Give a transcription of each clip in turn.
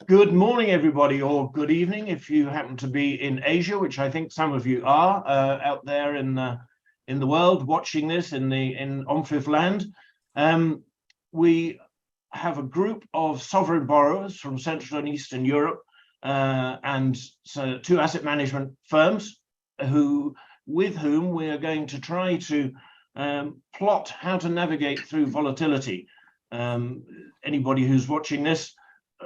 Good morning, everybody, or good evening if you happen to be in Asia, which I think some of you are out there in the world watching this in OMFIF land. We have a group of sovereign borrowers from Central and Eastern Europe and so two asset management firms with whom we are going to try to plot how to navigate through volatility. Anybody who's watching this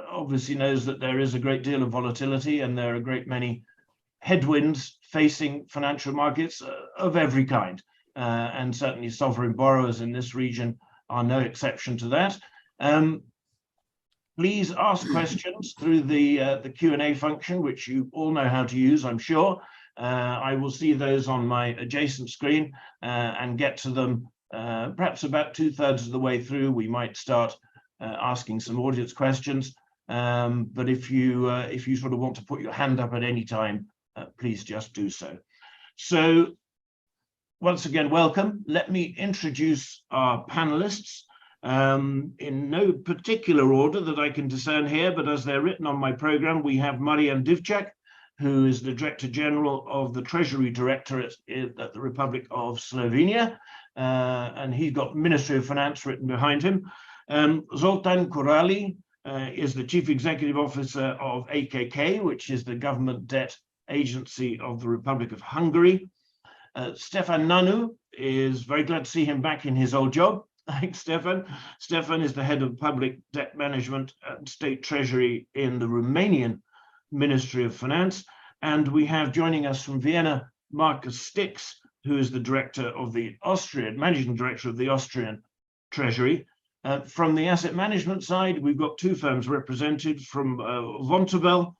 obviously knows that there is a great deal of volatility and there are a great many headwinds facing financial markets of every kind. And certainly sovereign borrowers in this region are no exception to that. Please ask questions through the Q&A function, which you all know how to use, I'm sure. I will see those on my adjacent screen and get to them perhaps about 2/3 of the way through. We might start asking some audience questions, but if you sort of want to put your hand up at any time, please just do so. So once again, welcome. Let me introduce our panelists in no particular order that I can discern here, but as they're written on my program. We have Marian Divjak, who is the Director General of the Treasury Directorate at the Republic of Slovenia, and he's got Ministry of Finance written behind him. Zoltan Kurali is the Chief Executive Officer of AKK, which is the government debt agency of the Republic of Hungary. Stefan Nanu is very glad to see him back in his old job. Thanks, Stefan. Stefan is the head of public debt management and state treasury in the Romanian Ministry of Finance. And we have joining us from Vienna, Markus Stix, who is the managing director of the Austrian Treasury. From the asset management side, we've got two firms represented. From Vontobel,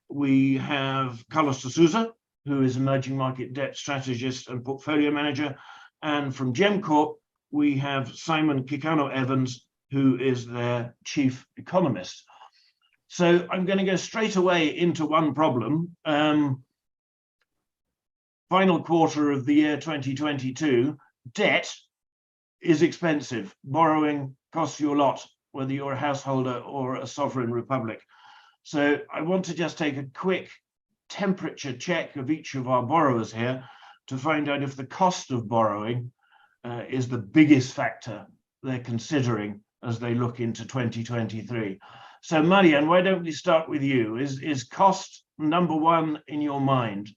we have Carlos de Souza, who is emerging market debt strategist and portfolio manager. And from GEMCorp, we have Simon Kikano-Evans, who is their chief economist. So I'm going to go straight away into one problem. Final quarter of the year 2022, debt is expensive. Borrowing costs you a lot, whether you're a householder or a sovereign republic. So I want to just take a quick temperature check of each of our borrowers here to find out if the cost of borrowing is the biggest factor they're considering as they look into 2023. So Marian, why don't we start with you? Is cost number one in your mind?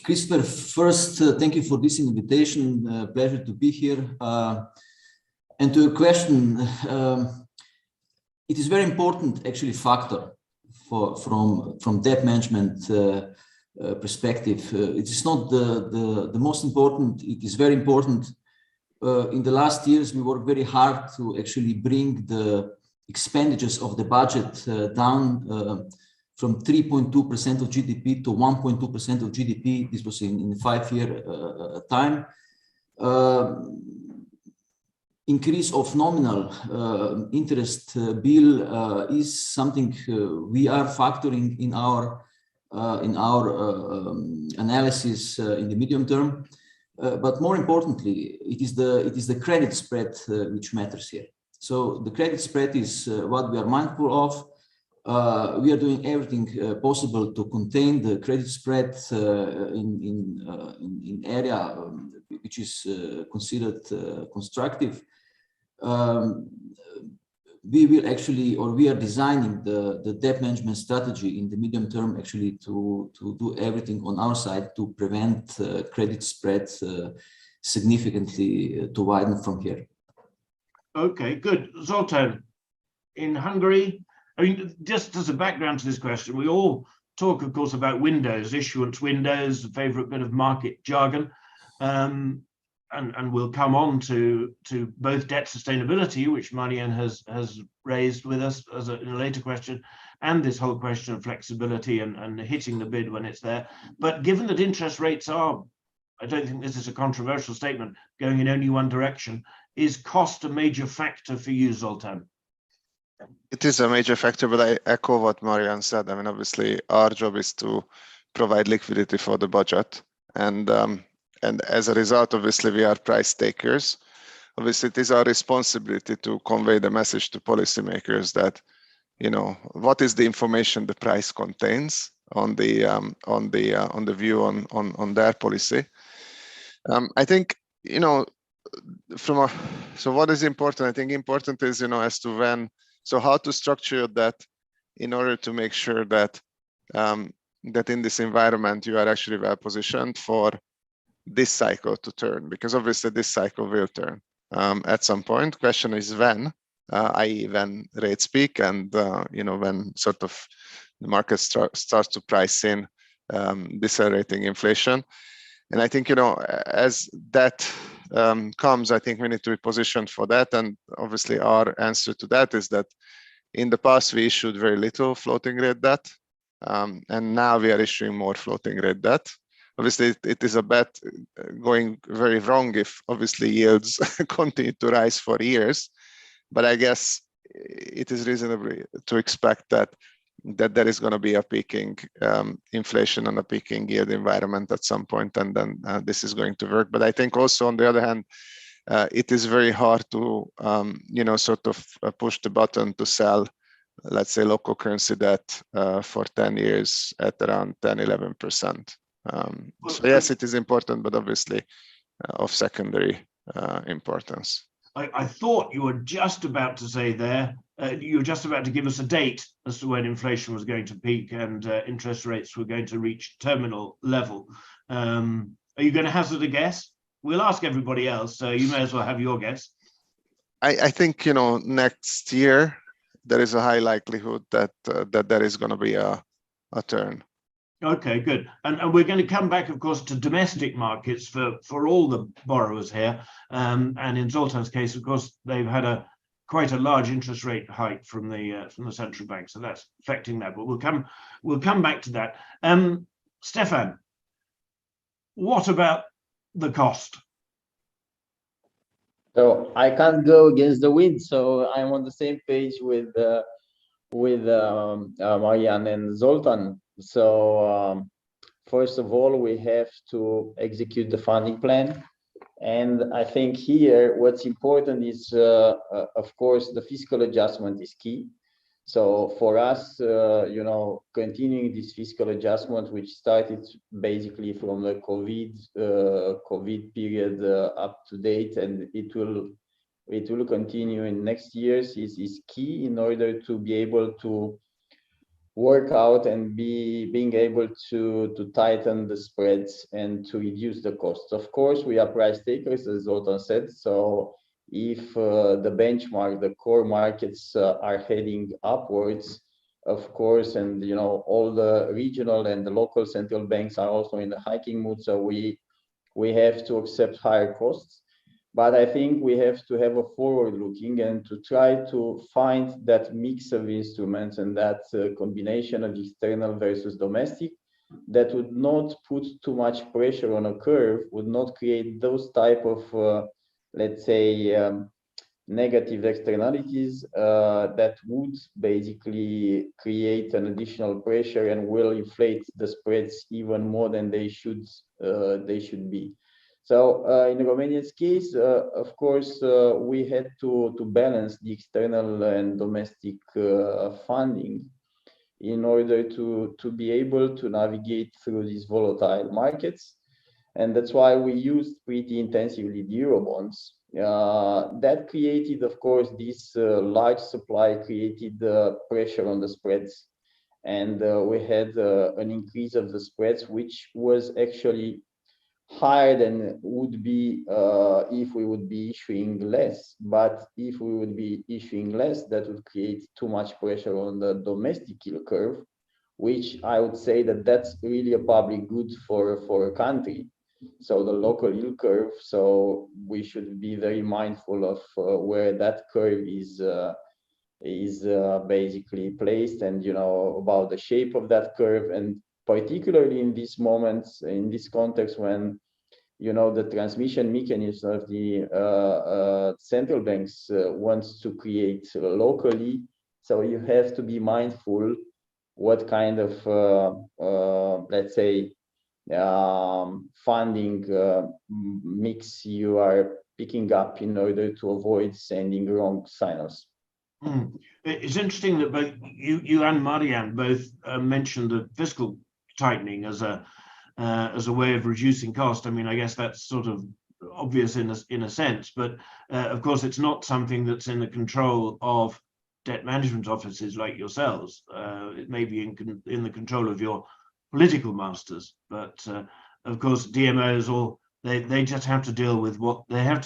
Christopher, first, thank you for this invitation. Pleasure to be here. And to your question, it is very important, actually, factor from debt management perspective. It is not the most important. It is very important. In the last years, we worked very hard to actually bring the expenditures of the budget down from 3.2% of GDP to 1.2% of GDP. This was in 5-year time. Increase of nominal interest bill is something we are factoring in our analysis in the medium term. But more importantly, it is the credit spread which matters here. So the credit spread is what we are mindful of. We are doing everything possible to contain the credit spread in area which is considered constructive. We will actually, or we are designing the debt management strategy in the medium term actually to do everything on our side to prevent credit spreads significantly to widen from here. Okay, good. Zoltan, in Hungary, I mean, just as a background to this question, we all talk, of course, about windows, issuance windows, a favorite bit of market jargon. And we'll come on to both debt sustainability, which Marian has raised with us in a later question, and this whole question of flexibility and hitting the bid when it's there. But given that interest rates are, I don't think this is a controversial statement, going in only one direction, is cost a major factor for you, Zoltan? It is a major factor, but I echo what Marian said. I mean, obviously, our job is to provide liquidity for the budget. And as a result, obviously, we are price takers. Obviously, it is our responsibility to convey the message to policymakers that what is the information the price contains on the view on their policy. I think, so what is important? I think important is, as to when, so how to structure that in order to make sure that that in this environment you are actually well positioned for this cycle to turn, because obviously this cycle will turn at some point. Question is when, i.e. when rates peak and when sort of the market starts to price in decelerating inflation. And I think, as that comes, I think we need to be positioned for that. And obviously our answer to that is that in the past we issued very little floating rate debt, and now we are issuing more floating rate debt. Obviously, it is a bet going very wrong if obviously yields continue to rise for years. But I guess it is reasonable to expect that there is going to be a peaking inflation and a peaking yield environment at some point, and then this is going to work. But I think also on the other hand, it is very hard to sort of push the button to sell, let's say, local currency debt for 10 years at around 10-11%. So yes, it is important, but obviously of secondary importance. I thought you were just about to say there, you were just about to give us a date as to when inflation was going to peak and interest rates were going to reach terminal level. Are you going to hazard a guess? We'll ask everybody else, so you may as well have your guess. I think, next year, there is a high likelihood that there is going to be a turn. Okay, good. And we're going to come back, of course, to domestic markets for all the borrowers here. And in Zoltan's case, of course, they've had quite a large interest rate hike from the central bank, so that's affecting that. But we'll come back to that. Stefan, what about the cost? So I can't go against the wind, so I'm on the same page with Marian and Zoltan. So first of all, we have to execute the funding plan. And I think here what's important is, of course, the fiscal adjustment is key. So for us, continuing this fiscal adjustment, which started basically from the COVID period up to date, and it will continue in next years, is key in order to be able to work out and being able to tighten the spreads and to reduce the costs. Of course, we are price takers, as Zoltan said. So if the benchmark, the core markets are heading upwards, of course, and all the regional and the local central banks are also in the hiking mood, so we have to accept higher costs. But I think we have to have a forward looking and to try to find that mix of instruments and that combination of external versus domestic that would not put too much pressure on a curve, would not create those type of let's say negative externalities that would basically create an additional pressure and will inflate the spreads even more than they should be. So in the Romanian's case, of course, we had to balance the external and domestic funding in order to be able to navigate through these volatile markets. And that's why we used pretty intensively the Eurobonds. That created, of course, this large supply created pressure on the spreads. And we had an increase of the spreads, which was actually higher than would be if we would be issuing less. But if we would be issuing less, that would create too much pressure on the domestic yield curve, which I would say that that's really a public good for a country. So the local yield curve, so we should be very mindful of where that curve is basically placed, and about the shape of that curve, and particularly in these moments, in this context, when the transmission mechanism of the central banks wants to create locally. So you have to be mindful what kind of let's say funding mix you are picking up in order to avoid sending wrong signals. It's interesting that both you and Marianne both mentioned the fiscal tightening as a way of reducing cost. I mean, I guess that's sort of obvious in a sense, but of course it's not something that's in the control of debt management offices like yourselves. It may be in the control of your political masters, but of course DMOs, or they just have to deal with what they have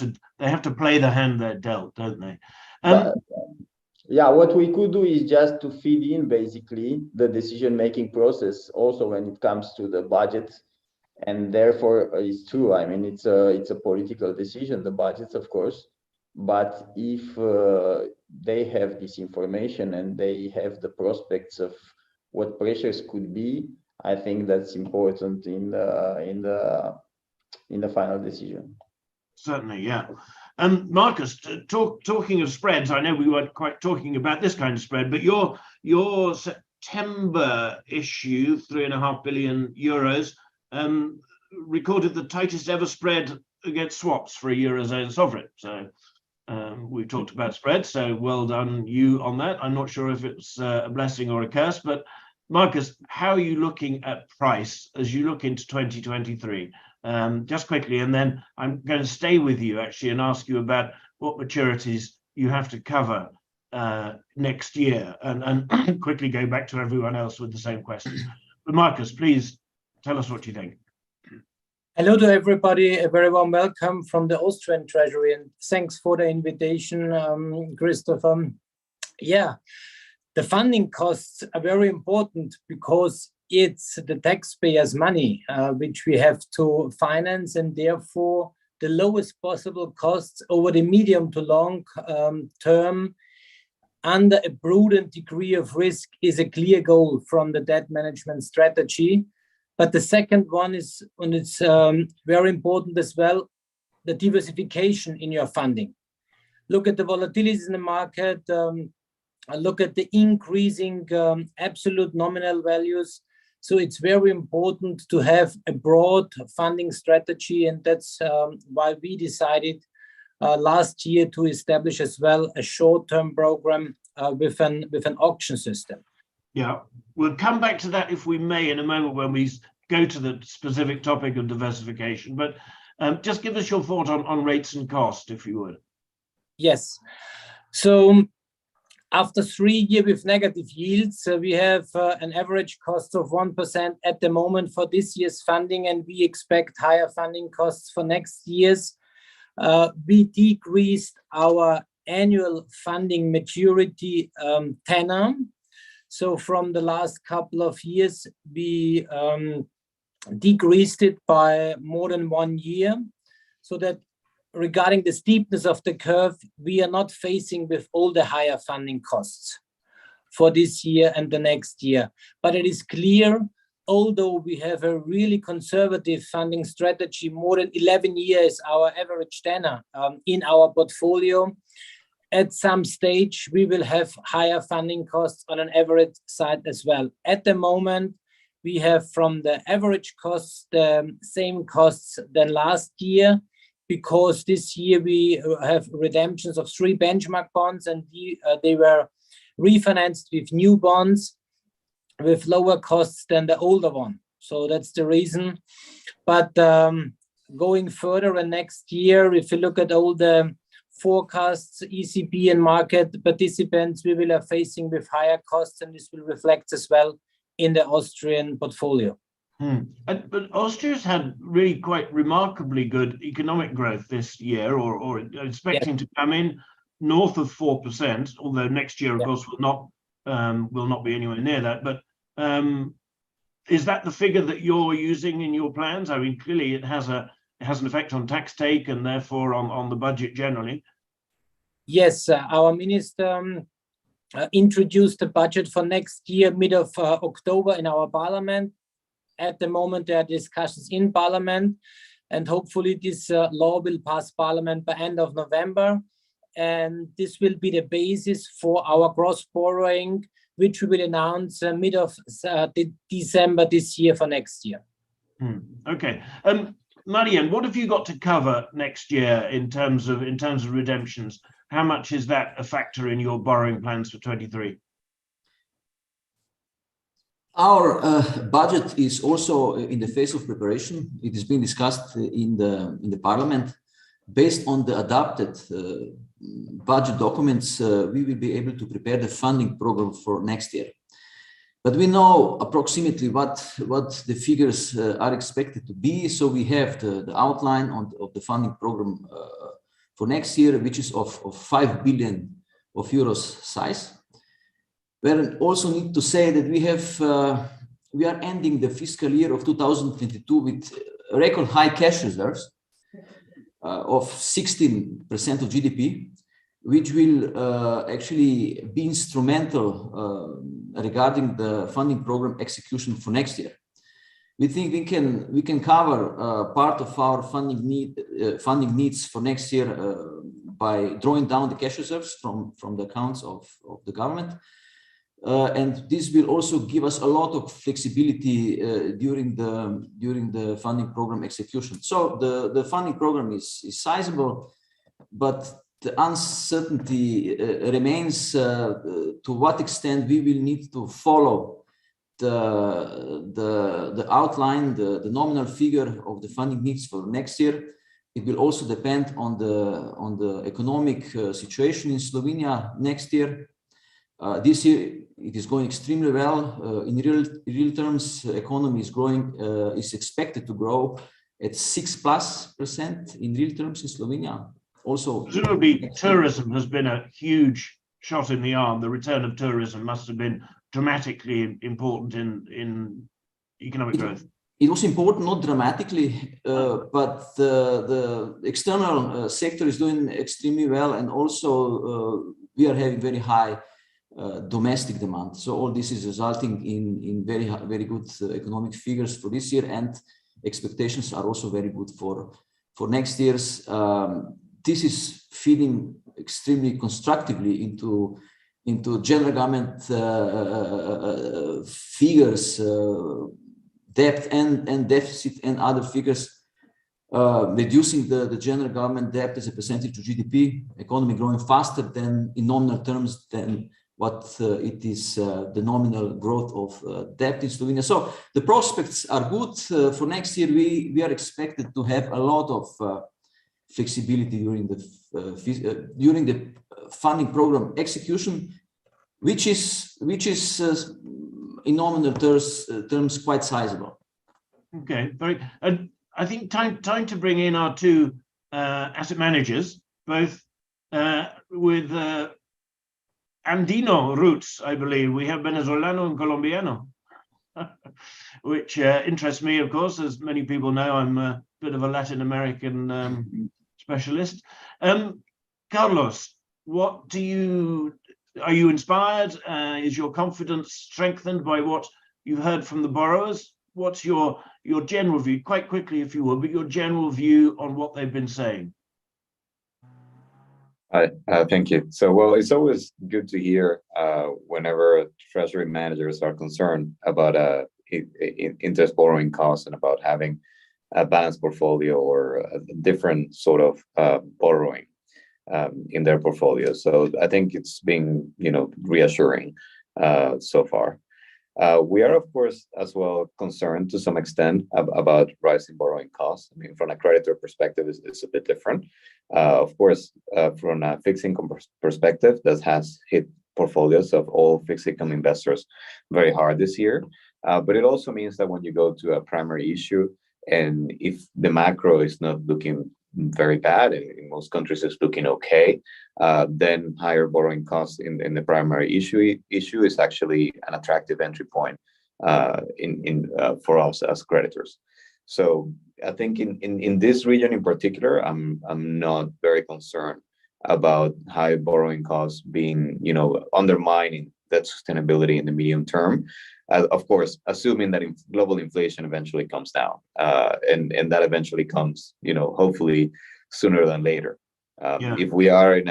to play the hand they're dealt, don't they? Yeah, what we could do is just to feed in basically the decision-making process also when it comes to the budget, and therefore it's true. I mean, it's a political decision, the budgets, of course, but if they have this information and they have the prospects of what pressures could be, I think that's important in the final decision. Certainly, yeah. Marcus, talking of spreads, I know we weren't quite talking about this kind of spread, but your September issue, 3.5 billion euros, recorded the tightest ever spread against swaps for a Eurozone sovereign. So we've talked about spreads, so well done you on that. I'm not sure if it's a blessing or a curse, but Marcus, how are you looking at price as you look into 2023? Just quickly, and then I'm going to stay with you actually and ask you about what maturities you have to cover next year, and quickly go back to everyone else with the same question. But Marcus, please tell us what you think. Hello to everybody, a very warm welcome from the Austrian Treasury, and thanks for the invitation, Christopher. Yeah, the funding costs are very important because it's the taxpayers' money which we have to finance, and therefore the lowest possible costs over the medium to long term under a prudent degree of risk is a clear goal from the debt management strategy. But the second one is, and it's very important as well, the diversification in your funding. Look at the volatilities in the market, look at the increasing absolute nominal values. So it's very important to have a broad funding strategy, and that's why we decided last year to establish as well a short-term program with an auction system. Yeah, we'll come back to that if we may in a moment when we go to the specific topic of diversification. But just give us your thought on rates and cost, if you would. Yes. So after 3 years with negative yields, we have an average cost of 1% at the moment for this year's funding, and we expect higher funding costs for next year's. We decreased our annual funding maturity tenor. So from the last couple of years, we decreased it by more than 1 year, so that regarding the steepness of the curve, we are not facing with all the higher funding costs for this year and the next year. But it is clear, although we have a really conservative funding strategy, more than 11 years our average tenor in our portfolio, at some stage we will have higher funding costs on an average side as well. At the moment, we have from the average costs the same costs than last year, because this year we have redemptions of 3 benchmark bonds, and they were refinanced with new bonds with lower costs than the older one. So that's the reason. But going further and next year, if you look at all the forecasts, ECB and market participants, we will are facing with higher costs, and this will reflect as well in the Austrian portfolio. But Austria's had really quite remarkably good economic growth this year, or expecting to come in north of 4%, although next year, of course, will not be anywhere near that. But is that the figure that you're using in your plans? I mean, clearly it has an effect on tax take and therefore on the budget generally. Yes, our minister introduced the budget for next year, mid of October in our parliament. At the moment, there are discussions in parliament, and hopefully this law will pass parliament by end of November. And this will be the basis for our gross borrowing, which we will announce mid of December this year for next year. Okay. Marianne, what have you got to cover next year in terms of redemptions? How much is that a factor in your borrowing plans for 23? Our budget is also in the phase of preparation. It is being discussed in the parliament. Based on the adopted budget documents, we will be able to prepare the funding program for next year. But we know approximately what the figures are expected to be. So we have the outline of the funding program for next year, which is of 5 billion euros size. We also need to say that we are ending the fiscal year of 2022 with record high cash reserves of 16% of GDP, which will actually be instrumental regarding the funding program execution for next year. We think we can cover part of our funding needs for next year by drawing down the cash reserves from the accounts of the government. And this will also give us a lot of flexibility during the funding program execution. So the funding program is sizable, but the uncertainty remains to what extent we will need to follow the outline, the nominal figure of the funding needs for next year. It will also depend on the economic situation in Slovenia next year. This year it is going extremely well. In real terms, economy is expected to grow at 6+% in real terms in Slovenia. Also, presumably tourism has been a huge shot in the arm. The return of tourism must have been dramatically important in economic growth. It was important, not dramatically, but the external sector is doing extremely well, and also we are having very high domestic demand. So all this is resulting in very good economic figures for this year, and expectations are also very good for next year's. This is feeding extremely constructively into general government figures, debt and deficit and other figures, reducing the general government debt as a percentage of GDP, economy growing faster than in nominal terms than what it is the nominal growth of debt in Slovenia. So the prospects are good for next year. We are expected to have a lot of flexibility during the funding program execution, which is in nominal terms quite sizable. Okay, and I think time to bring in our two asset managers, both with Andino roots, I believe. We have Venezolano and Colombiano, which interests me, of course. As many people know, I'm a bit of a Latin American specialist. Carlos, are you inspired? Is your confidence strengthened by what you've heard from the borrowers? What's your general view, quite quickly if you will, but your general view on what they've been saying? Thank you. So, well, it's always good to hear whenever treasury managers are concerned about interest borrowing costs and about having a balanced portfolio or a different sort of borrowing in their portfolio. So I think it's been, reassuring so far. We are, of course, as well concerned to some extent about rising borrowing costs. I mean, from a creditor perspective, it's a bit different. Of course, from a fixed income perspective, that has hit portfolios of all fixed income investors very hard this year. But it also means that when you go to a primary issue, and if the macro is not looking very bad, and in most countries it's looking okay, then higher borrowing costs in the primary issue is actually an attractive entry point for us as creditors. So I think in this region in particular, I'm not very concerned about high borrowing costs being undermining that sustainability in the medium term. Of course, assuming that global inflation eventually comes down, and that eventually comes, hopefully sooner than later. If we are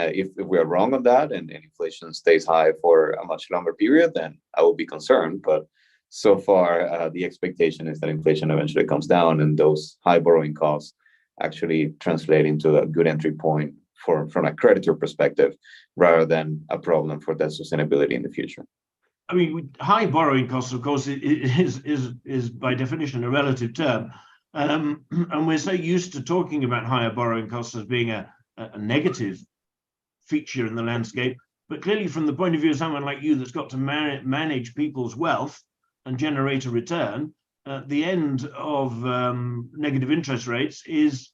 wrong on that and inflation stays high for a much longer period, then I will be concerned. But so far, the expectation is that inflation eventually comes down, and those high borrowing costs actually translate into a good entry point from a creditor perspective, rather than a problem for that sustainability in the future. I mean, high borrowing costs, of course, is by definition a relative term. And we're so used to talking about higher borrowing costs as being a negative feature in the landscape. But clearly, from the point of view of someone like you that's got to manage people's wealth and generate a return, the end of negative interest rates is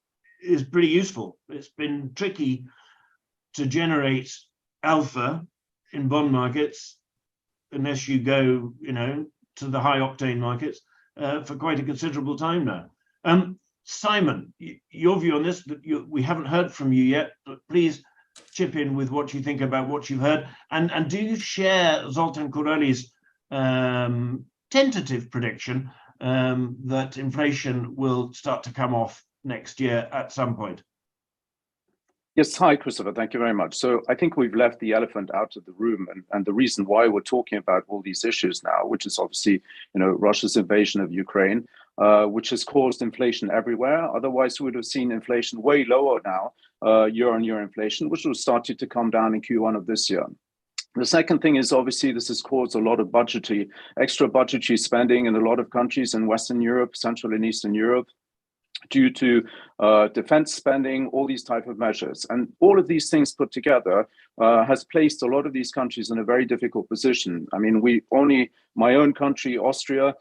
pretty useful. It's been tricky to generate alpha in bond markets unless you go, to the high octane markets for quite a considerable time now. Simon, your view on this, we haven't heard from you yet, but please chip in with what you think about what you've heard. And do you share Zoltan Kureli's tentative prediction that inflation will start to come off next year at some point? Yes, hi, Christopher. Thank you very much. So I think we've left the elephant out of the room, and the reason why we're talking about all these issues now, which is obviously, Russia's invasion of Ukraine, which has caused inflation everywhere. Otherwise, we would have seen inflation way lower now, year-on-year inflation, which was started to come down in Q1 of this year. The second thing is obviously this has caused a lot of extra budgetary spending in a lot of countries in Western Europe, Central and Eastern Europe, due to defense spending, all these type of measures. And all of these things put together has placed a lot of these countries in a very difficult position. I mean, my own country, Austria,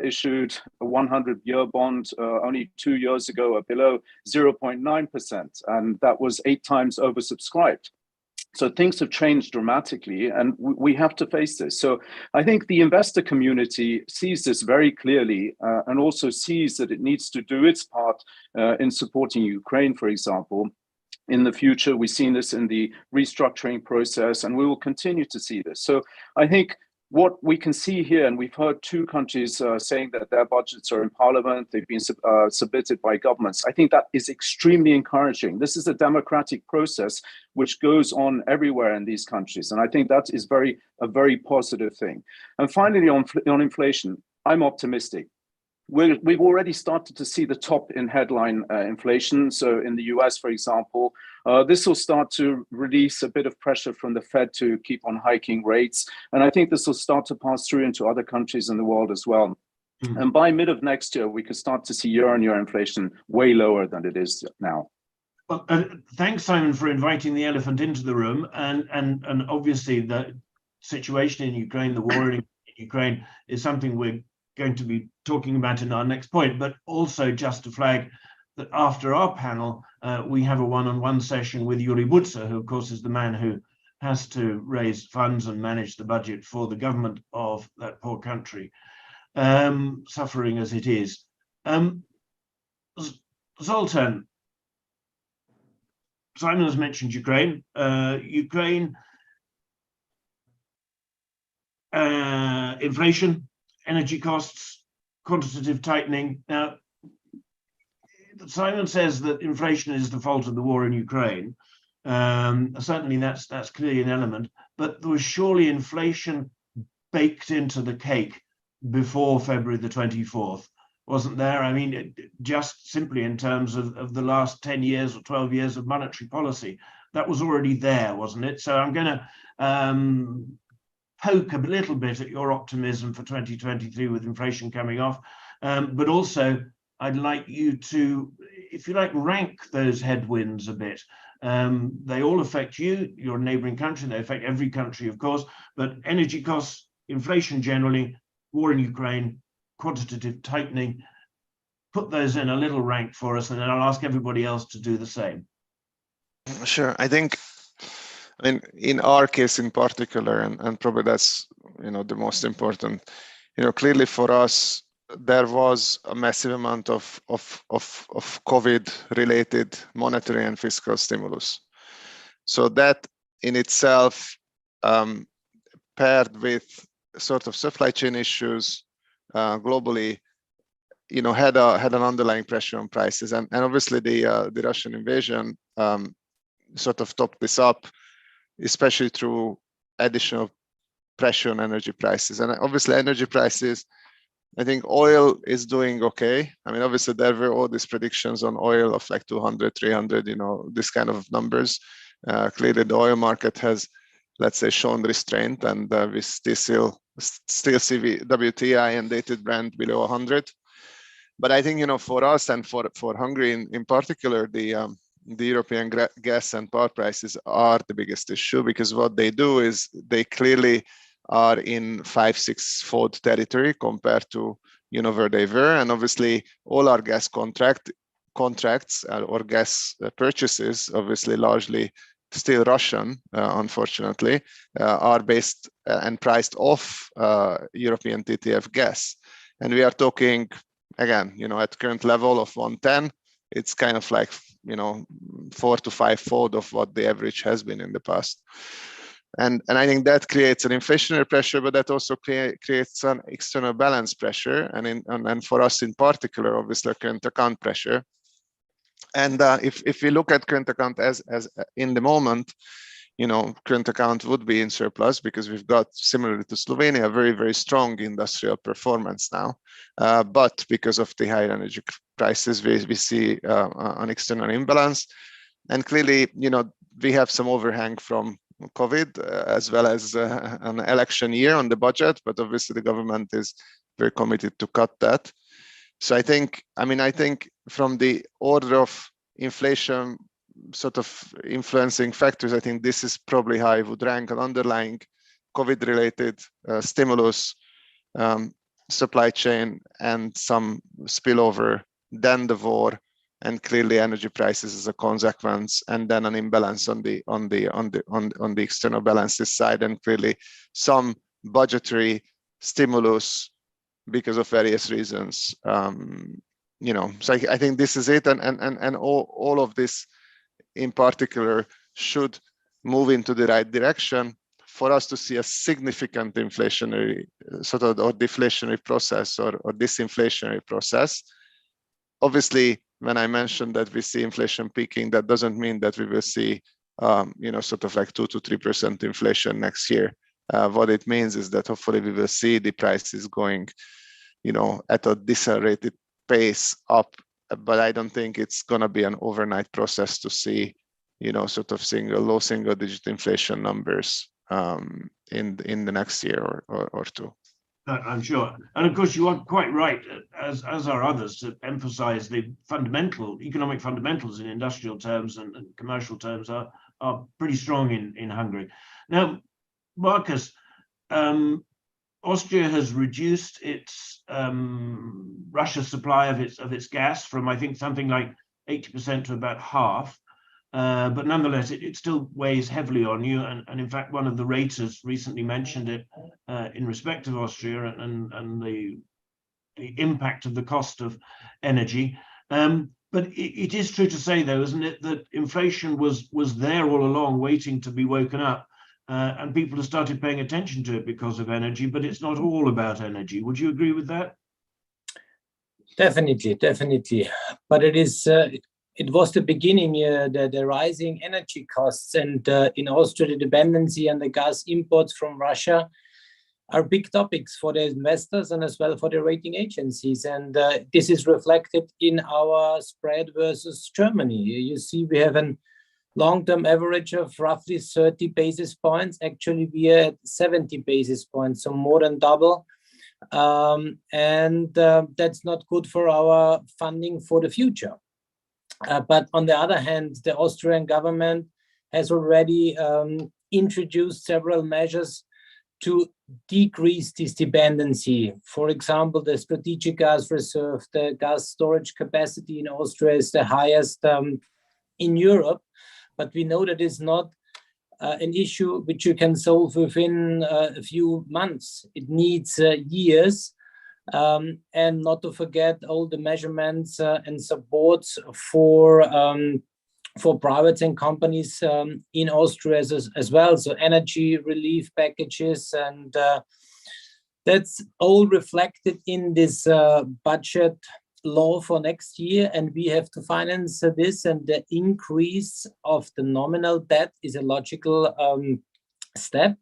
issued a 100-year bond only 2 years ago below 0.9%, and that was 8 times oversubscribed. So things have changed dramatically, and we have to face this. So I think the investor community sees this very clearly and also sees that it needs to do its part in supporting Ukraine, for example. In the future, we've seen this in the restructuring process, and we will continue to see this. So I think what we can see here, and we've heard 2 countries saying that their budgets are in parliament, they've been submitted by governments. I think that is extremely encouraging. This is a democratic process which goes on everywhere in these countries. And I think that is a very positive thing. And finally, on inflation, I'm optimistic. We've already started to see the top in headline inflation. So in the US, for example, this will start to release a bit of pressure from the Fed to keep on hiking rates. And I think this will start to pass through into other countries in the world as well. Mm-hmm. And by mid of next year, we could start to see year-on-year inflation way lower than it is now. Well, thanks, Simon, for inviting the elephant into the room. And obviously the situation in Ukraine, the war in Ukraine, is something we're going to be talking about in our next point, but also just to flag that after our panel, we have a one-on-one session with Yuri Butsa, who of course is the man who has to raise funds and manage the budget for the government of that poor country, suffering as it is. Zoltan, Simon has mentioned Ukraine. Inflation, energy costs, quantitative tightening. Now, Simon says that inflation is the fault of the war in Ukraine. Certainly that's clearly an element, but there was surely inflation baked into the cake before February the 24th, wasn't there? I mean, just simply in terms of the last 10 years or 12 years of monetary policy, that was already there, wasn't it? So I'm going to poke a little bit at your optimism for 2023 with inflation coming off, but also I'd like you to, if you like, rank those headwinds a bit. They all affect you, your neighboring country, they affect every country, of course, but energy costs, inflation generally, war in Ukraine, quantitative tightening, put those in a little rank for us, and then I'll ask everybody else to do the same. Sure. I mean, in our case in particular, and probably that's, the most important, clearly for us, there was a massive amount of COVID-related monetary and fiscal stimulus. So that in itself, paired with sort of supply chain issues globally, had an underlying pressure on prices, and obviously the Russian invasion sort of topped this up, especially through additional pressure on energy prices. And obviously energy prices, I think oil is doing okay. I mean, obviously there were all these predictions on oil of like 200, 300, this kind of numbers. Clearly the oil market has, let's say, shown restraint, and we still still see WTI and dated Brent below 100. But I think, for us and for Hungary in particular, the European gas and power prices are the biggest issue, because what they do is they clearly are in 5-6-fold territory compared to where they were. And obviously all our gas contracts or gas purchases, obviously largely still Russian, unfortunately, are based and priced off European TTF gas. And we are talking, again, at current level of 110, it's kind of like 4 to 5-fold of what the average has been in the past. And I think that creates an inflationary pressure, but that also creates an external balance pressure, and for us in particular, obviously, current account pressure. And if we look at current account as in the moment, current account would be in surplus, because we've got, similarly to Slovenia, very, very strong industrial performance now. But because of the higher energy prices, we see an external imbalance. And clearly, we have some overhang from COVID, as well as an election year on the budget, but obviously the government is very committed to cut that. So I think from the order of inflation sort of influencing factors, I think this is probably how I would rank an underlying COVID-related stimulus, supply chain, and some spillover, then the war, and clearly energy prices as a consequence, and then an imbalance on the external balances side, and clearly some budgetary stimulus because of various reasons. So I think this is it, and all of this in particular should move into the right direction for us to see a significant inflationary sort of or deflationary process or disinflationary process. Obviously, when I mentioned that we see inflation peaking, that doesn't mean that we will see sort of like 2 to 3% inflation next year. What it means is that hopefully we will see the prices going at a decelerated pace up, but I don't think it's going to be an overnight process to see sort of low single digit inflation numbers in the next year or two. I'm sure. And of course, you are quite right, as are others, to emphasize the economic fundamentals in industrial terms and commercial terms are pretty strong in Hungary. Now, Marcus, Austria has reduced its Russia supply of its gas from, I think, something like 80% to about half. But nonetheless, it still weighs heavily on you. And in fact, one of the raters recently mentioned it in respect of Austria and the impact of the cost of energy. But it is true to say, though, isn't it, that inflation was there all along, waiting to be woken up. And people have started paying attention to it because of energy, but it's not all about energy. Would you agree with that? Definitely. But it was the beginning, the rising energy costs, and in Austria, the dependency on the gas imports from Russia are big topics for the investors and as well for the rating agencies. And this is reflected in our spread versus Germany. You see, we have a long-term average of roughly 30 basis points. Actually, we are at 70 basis points, so more than double. And that's not good for our funding for the future. But on the other hand, the Austrian government has already introduced several measures to decrease this dependency. For example, the strategic gas reserve, the gas storage capacity in Austria is the highest in Europe. But we know that it's not an issue which you can solve within a few months. It needs years. And not to forget all the measurements and supports for privates and companies in Austria as well. So energy relief packages, and that's all reflected in this budget law for next year. And we have to finance this, and the increase of the nominal debt is a logical step,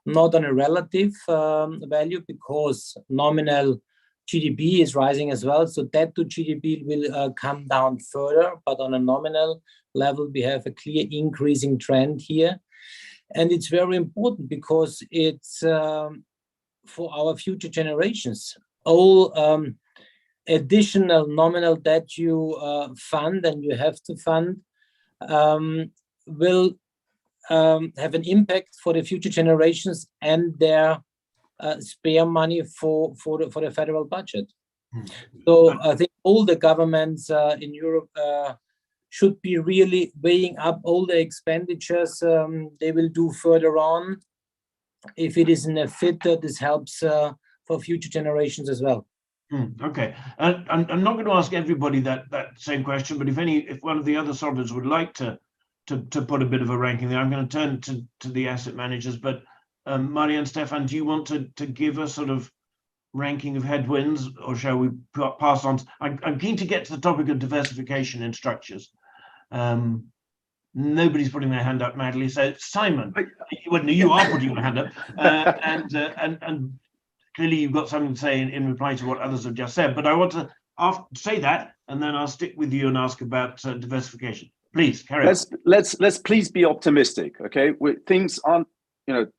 not on a relative value, because nominal GDP is rising as well. So debt to GDP will come down further, but on a nominal level, we have a clear increasing trend here. And it's very important because it's for our future generations. All additional nominal debt you fund and you have to fund will have an impact for the future generations and their spare money for the federal budget. So I think all the governments in Europe should be really weighing up all the expenditures they will do further on. If it is in a fit, this helps for future generations as well. Okay, and I'm not going to ask everybody that same question, but if one of the other sovereigns would like to put a bit of a ranking there, I'm going to turn to the asset managers. But Marianne, Stefan, do you want to give a sort of ranking of headwinds, or shall we pass on? I'm keen to get to the topic of diversification in structures. Nobody's putting their hand up madly, so Simon, you are putting your hand up, and clearly you've got something to say in reply to what others have just said. But I want to say that, and then I'll stick with you and ask about diversification. Please carry on. Let's please be optimistic. Okay, things aren't.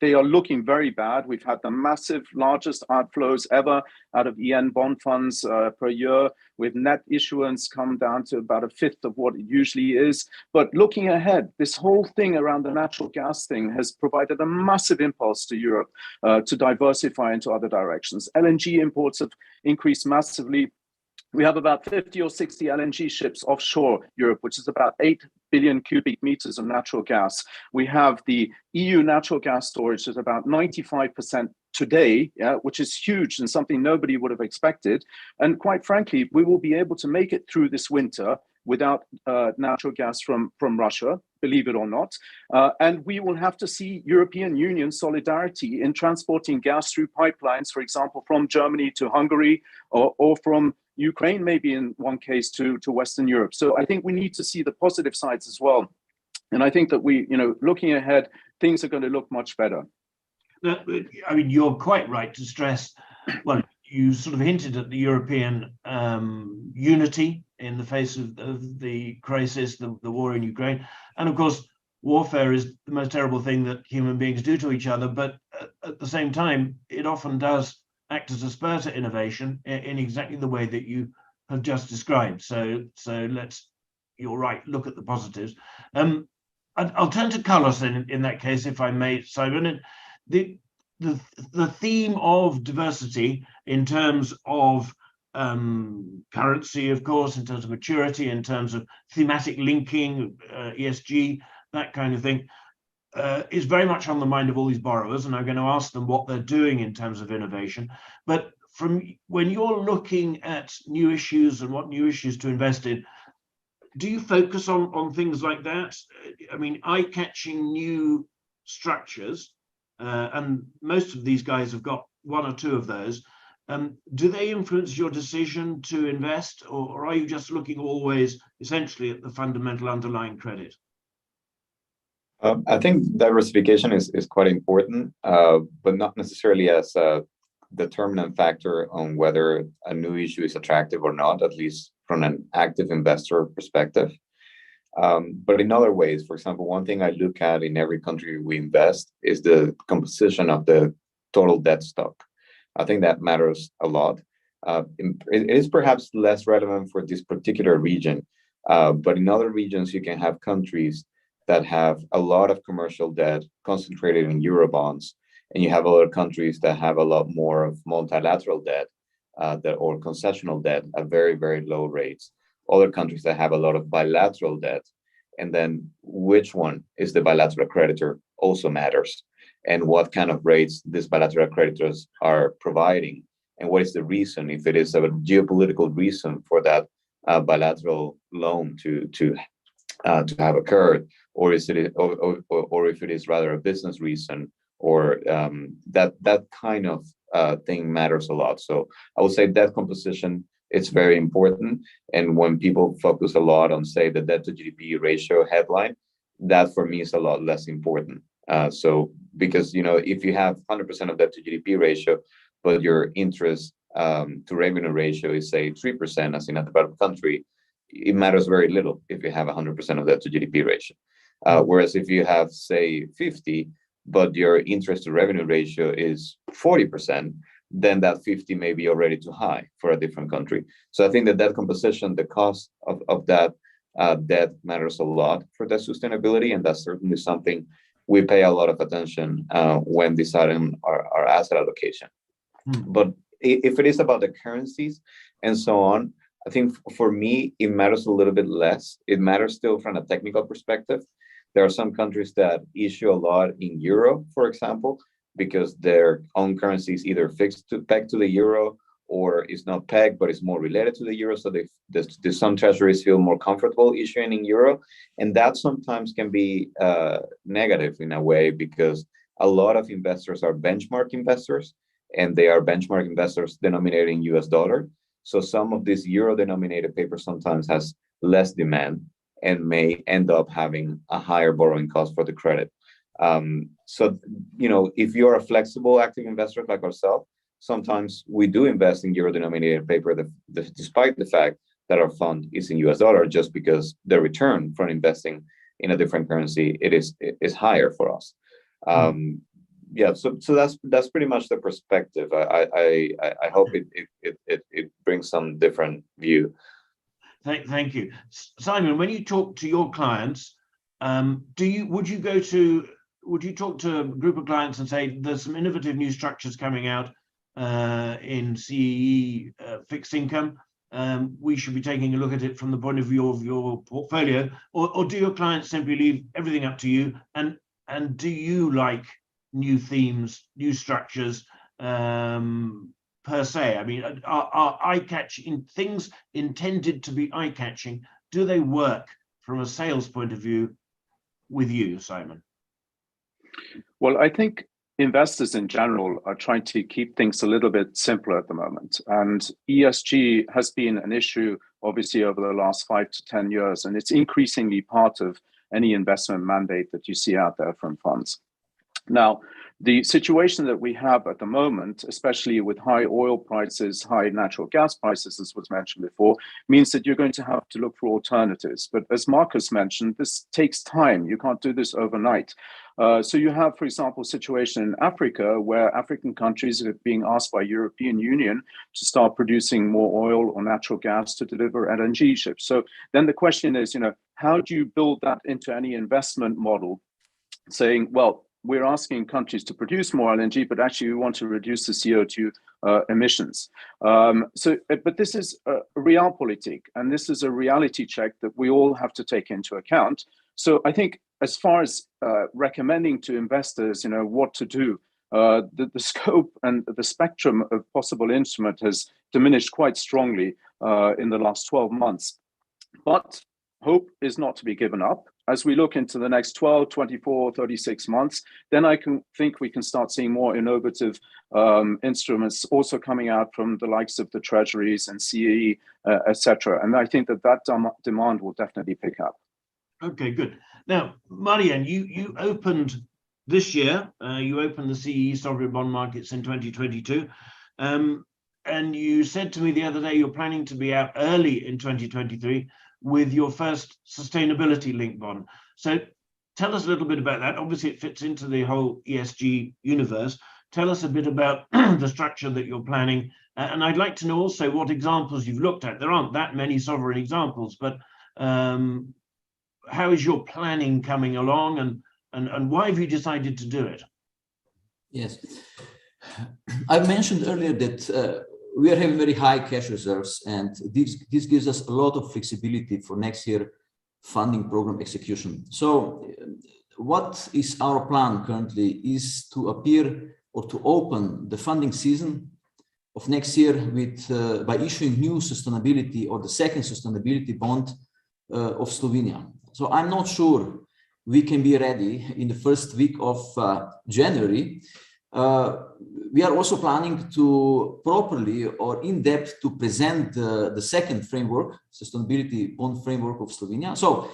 They are looking very bad. We've had the massive, largest outflows ever out of EN bond funds per year, with net issuance come down to about a fifth of what it usually is. But looking ahead, this whole thing around the natural gas thing has provided a massive impulse to Europe to diversify into other directions. LNG imports have increased massively. We have about 50 or 60 LNG ships offshore Europe, which is about 8 billion cubic meters of natural gas. We have the EU natural gas storage at about 95% today, which is huge and something nobody would have expected. And quite frankly, we will be able to make it through this winter without natural gas from Russia, believe it or not. And we will have to see European Union solidarity in transporting gas through pipelines, for example, from Germany to Hungary, or from Ukraine, maybe in one case, to Western Europe. So I think we need to see the positive sides as well. And I think that looking ahead, things are going to look much better. I mean, you're quite right to stress, well, you sort of hinted at the European unity in the face of the crisis, the war in Ukraine. And of course, warfare is the most terrible thing that human beings do to each other. But at the same time, it often does act as a spur to innovation in exactly the way that you have just described. So you're right, look at the positives. I'll turn to Carlos in that case, if I may, Simon. The theme of diversity in terms of currency, of course, in terms of maturity, in terms of thematic linking, ESG, that kind of thing, is very much on the mind of all these borrowers, and I'm going to ask them what they're doing in terms of innovation. But from when you're looking at new issues and what new issues to invest in, do you focus on things like that? I mean, eye-catching new structures, and most of these guys have got one or two of those. Do they influence your decision to invest, or are you just looking always essentially at the fundamental underlying credit? I think diversification is quite important, but not necessarily as a determinant factor on whether a new issue is attractive or not, at least from an active investor perspective. But in other ways, for example, one thing I look at in every country we invest is the composition of the total debt stock. I think that matters a lot. It is perhaps less relevant for this particular region, but in other regions, you can have countries that have a lot of commercial debt concentrated in Eurobonds, and you have other countries that have a lot more of multilateral debt or concessional debt at very, very low rates. Other countries that have a lot of bilateral debt, and then which one is the bilateral creditor also matters, and what kind of rates these bilateral creditors are providing, and what is the reason, if it is a geopolitical reason for that bilateral loan to have occurred, or is it, or if it is rather a business reason, or that kind of thing matters a lot. So I would say debt composition, it's very important. And when people focus a lot on, say, the debt to GDP ratio headline, that for me is a lot less important. So because, if you have 100% of debt to GDP ratio, but your interest to revenue ratio is, say, 3%, as in a developed country, it matters very little if you have 100% of debt to GDP ratio. Whereas if you have, say, 50, but your interest to revenue ratio is 40%, then that 50 may be already too high for a different country. So I think that that composition, the cost of that debt matters a lot for the sustainability, and that's certainly something we pay a lot of attention when deciding our asset allocation. But if it is about the currencies and so on, I think for me, it matters a little bit less. It matters still from a technical perspective. There are some countries that issue a lot in euro, for example, because their own currency is either pegged to the euro or is not pegged, but it's more related to the euro. So some treasuries feel more comfortable issuing in euro. And that sometimes can be negative in a way, because a lot of investors are benchmark investors, and they are benchmark investors denominated in US dollar. So some of this euro denominated paper sometimes has less demand and may end up having a higher borrowing cost for the credit. So, if you're a flexible active investor like ourselves, sometimes we do invest in euro denominated paper despite the fact that our fund is in US dollar, just because the return from investing in a different currency is higher for us. Yeah, so that's pretty much the perspective. I hope it brings some different view. Thank you, Simon. When you talk to your clients, would you talk to a group of clients and say there's some innovative new structures coming out in CEE fixed income? We should be taking a look at it from the point of view of your portfolio, or do your clients simply leave everything up to you? And do you like new themes, new structures per se? I mean, are eye-catching things intended to be eye-catching? Do they work from a sales point of view with you, Simon? Well, I think investors in general are trying to keep things a little bit simpler at the moment. And ESG has been an issue, obviously, over the last 5 to 10 years, and it's increasingly part of any investment mandate that you see out there from funds. Now, the situation that we have at the moment, especially with high oil prices, high natural gas prices, as was mentioned before, means that you're going to have to look for alternatives. But as Marcus mentioned, this takes time. You can't do this overnight. So you have, for example, a situation in Africa where African countries are being asked by European Union to start producing more oil or natural gas to deliver LNG ships. So then the question is, how do you build that into any investment model, saying, well, we're asking countries to produce more LNG, but actually we want to reduce the CO2 emissions. But this is a realpolitik, and this is a reality check that we all have to take into account. So I think as far as recommending to investors, what to do, the scope and the spectrum of possible instrument has diminished quite strongly in the last 12 months. But hope is not to be given up. As we look into the next 12, 24, 36 months, then I think we can start seeing more innovative instruments also coming out from the likes of the treasuries and CEE, etc. And I think that demand will definitely pick up. Okay, good. Now, Marianne, you opened this year, you opened the CEE sovereign bond markets in 2022. And you said to me the other day, you're planning to be out early in 2023 with your first sustainability linked bond. So tell us a little bit about that. Obviously, it fits into the whole ESG universe. Tell us a bit about the structure that you're planning. And I'd like to know also what examples you've looked at. There aren't that many sovereign examples, but how is your planning coming along, and why have you decided to do it? Yes. I mentioned earlier that we are having very high cash reserves, and this gives us a lot of flexibility for next year funding program execution. So what is our plan currently is to appear or to open the funding season of next year with by issuing new sustainability or the second sustainability bond of Slovenia. So I'm not sure we can be ready in the first week of January. We are also planning to properly or in depth to present the second framework, sustainability bond framework of Slovenia. So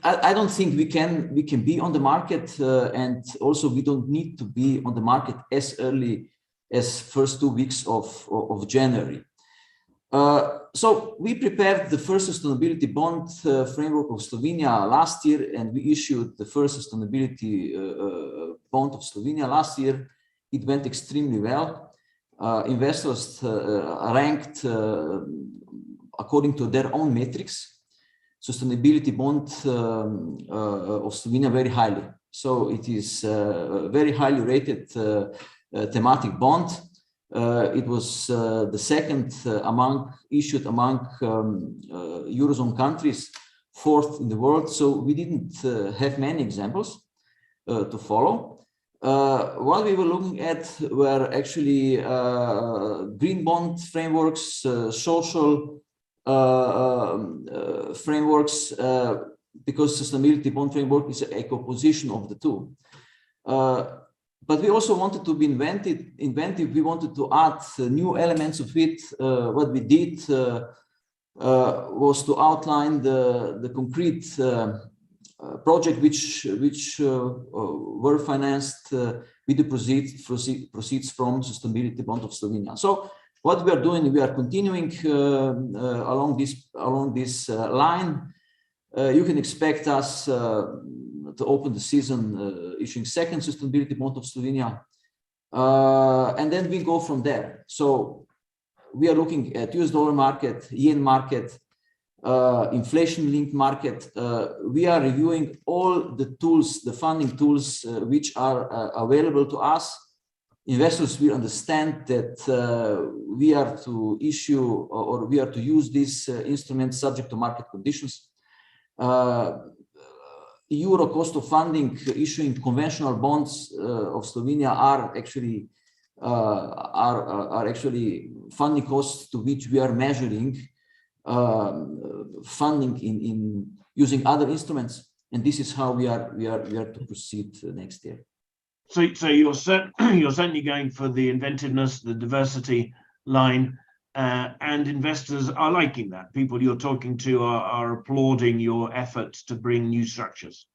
I don't think we can be on the market, and also we don't need to be on the market as early as first 2 weeks of January. So we prepared the first sustainability bond framework of Slovenia last year, and we issued the first sustainability bond of Slovenia last year. It went extremely well. Investors ranked according to their own metrics sustainability bond of Slovenia very highly. So it is a very highly rated thematic bond. It was the second issued among Eurozone countries, fourth in the world. So we didn't have many examples to follow. What we were looking at were actually green bond frameworks, social frameworks, because sustainability bond framework is a composition of the two. But we also wanted to be inventive. We wanted to add new elements of it. What we did was to outline the concrete project which were financed with the proceeds from sustainability bond of Slovenia. So what we are doing, we are continuing along this line. You can expect us to open the season issuing second sustainability bond of Slovenia, and then we go from there. So we are looking at US dollar market, yen market, inflation-linked market. We are reviewing all the tools, the funding tools which are available to us. Investors will understand that we are to issue or we are to use these instruments subject to market conditions. Euro cost of funding, issuing conventional bonds of Slovenia are actually funding costs to which we are measuring funding in using other instruments, and this is how we are to proceed next year. So you're certainly going for the inventiveness, the diversity line, and investors are liking that. People you're talking to are applauding your efforts to bring new structures.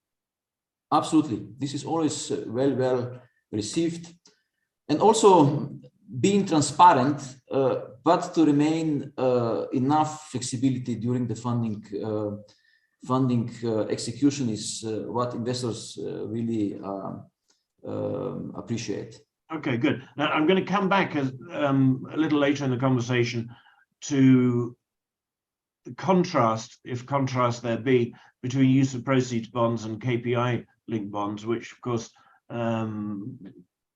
Absolutely, this is always well received, and also being transparent, but to remain enough flexibility during the funding execution is what investors really appreciate. Okay, good. Now I'm going to come back a little later in the conversation to the contrast, if contrast there be, between use of proceeds bonds and KPI-linked bonds, which of course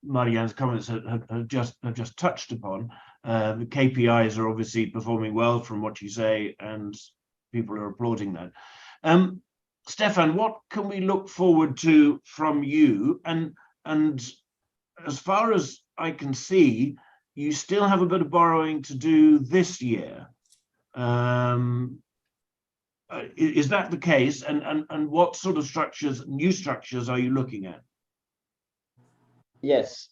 Marianne's comments have just touched upon. The KPIs are obviously performing well from what you say, and people are applauding that. Stefan, what can we look forward to from you? And as far as I can see, you still have a bit of borrowing to do this year. Is that the case? And what sort of structures, new structures, are you looking at? Yes.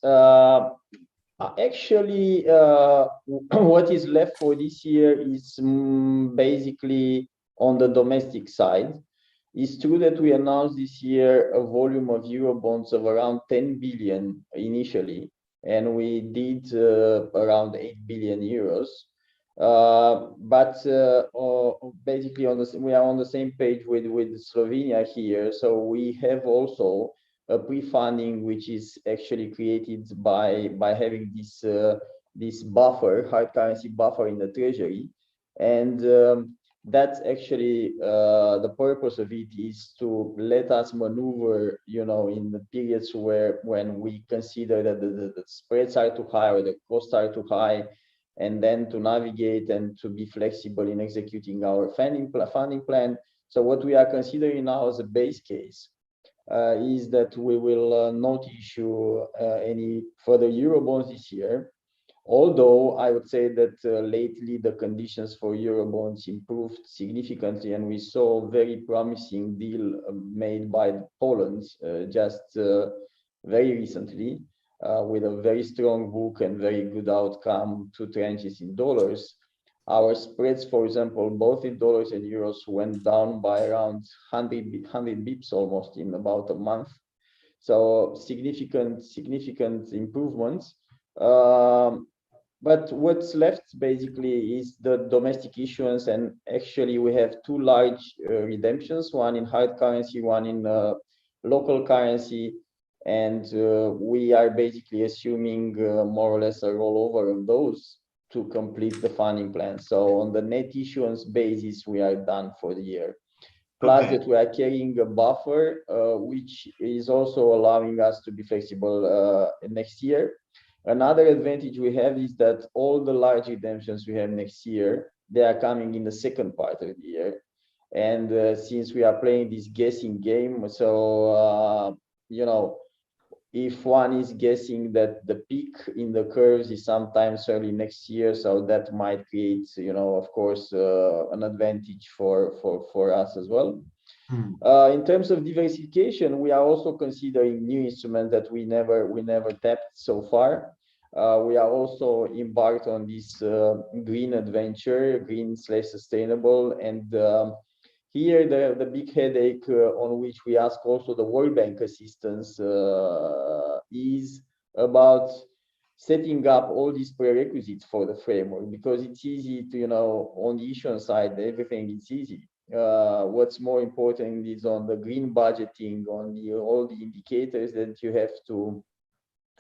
Actually, what is left for this year is basically on the domestic side. It's true that we announced this year a volume of Euro bonds of around 10 billion initially, and we did around 8 billion euros. But basically, we are on the same page with Slovenia here. So we have also a pre-funding which is actually created by having this buffer, hard currency buffer in the treasury, and that's actually the purpose of it, is to let us maneuver, in the periods when we consider that the spreads are too high or the costs are too high, and then to navigate and to be flexible in executing our funding plan. So what we are considering now as a base case is that we will not issue any further Eurobonds this year. Although I would say that lately the conditions for Eurobonds improved significantly, and we saw a very promising deal made by Poland just very recently with a very strong book and very good outcome, 2 tranches in dollars. Our spreads, for example, both in dollars and euros, went down by around 100 bips almost in about a month. So significant improvements. But what's left basically is the domestic issuance, and actually we have two large redemptions, one in hard currency, one in local currency, and we are basically assuming more or less a rollover of those to complete the funding plan. So on the net issuance basis, we are done for the year. Plus that we are carrying a buffer, which is also allowing us to be flexible next year. Another advantage we have is that all the large redemptions we have next year, they are coming in the second part of the year. And since we are playing this guessing game, so, you know, if one is guessing that the peak in the curves is sometimes early next year, so that might create, you know, of course, an advantage for us as well. In terms of diversification, we are also considering new instruments that we never tapped so far. We are also embarked on this green adventure, green/sustainable, and here the big headache on which we ask also the World Bank assistance is about setting up all these prerequisites for the framework, because it's easy to, you know, on the issuance side, everything is easy. What's more important is on the green budgeting, on all the indicators that you have to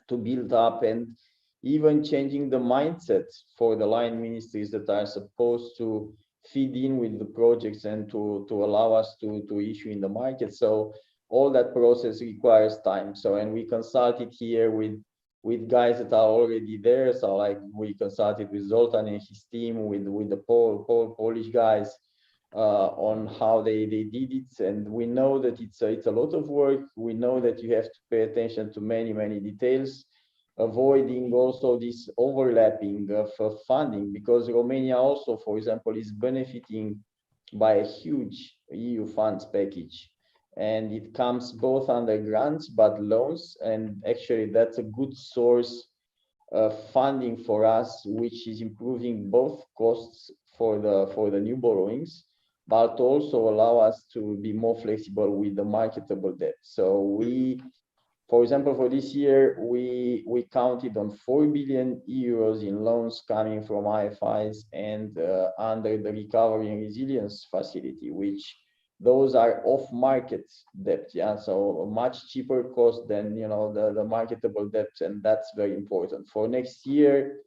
build up, and even changing the mindset for the line ministries that are supposed to feed in with the projects and to allow us to issue in the market. So all that process requires time. So, and we consulted here with guys that are already there. So like we consulted with Zoltan and his team, with the Polish guys on how they did it. And we know that it's a lot of work. We know that you have to pay attention to many details, avoiding also this overlapping of funding, because Romania also, for example, is benefiting by a huge EU funds package, and it comes both under grants but loans, and actually that's a good source of funding for us, which is improving both costs for the new borrowings, but also allow us to be more flexible with the marketable debt. So we, for example, for this year, we counted on 4 billion euros in loans coming from IFIs and under the Recovery and Resilience Facility, which those are off-market debt, yeah, so a much cheaper cost than, you know, the marketable debt, and that's very important. For next year,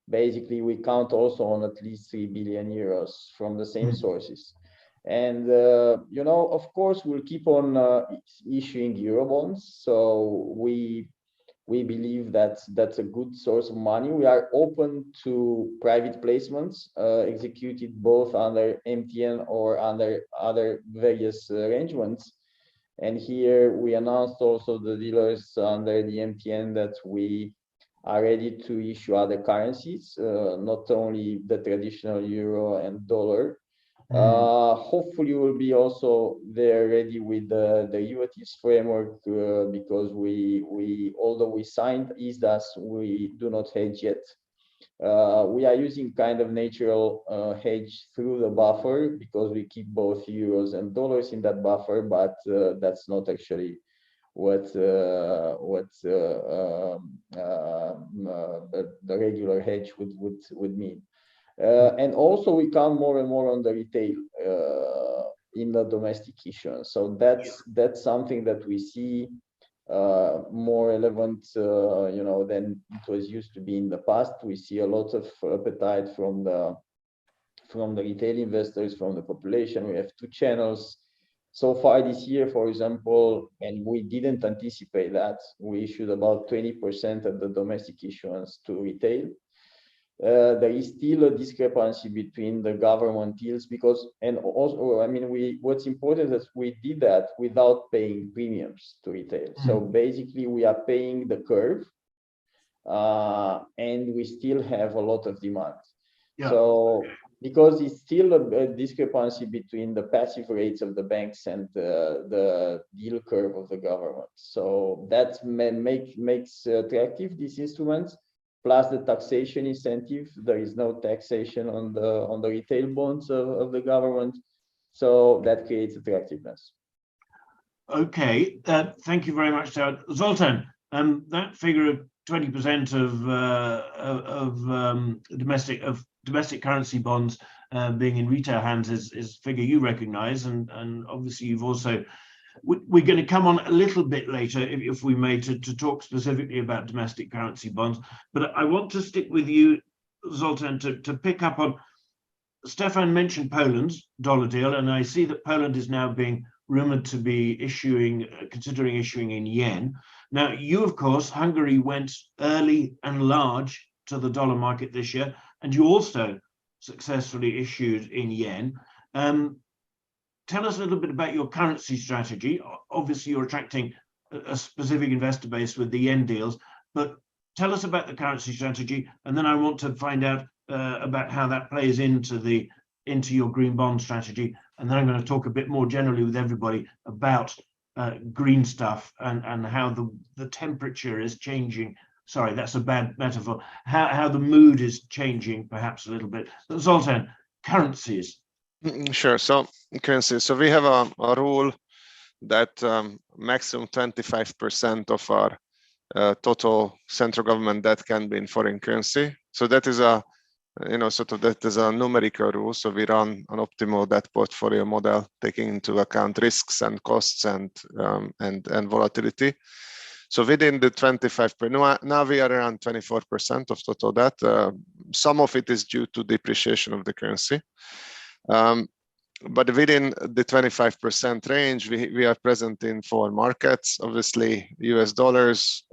basically, we count also on at least 3 billion euros from the same sources. And, you know, of course, we'll keep on issuing Eurobonds. So we believe that that's a good source of money. We are open to private placements executed both under MTN or under other various arrangements. And here we announced also the dealers under the MTN that we are ready to issue other currencies, not only the traditional euro and dollar. Hopefully we'll be also there ready with the derivatives framework, because we although we signed ISDAS, we do not hedge yet. We are using kind of natural hedge through the buffer, because we keep both euros and dollars in that buffer, but that's not actually what the regular hedge would mean. And also we count more and more on the retail in the domestic issuance. So that's something that we see more relevant, you know, than it was used to be in the past. We see a lot of appetite from the retail investors, from the population. We have two channels. So far this year, for example, and we didn't anticipate that, we issued about 20% of the domestic issuance to retail. There is still a discrepancy between the government yields, because, and also, I mean, what's important is we did that without paying premiums to retail. So basically we are paying the curve, and we still have a lot of demand. Yeah. So because it's still a discrepancy between the passive rates of the banks and the yield curve of the government. So that makes attractive these instruments. Plus the taxation incentive, there is no taxation on the retail bonds of the government, so that creates attractiveness. Okay, thank you very much, Zoltan. That figure of 20% of domestic currency bonds being in retail hands is a figure you recognise, and obviously you've also. We're going to come on a little bit later, if we may, to talk specifically about domestic currency bonds. But I want to stick with you, Zoltan, to pick up on. Stefan mentioned Poland's dollar deal, and I see that Poland is now being rumored to be considering issuing in yen. Now, you, of course, Hungary went early and large to the dollar market this year, and you also successfully issued in yen. Tell us a little bit about your currency strategy. Obviously, you're attracting a specific investor base with the yen deals, but tell us about the currency strategy, and then I want to find out about how that plays into your green bond strategy, and then I'm going to talk a bit more generally with everybody about green stuff and how the temperature is changing. Sorry, that's a bad metaphor. How the mood is changing perhaps a little bit. Zoltan, currencies. Sure. So currencies. So we have a rule that maximum 25% of our total central government debt can be in foreign currency. So that is a that is a numerical rule. So we run an optimal debt portfolio model, taking into account risks and costs and volatility. So within the 25%, now we are around 24% of total debt. Some of it is due to depreciation of the currency. But within the 25% range, we are present in 4 markets, obviously US dollars,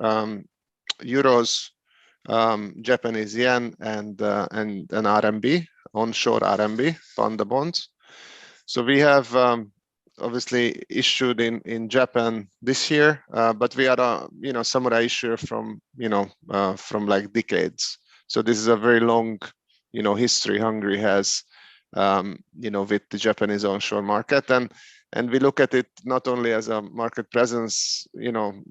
euros, Japanese yen, and RMB, onshore RMB, panda bonds. So we have obviously issued in Japan this year, but we are a samurai issuer from like decades. So this is a very long history Hungary has with the Japanese onshore market, and we look at it not only as a market presence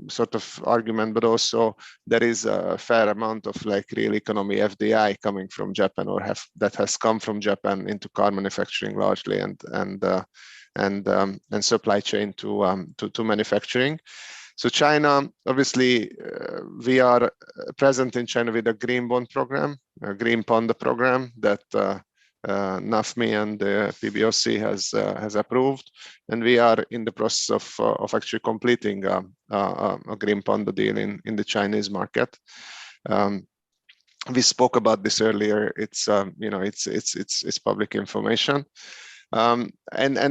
sort of argument, but also there is a fair amount of like real economy FDI coming from Japan, or that has come from Japan into car manufacturing largely, and supply chain to manufacturing. So China, obviously, we are present in China with a green bond program, a green panda program that NAFMI and the PBOC has approved, and we are in the process of actually completing a green panda deal in the Chinese market. We spoke about this earlier. It's it's public information. And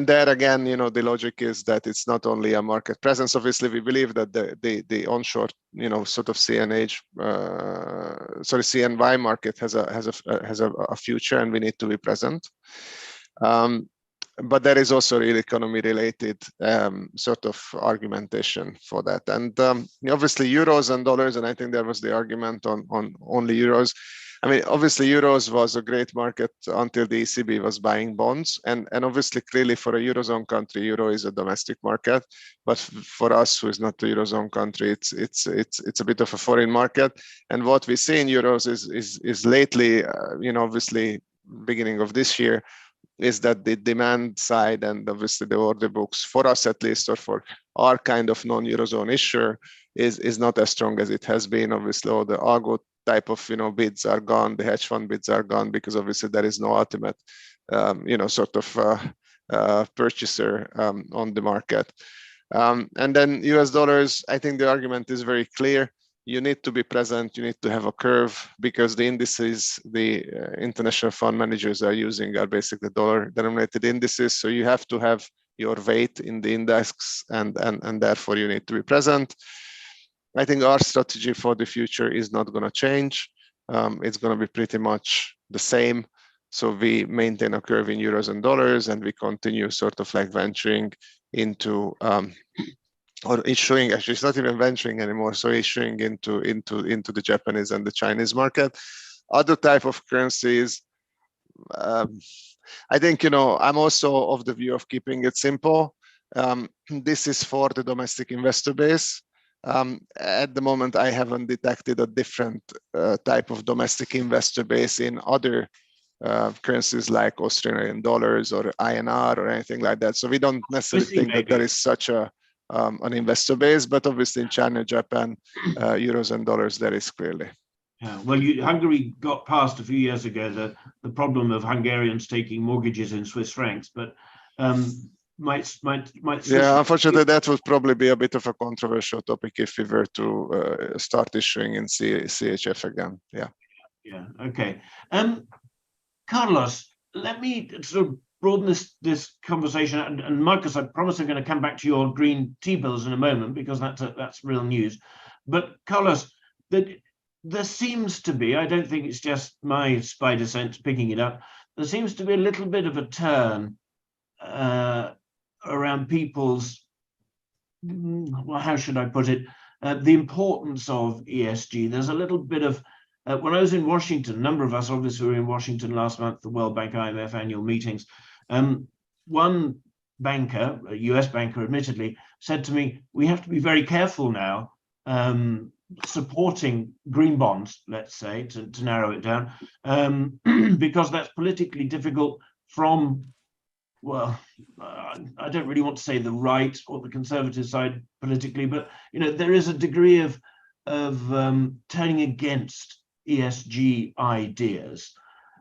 there again, the logic is that it's not only a market presence. Obviously, we believe that the onshore, sort of CNY market has a future, and we need to be present. But there is also real economy related sort of argumentation for that. And obviously euros and dollars, and I think there was the argument on only euros. I mean, obviously euros was a great market until the ECB was buying bonds, and obviously clearly for a eurozone country, euro is a domestic market. But for us, who is not a eurozone country, it's a bit of a foreign market. And what we see in euros is lately, obviously beginning of this year, is that the demand side and obviously the order books for us at least, or for our kind of non-eurozone issuer, is not as strong as it has been. Obviously, all the algo type of bids are gone, the hedge fund bids are gone, because obviously there is no ultimate sort of purchaser on the market. And then US dollars, I think the argument is very clear. You need to be present, you need to have a curve, because the indices the international fund managers are using are basically dollar denominated indices. So you have to have your weight in the index, and therefore you need to be present. I think our strategy for the future is not going to change. It's going to be pretty much the same. So we maintain a curve in euros and dollars, and we continue sort of like venturing into or issuing, actually it's not even venturing anymore, so issuing into the Japanese and the Chinese market. Other type of currencies, I think, I'm also of the view of keeping it simple. This is for the domestic investor base. At the moment, I haven't detected a different type of domestic investor base in other currencies like Australian dollars or INR or anything like that. So we don't necessarily think that there is such a an investor base, but obviously in China, Japan, euros and dollars, there is clearly. Yeah, well, Hungary got past a few years ago the problem of Hungarians taking mortgages in Swiss francs, but might. Yeah, unfortunately, that would probably be a bit of a controversial topic if we were to start issuing in CHF again. Yeah. Yeah. Okay. Carlos, let me sort of broaden this conversation, and Marcus, I promise I'm going to come back to your green T-bills in a moment because that's real news. But Carlos, there seems to be, I don't think it's just my spider sense picking it up, there seems to be a little bit of a turn around people's, well, how should I put it, the importance of ESG. There's a little bit of, when I was in Washington, a number of us obviously were in Washington last month, the World Bank IMF annual meetings. One banker, a US banker admittedly, said to me, we have to be very careful now supporting green bonds, let's say, to narrow it down, because that's politically difficult from, well, I don't really want to say the right or the conservative side politically, but there is a degree of turning against ESG ideas,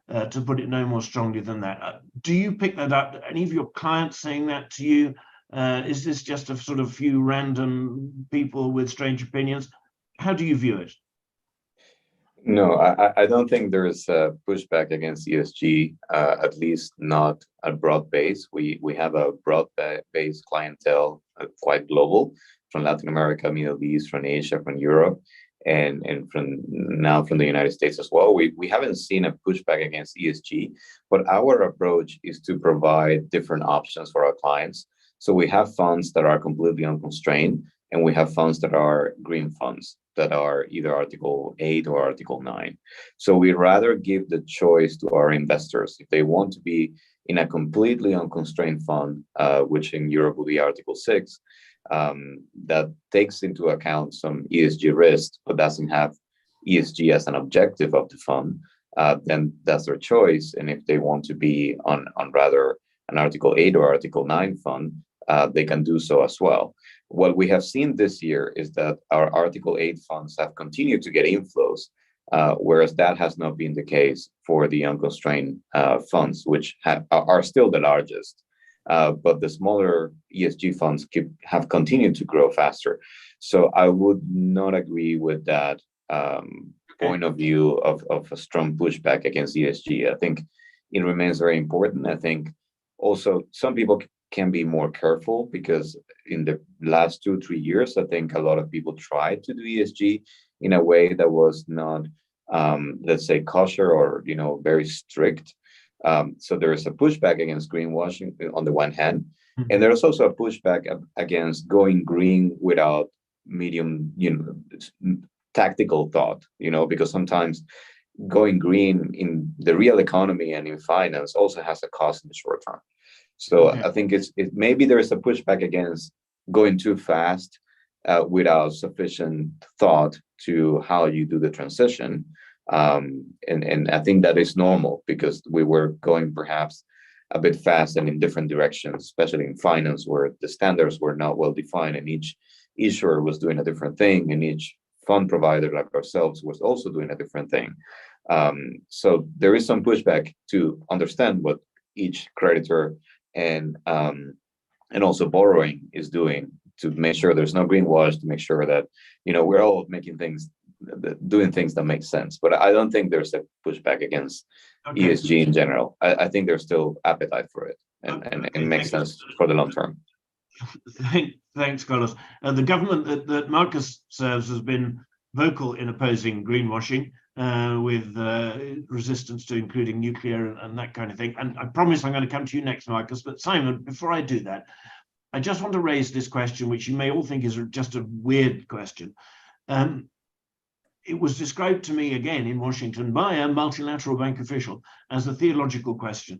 to put it no more strongly than that. Do you pick that up? Any of your clients saying that to you? Is this just a sort of few random people with strange opinions? How do you view it? No, I don't think there's a pushback against ESG, at least not a broad base. We have a broad base clientele, quite global, from Latin America, Middle East, from Asia, from Europe, and from the United States as well. We haven't seen a pushback against ESG, but our approach is to provide different options for our clients. So we have funds that are completely unconstrained, and we have funds that are green funds that are either Article 8 or Article 9. So we rather give the choice to our investors. If they want to be in a completely unconstrained fund, which in Europe will be Article 6, that takes into account some ESG risks, but doesn't have ESG as an objective of the fund, then that's their choice. And if they want to be on rather an Article 8 or Article 9 fund, they can do so as well. What we have seen this year is that our Article 8 funds have continued to get inflows, whereas that has not been the case for the unconstrained funds, which are still the largest. But the smaller ESG funds have continued to grow faster. So I would not agree with that point of view of a strong pushback against ESG. I think it remains very important. I think also some people can be more careful because in the last 2-3 years, I think a lot of people tried to do ESG in a way that was not, let's say, kosher or very strict. So there is a pushback against greenwashing on the one hand, and there's also a pushback against going green without medium, tactical thought, because sometimes going green in the real economy and in finance also has a cost in the short term. So I think maybe there is a pushback against going too fast without sufficient thought to how you do the transition. And I think that is normal because we were going perhaps a bit fast and in different directions, especially in finance where the standards were not well defined and each issuer was doing a different thing and each fund provider like ourselves was also doing a different thing. So there is some pushback to understand what each creditor and also borrowing is doing to make sure there's no greenwash, to make sure that we're all making things, doing things that make sense. But I don't think there's a pushback against ESG in general. I think there's still appetite for it, and it makes sense for the long term. Thanks, Carlos. The government that Marcus serves has been vocal in opposing greenwashing, with resistance to including nuclear and that kind of thing. And I promise I'm going to come to you next, Marcus. But Simon, before I do that, I just want to raise this question, which you may all think is just a weird question. It was described to me again in Washington by a multilateral bank official as a theological question.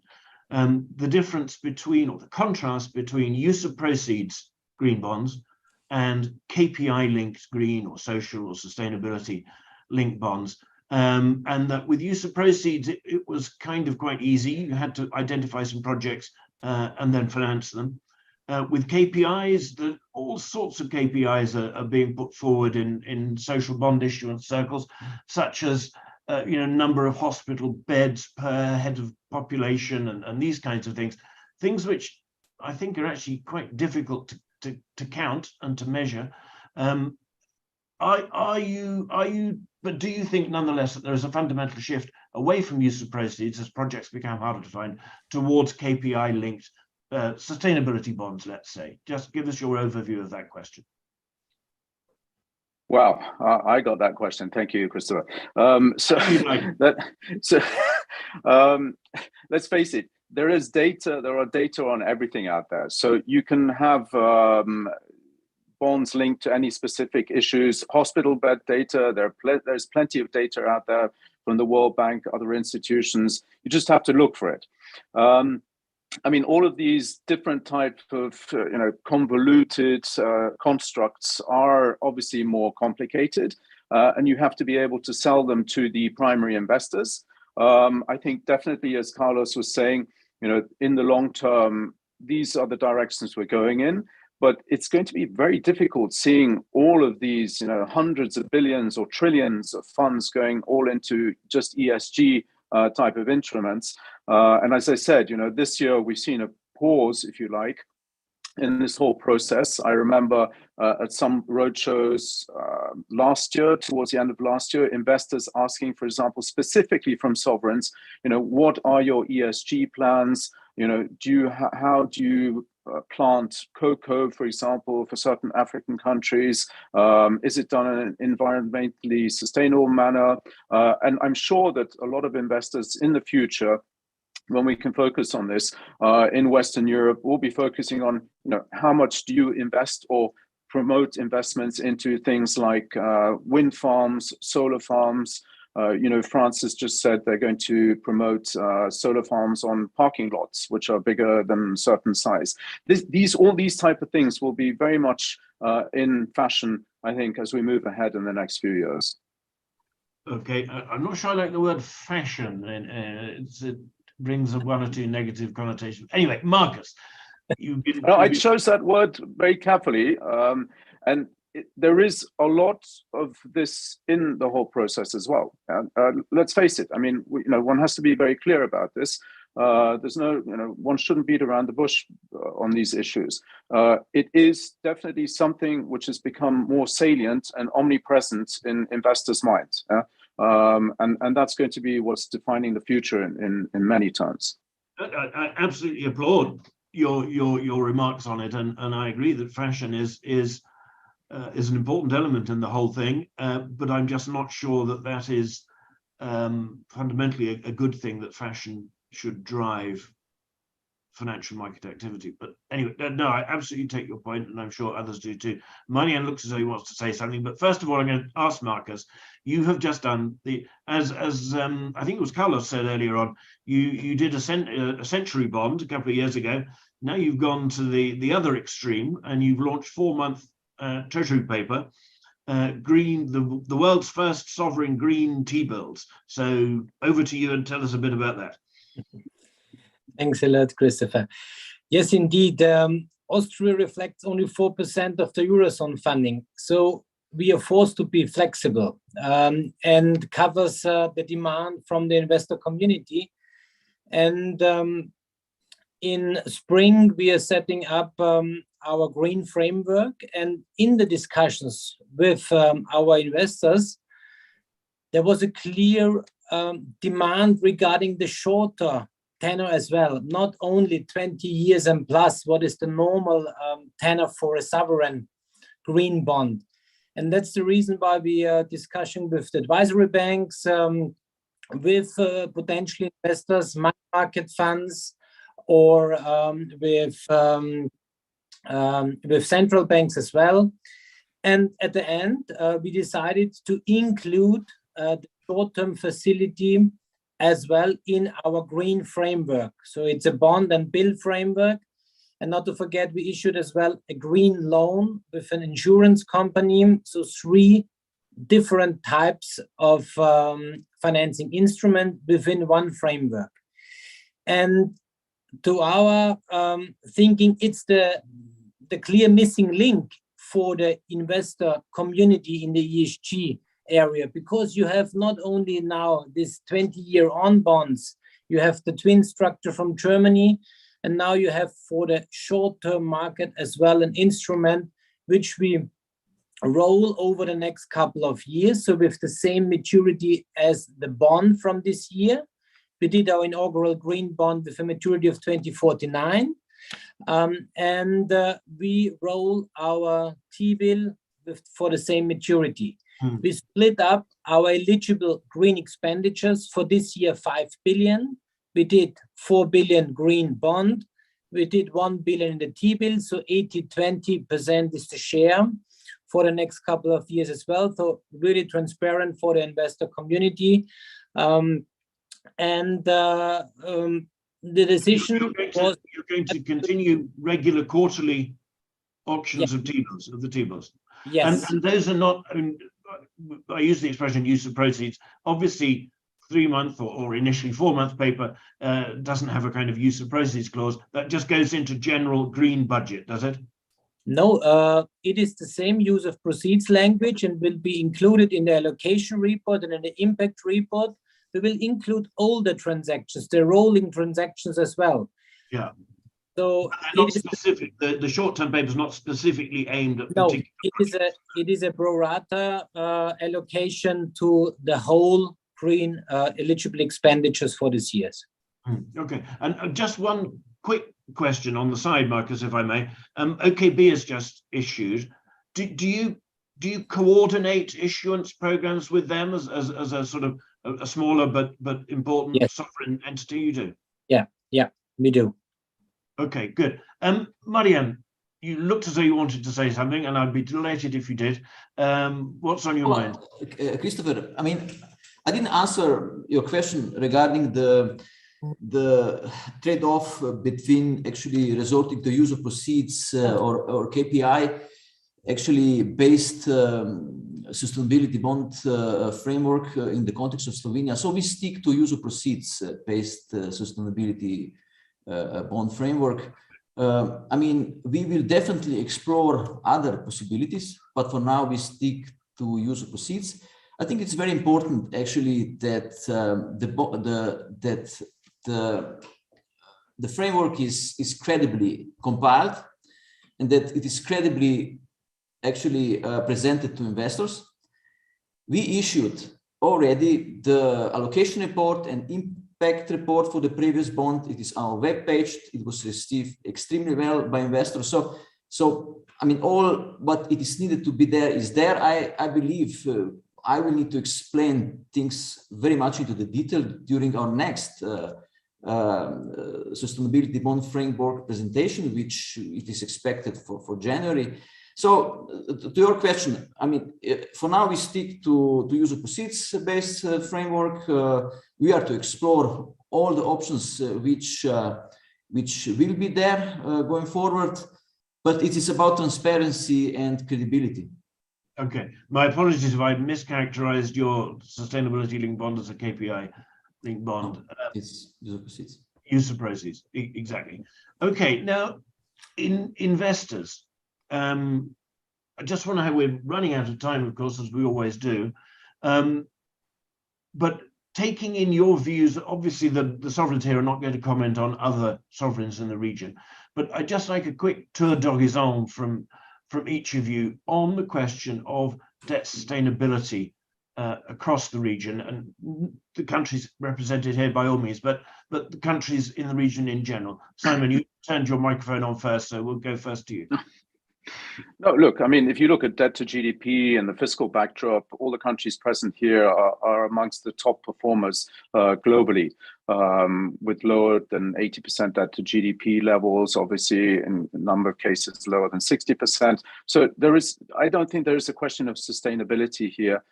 The difference between, or the contrast between use of proceeds green bonds and KPI-linked green or social or sustainability-linked bonds. And that with use of proceeds, it was kind of quite easy. You had to identify some projects and then finance them. with KPIs, that all sorts of KPIs are being put forward in social bond issuance circles, such as number of hospital beds per head of population and these kinds of things which I think are actually quite difficult to count and to measure. But do you think nonetheless that there is a fundamental shift away from use of proceeds as projects become harder to find towards KPI linked sustainability bonds, let's say? Just give us your overview of that question. Wow, I got that question. Thank you, Christopher. Let's face it, there is data. There are data on everything out there. So you can have bonds linked to any specific issues, hospital bed data. There's plenty of data out there from the World Bank, other institutions. You just have to look for it. I mean, all of these different types of convoluted constructs are obviously more complicated, and you have to be able to sell them to the primary investors. I think definitely, as Carlos was saying, in the long term, these are the directions we're going in. But it's going to be very difficult seeing all of these, hundreds of billions or trillions of funds going all into just ESG type of instruments. And as I said, this year we've seen a pause, if you like, in this whole process. I remember at some roadshows last year, towards the end of last year, investors asking, for example, specifically from sovereigns, what are your ESG plans? How do you plant cocoa, for example, for certain African countries? Is it done in an environmentally sustainable manner? And I'm sure that a lot of investors in the future, when we can focus on this in Western Europe, we'll be focusing on, how much do you invest or promote investments into things like wind farms, solar farms. France has just said they're going to promote solar farms on parking lots, which are bigger than a certain size. All these type of things will be very much in fashion, I think, as we move ahead in the next few years. Okay, I'm not sure I like the word fashion. It brings one or two negative connotations. Anyway, Marcus, I chose that word very carefully, and there is a lot of this in the whole process as well. Let's face it. I mean, one has to be very clear about this. There's no, one shouldn't beat around the bush on these issues. It is definitely something which has become more salient and omnipresent in investors' minds. And that's going to be what's defining the future in many terms. I absolutely applaud your remarks on it, and I agree that fashion is an important element in the whole thing, but I'm just not sure that is fundamentally a good thing, that fashion should drive financial market activity. But anyway, no, I absolutely take your point, and I'm sure others do too. Marianne looks as though he wants to say something, but first of all, I'm going to ask Marcus. You have just done as I think it was Carlos said earlier on, you did a century bond a couple of years ago. Now you've gone to the other extreme, and you've launched 4-month treasury paper, green, the world's first sovereign green T-bills. So over to you, and tell us a bit about that. Thanks a lot, Christopher. Yes, indeed. Austria reflects only 4% of the Eurozone funding. So we are forced to be flexible and covers the demand from the investor community. And in spring, we are setting up our green framework. And in the discussions with our investors, there was a clear demand regarding the shorter tenor as well, not only 20 years and plus, what is the normal tenor for a sovereign green bond. And that's the reason why we are discussing with the advisory banks, with potential investors, money market funds, or with central banks as well. And at the end, we decided to include the short-term facility as well in our green framework. So it's a bond and bill framework. And not to forget, we issued as well a green loan with an insurance company. So 3 different types of financing instrument within one framework. And to our thinking, it's the clear missing link for the investor community in the ESG area, because you have not only now this 20-year on bonds, you have the twin structure from Germany, and now you have for the short-term market as well an instrument which we roll over the next couple of years. So with the same maturity as the bond from this year. We did our inaugural green bond with a maturity of 2049. We roll our T-bill for the same maturity. We split up our eligible green expenditures for this year, 5 billion. We did 4 billion green bond. We did 1 billion in the T-bill, so 80-20% is the share for the next couple of years as well. So really transparent for the investor community. The decision was... You're going to continue regular quarterly auctions of T-bills, of the T-bills. Yes. And those are not, I mean, I use the expression use of proceeds. Obviously, 3-month or initially 4-month paper doesn't have a kind of use of proceeds clause. That just goes into general green budget, does it? No, it is the same use of proceeds language and will be included in the allocation report and in the impact report. We will include all the transactions, the rolling transactions as well. Yeah. So not specific. The short-term paper is not specifically aimed at no, particular. it is a pro rata allocation to the whole green eligible expenditures for this years. Okay, and just one quick question on the side, Marcus, if I may. OKB has just issued. Do you coordinate issuance programs with them as a sort of a smaller but important sovereign entity? You do? Yeah, we do. Okay, good. Marianne, you looked as though you wanted to say something, and I'd be delighted if you did. What's on your mind? Christopher, I mean, I didn't answer your question regarding the trade-off between actually resorting to use of proceeds or KPI actually based sustainability bond framework in the context of Slovenia. So we stick to use of proceeds based sustainability bond framework. I mean, we will definitely explore other possibilities, but for now we stick to use of proceeds. I think it's very important actually that the framework is credibly compiled and that it is credibly actually presented to investors. We issued already the allocation report and impact report for the previous bond. It is on our webpage. It was received extremely well by investors. So I mean, all what it is needed to be there is there. I believe I will need to explain things very much into the detail during our next sustainability bond framework presentation, which it is expected for January. So to your question, I mean, for now we stick to use of proceeds based framework. We are to explore all the options which will be there going forward, but it is about transparency and credibility. Okay, my apologies if I mischaracterized your sustainability linked bond as a KPI linked bond. It's use of proceeds. Use of proceeds, exactly. Okay, now in investors, I just want to know, we're running out of time, of course, as we always do. But taking in your views, obviously the sovereigns here are not going to comment on other sovereigns in the region, but I'd just like a quick tour d'horizon from each of you on the question of debt sustainability across the region, and the countries represented here by all means, but the countries in the region in general. Simon, you turned your microphone on first, so we'll go first to you. No, look, I mean, if you look at debt to GDP and the fiscal backdrop, all the countries present here are amongst the top performers globally, with lower than 80% debt to GDP levels, obviously in a number of cases lower than 60%. So I don't think there is a question of sustainability here.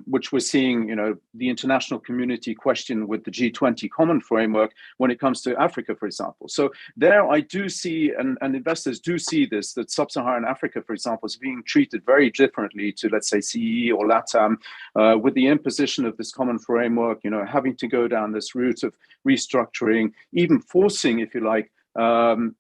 which we're seeing, the international community question with the G20 common framework when it comes to Africa, for example. So there I do see, and investors do see this, that sub-Saharan Africa, for example, is being treated very differently to, let's say, CEE or LATAM, with the imposition of this common framework, having to go down this route of restructuring, even forcing, if you like,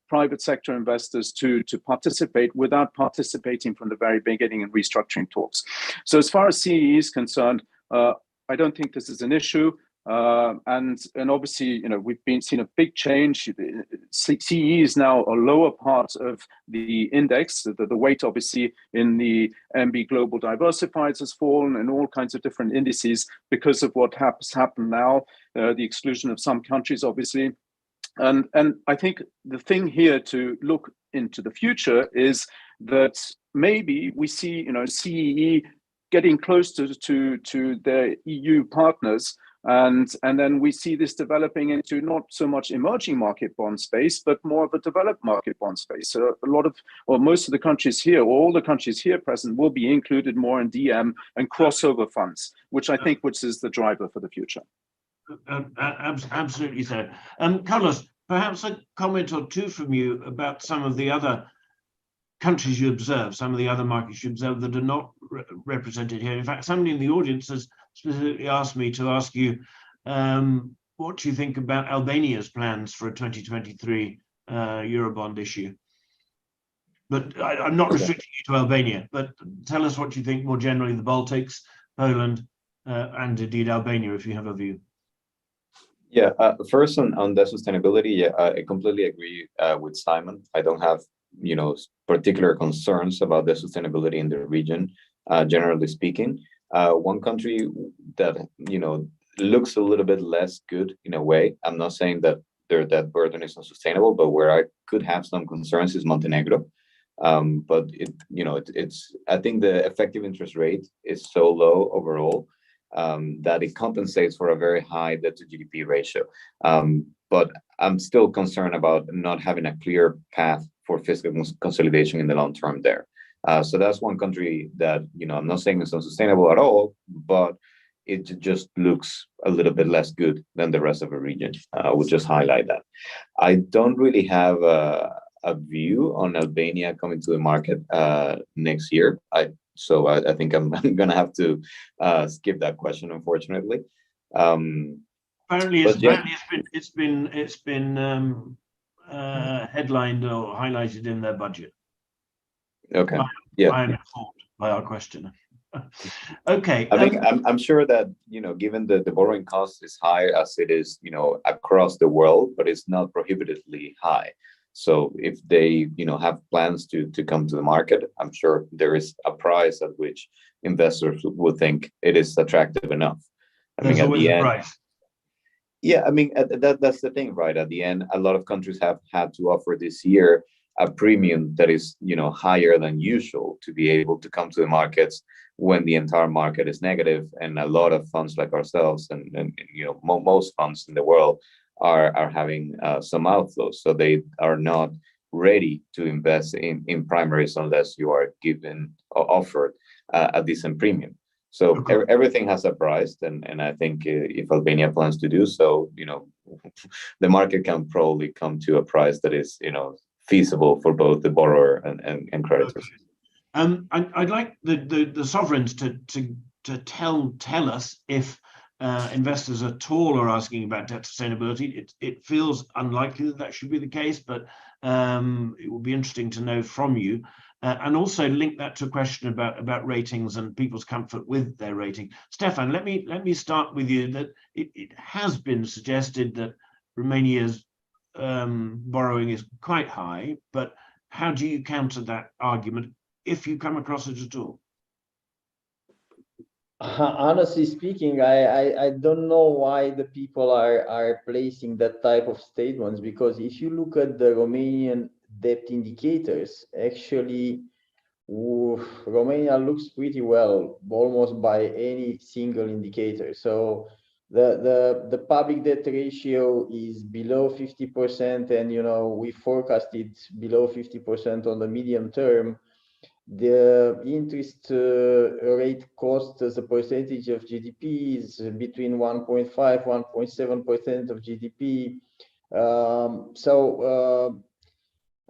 private sector investors to participate without participating from the very beginning in restructuring talks. So as far as CEE is concerned, I don't think this is an issue. And obviously, we've seen a big change. CEE is now a lower part of the index. The weight, obviously, in the MB Global Diversifieds has fallen, and all kinds of different indices because of what has happened now, the exclusion of some countries, obviously. And I think the thing here to look into the future is that maybe we see, CEE getting close to their EU partners, and then we see this developing into not so much emerging market bond space, but more of a developed market bond space. So most of the countries here, or all the countries here present, will be included more in DM and crossover funds, which is the driver for the future. Absolutely so. Carlos, perhaps a comment or two from you about some of the other countries you observe, some of the other markets you observe that are not represented here. In fact, somebody in the audience has specifically asked me to ask you what do you think about Albania's plans for a 2023 Eurobond issue? But I'm not restricting you to Albania, but tell us what you think more generally, the Baltics, Poland, and indeed Albania, if you have a view. Yeah, first on the sustainability, yeah, I completely agree with Simon. I don't have, particular concerns about the sustainability in the region, generally speaking. One country that, looks a little bit less good in a way, I'm not saying that that burden is unsustainable, but where I could have some concerns is Montenegro. But I think the effective interest rate is so low overall that it compensates for a very high debt to GDP ratio. But I'm still concerned about not having a clear path for fiscal consolidation in the long term there. So that's one country that, I'm not saying it's unsustainable at all, but it just looks a little bit less good than the rest of the region. I would just highlight that. I don't really have a view on Albania coming to the market next year. So I think I'm gonna have to skip that question, unfortunately. Apparently, it's been headlined or highlighted in their budget. Okay. I'm informed by our questioner. Okay. I think I'm sure that given the borrowing cost is high as it is across the world, but it's not prohibitively high. So if they have plans to come to the market, I'm sure there is a price at which investors will think it is attractive enough. There's always a price. Yeah, I mean that's the thing, right? At the end, a lot of countries have had to offer this year a premium that is higher than usual to be able to come to the markets when the entire market is negative, and a lot of funds like ourselves and most funds in the world are having some outflows, so they are not ready to invest in primaries unless you are given or offered a decent premium. So okay. Everything has a price, and I think if Albania plans to do so, the market can probably come to a price that is feasible for both the borrower and creditors. I'd like the sovereigns to tell us if investors at all are asking about debt sustainability. It feels unlikely that should be the case, but it will be interesting to know from you, and also link that to a question about ratings and people's comfort with their rating. Stefan, let me start with you. That it has been suggested that Romania's borrowing is quite high, but how do you counter that argument if you come across it at all? Honestly speaking, I don't know why the people are placing that type of statements, because if you look at the Romanian debt indicators, actually Romania looks pretty well almost by any single indicator. So the public debt ratio is below 50%, and we forecasted below 50% on the medium term. The interest rate cost as a percentage of GDP is between 1.5, 1.7% of GDP.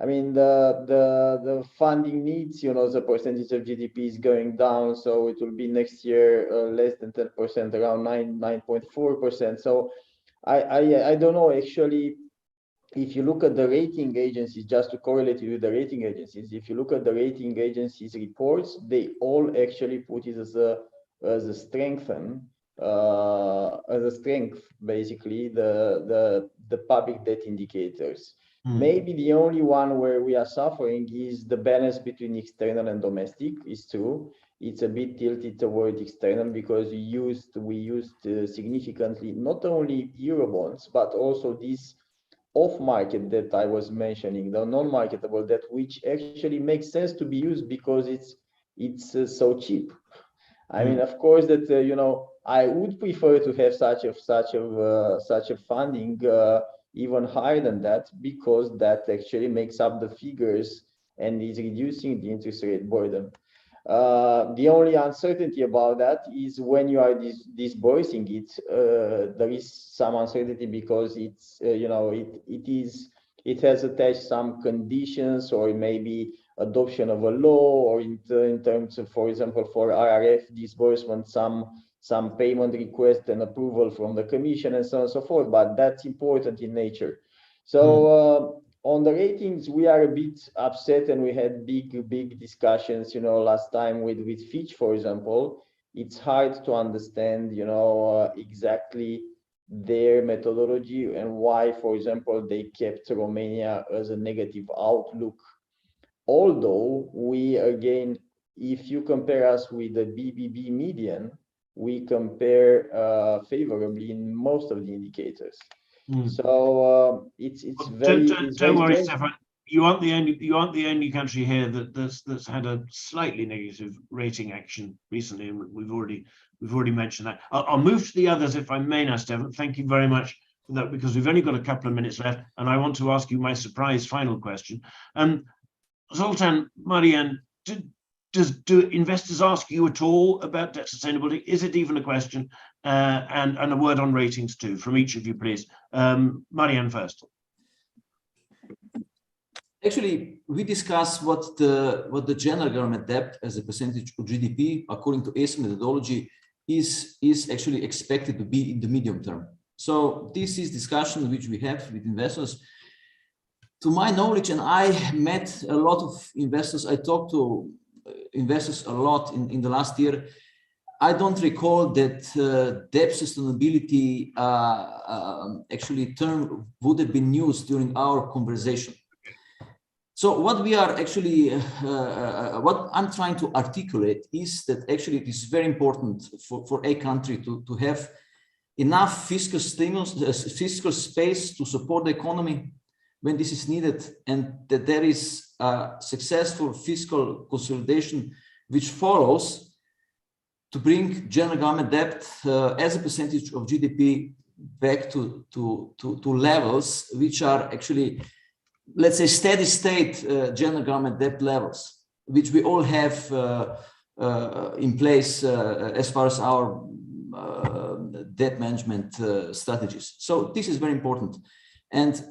I mean, the funding needs, the percentage of GDP is going down, so it will be next year less than 10%, around 9.4%. So I don't know, actually. If you look at the rating agencies, just to correlate it with the rating agencies, if you look at the rating agencies reports, they all actually put it as a strength, basically, the public debt indicators. Maybe the only one where we are suffering is the balance between external and domestic. Is true. It's a bit tilted toward external because we used significantly not only Eurobonds, but also these off-market that I was mentioning, the non-marketable debt, which actually makes sense to be used because it's so cheap. I mean, of course, that I would prefer to have such a funding even higher than that, because that actually makes up the figures and is reducing the interest rate burden. The only uncertainty about that is when you are disbursing it, there is some uncertainty because it's it has attached some conditions, or maybe adoption of a law, or in terms of, for example, for RRF disbursement, some payment request and approval from the Commission and so on and so forth. But that's important in nature. So on the ratings, we are a bit upset, and we had big discussions, last time with Fitch, for example. It's hard to understand, exactly their methodology and why, for example, they kept Romania as a negative outlook. Although we, again, if you compare us with the BBB median, we compare favorably in most of the indicators. So it's very. Don't worry, Stefan. You aren't the only country here that's had a slightly negative rating action recently, and we've already mentioned that. I'll move to the others if I may now, Stefan. Thank you very much for that, because we've only got a couple of minutes left, and I want to ask you my surprise final question. Zoltan, Marian, do investors ask you at all about debt sustainability? Is it even a question? And a word on ratings too, from each of you, please. Marian first. Actually, we discussed what the general government debt as a percentage of GDP, according to ESA methodology, is actually expected to be in the medium term. So this is discussion which we have with investors. To my knowledge, and I met a lot of investors, I talked to investors a lot in the last year, I don't recall that debt sustainability actually term would have been used during our conversation. So what we are actually, what I'm trying to articulate is that actually it is very important for a country to have enough fiscal stimulus, fiscal space to support the economy when this is needed, and that there is successful fiscal consolidation which follows to bring general government debt as a percentage of GDP back to levels which are actually, let's say, steady state general government debt levels, which we all have in place as far as our debt management strategies. So this is very important. And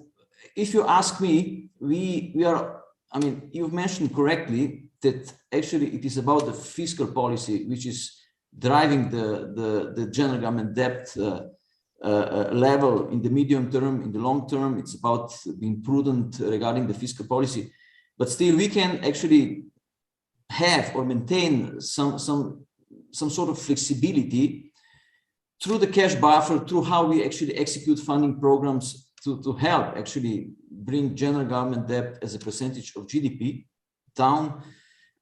if you ask me, we are, I mean, you've mentioned correctly that actually it is about the fiscal policy which is driving the general government debt level in the medium term, in the long term. It's about being prudent regarding the fiscal policy, but still we can actually have or maintain some sort of flexibility through the cash buffer, through how we actually execute funding programs to help actually bring general government debt as a percentage of GDP down,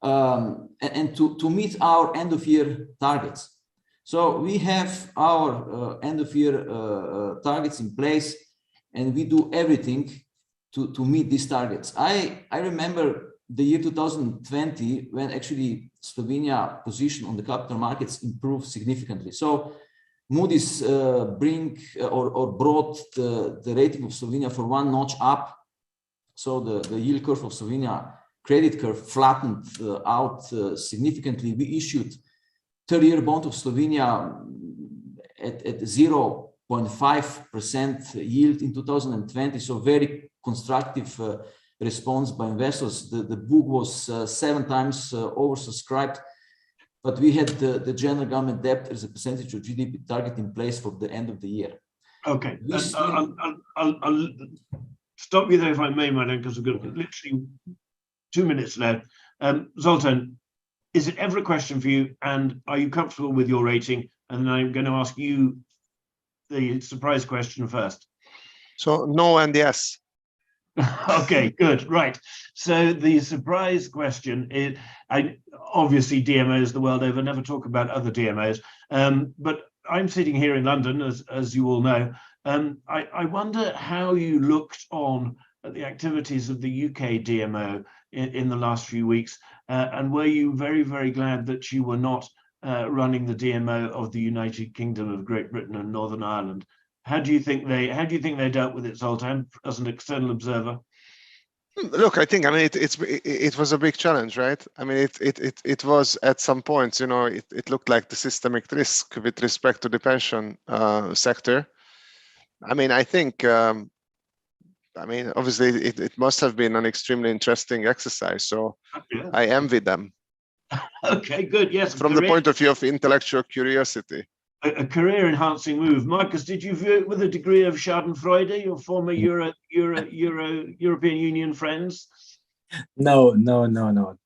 and to meet our end of year targets. So we have our end of year targets in place, and we do everything to meet these targets. I remember the year 2020 when actually Slovenia position on the capital markets improved significantly. So Moody's brought the rating of Slovenia for one notch up. So the yield curve of Slovenia credit curve flattened out significantly. We issued 30-year bond of Slovenia at 0.5% yield in 2020, so very constructive response by investors. The book was 7 times oversubscribed, but we had the general government debt as a percentage of GDP target in place for the end of the year. Okay, I'll stop you there if I may, madam, because we've got literally 2 minutes left. Zoltan, is it ever a question for you, and are you comfortable with your rating? And I'm going to ask you the surprise question first. So no and yes. Okay, good, right. So the surprise question is, obviously DMOs the world over never talk about other DMOs, but I'm sitting here in London, as you all know. I wonder how you looked on at the activities of the UK DMO in the last few weeks, and were you very, very glad that you were not running the DMO of the United Kingdom of Great Britain and Northern Ireland? How do you think they dealt with it, Zoltan, as an external observer? Look, I think, I mean, it was a big challenge, right? I mean, it was at some points, you know, it looked like the systemic risk with respect to the pension sector. I mean, I think, I mean, obviously, it must have been an extremely interesting exercise. So Yeah. I envy them. Okay, good. Yes. From the point of view of intellectual curiosity. A career-enhancing move. Marcus, did you view it with a degree of Schadenfreude, your former European Union friends? No.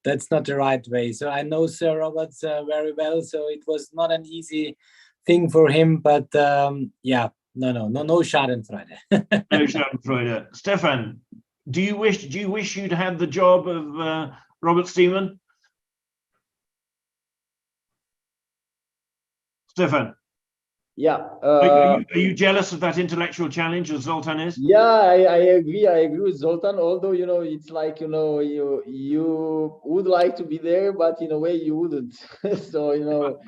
That's not the right way. So I know Sir Roberts very well, so it was not an easy thing for him. But yeah, no Schadenfreude. No Schadenfreude. Stefan, do you wish you'd had the job of Robert Steeman? Stefan. Yeah. Are you jealous of that intellectual challenge as Zoltan is? Yeah, I agree. I agree with Zoltan. Although, you know, it's like, you know, you would like to be there, but in a way you wouldn't. So, you know,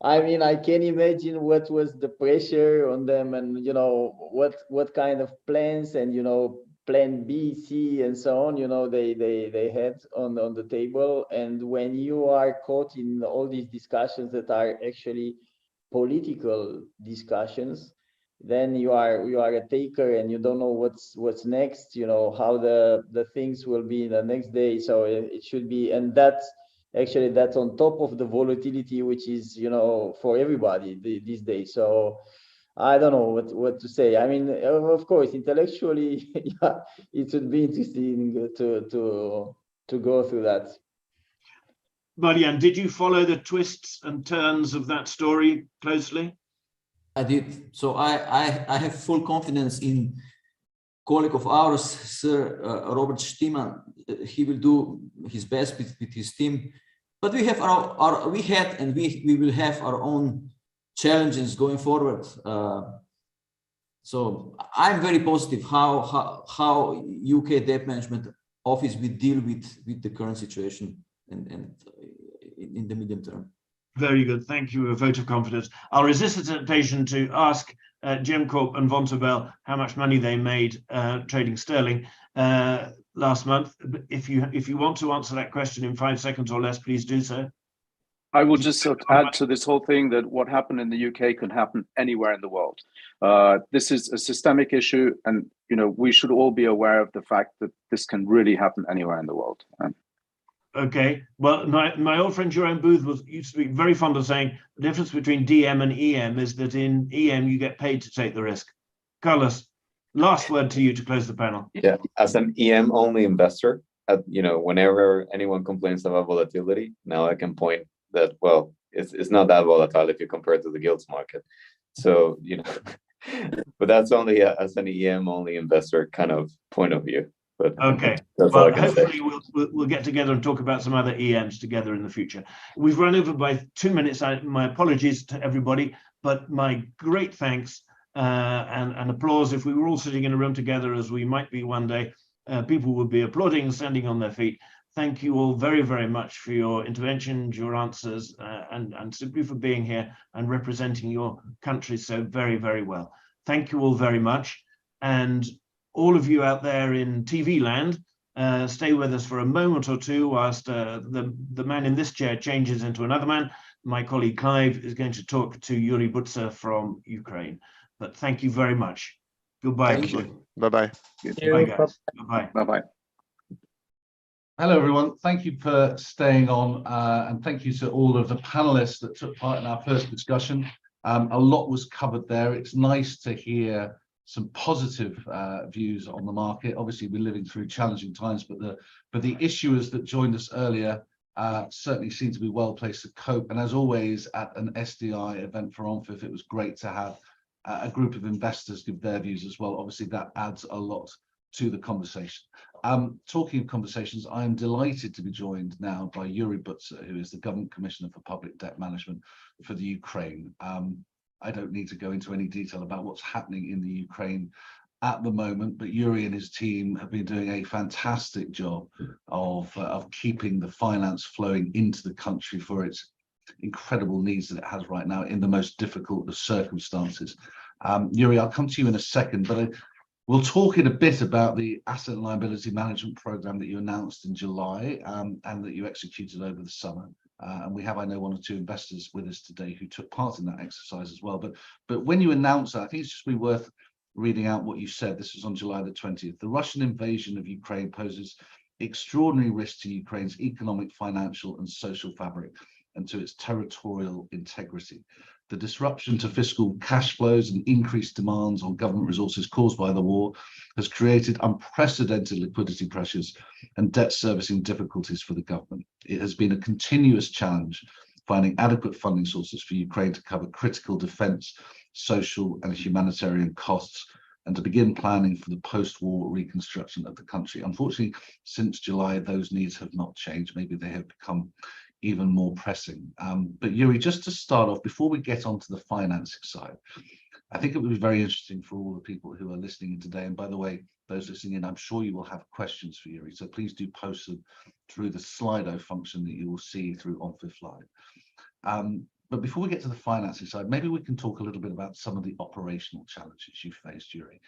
I mean, I can imagine what was the pressure on them, and, you know, what kind of plans and, you know, plan B, C, and so on, you know, they had on the table. And when you are caught in all these discussions that are actually political discussions, then you are a taker, and you don't know what's next, you know, how the things will be the next day. So it should be, and that's on top of the volatility, which is, you know, for everybody these days. So I don't know what to say. I mean, of course, intellectually, yeah, it would be interesting to go through that. Marian, did you follow the twists and turns of that story closely? I did. So I have full confidence in colleague of ours, Sir Robert Steeman. He will do his best with his team. But we have we will have our own challenges going forward. So I'm very positive how UK Debt Management Office will deal with the current situation and in the medium term. Very good. Thank you. A vote of confidence. I'll resist the temptation to ask Gemcorp and Vontobel how much money they made trading sterling last month. If you want to answer that question in 5 seconds or less, please do so. I will just add to this whole thing that what happened in the UK can happen anywhere in the world. This is a systemic issue, and, you know, we should all be aware of the fact that this can really happen anywhere in the world. Okay, well, my old friend Jerome Booth used to be very fond of saying the difference between DM and EM is that in EM you get paid to take the risk. Carlos, last word to you to close the panel. Yeah, as an EM only investor, you know, whenever anyone complains about volatility, now I can point that, well, it's not that volatile if you compare it to the gilts market. So, you know, but that's only as an EM only investor kind of point of view. But okay, well, hopefully we'll get together and talk about some other EMs together in the future. We've run over by 2 minutes. My apologies to everybody, but my great thanks and applause. If we were all sitting in a room together, as we might be one day, people would be applauding and standing on their feet. Thank you all very, very much for your interventions, your answers, and simply for being here and representing your country so very, very well. Thank you all very much. And all of you out there in TV land, stay with us for a moment or two whilst the man in this chair changes into another man. My colleague Clive is going to talk to Yuri Butsa from Ukraine. But thank you very much. Goodbye. Thank you. Bye-bye. Bye, guys. Bye-bye. Bye-bye. Hello, everyone. Thank you for staying on, and thank you to all of the panelists that took part in our first discussion. A lot was covered there. It's nice to hear some positive views on the market. Obviously, we're living through challenging times, but the issuers that joined us earlier certainly seem to be well placed to cope. And as always, at an SDI event for OMFIF, it was great to have a group of investors give their views as well. Obviously, that adds a lot to the conversation. Talking of conversations, I am delighted to be joined now by Yuri Butsa, who is the Government Commissioner for Public Debt Management for the Ukraine. I don't need to go into any detail about what's happening in the Ukraine at the moment, but Yuri and his team have been doing a fantastic job of keeping the finance flowing into the country for its incredible needs that it has right now in the most difficult of circumstances. Yuri, I'll come to you in a second, but we'll talk in a bit about the asset and liability management program that you announced in July and that you executed over the summer. And we have, I know, one or two investors with us today who took part in that exercise as well. But when you announced that, I think it's just be worth reading out what you said. This was on July the 20th. The Russian invasion of Ukraine poses extraordinary risk to Ukraine's economic, financial, and social fabric and to its territorial integrity. The disruption to fiscal cash flows and increased demands on government resources caused by the war has created unprecedented liquidity pressures and debt servicing difficulties for the government. It has been a continuous challenge finding adequate funding sources for Ukraine to cover critical defense, social and humanitarian costs and to begin planning for the post-war reconstruction of the country. Unfortunately, since July, those needs have not changed. Maybe they have become even more pressing. But Yuri, just to start off, before we get onto the financing side, I think it would be very interesting for all the people who are listening in today. And by the way, those listening in, I'm sure you will have questions for Yuri. So please do post them through the Slido function that you will see through OMFIF Live. But before we get to the financing side, maybe we can talk a little bit about some of the operational challenges you faced, Yuri.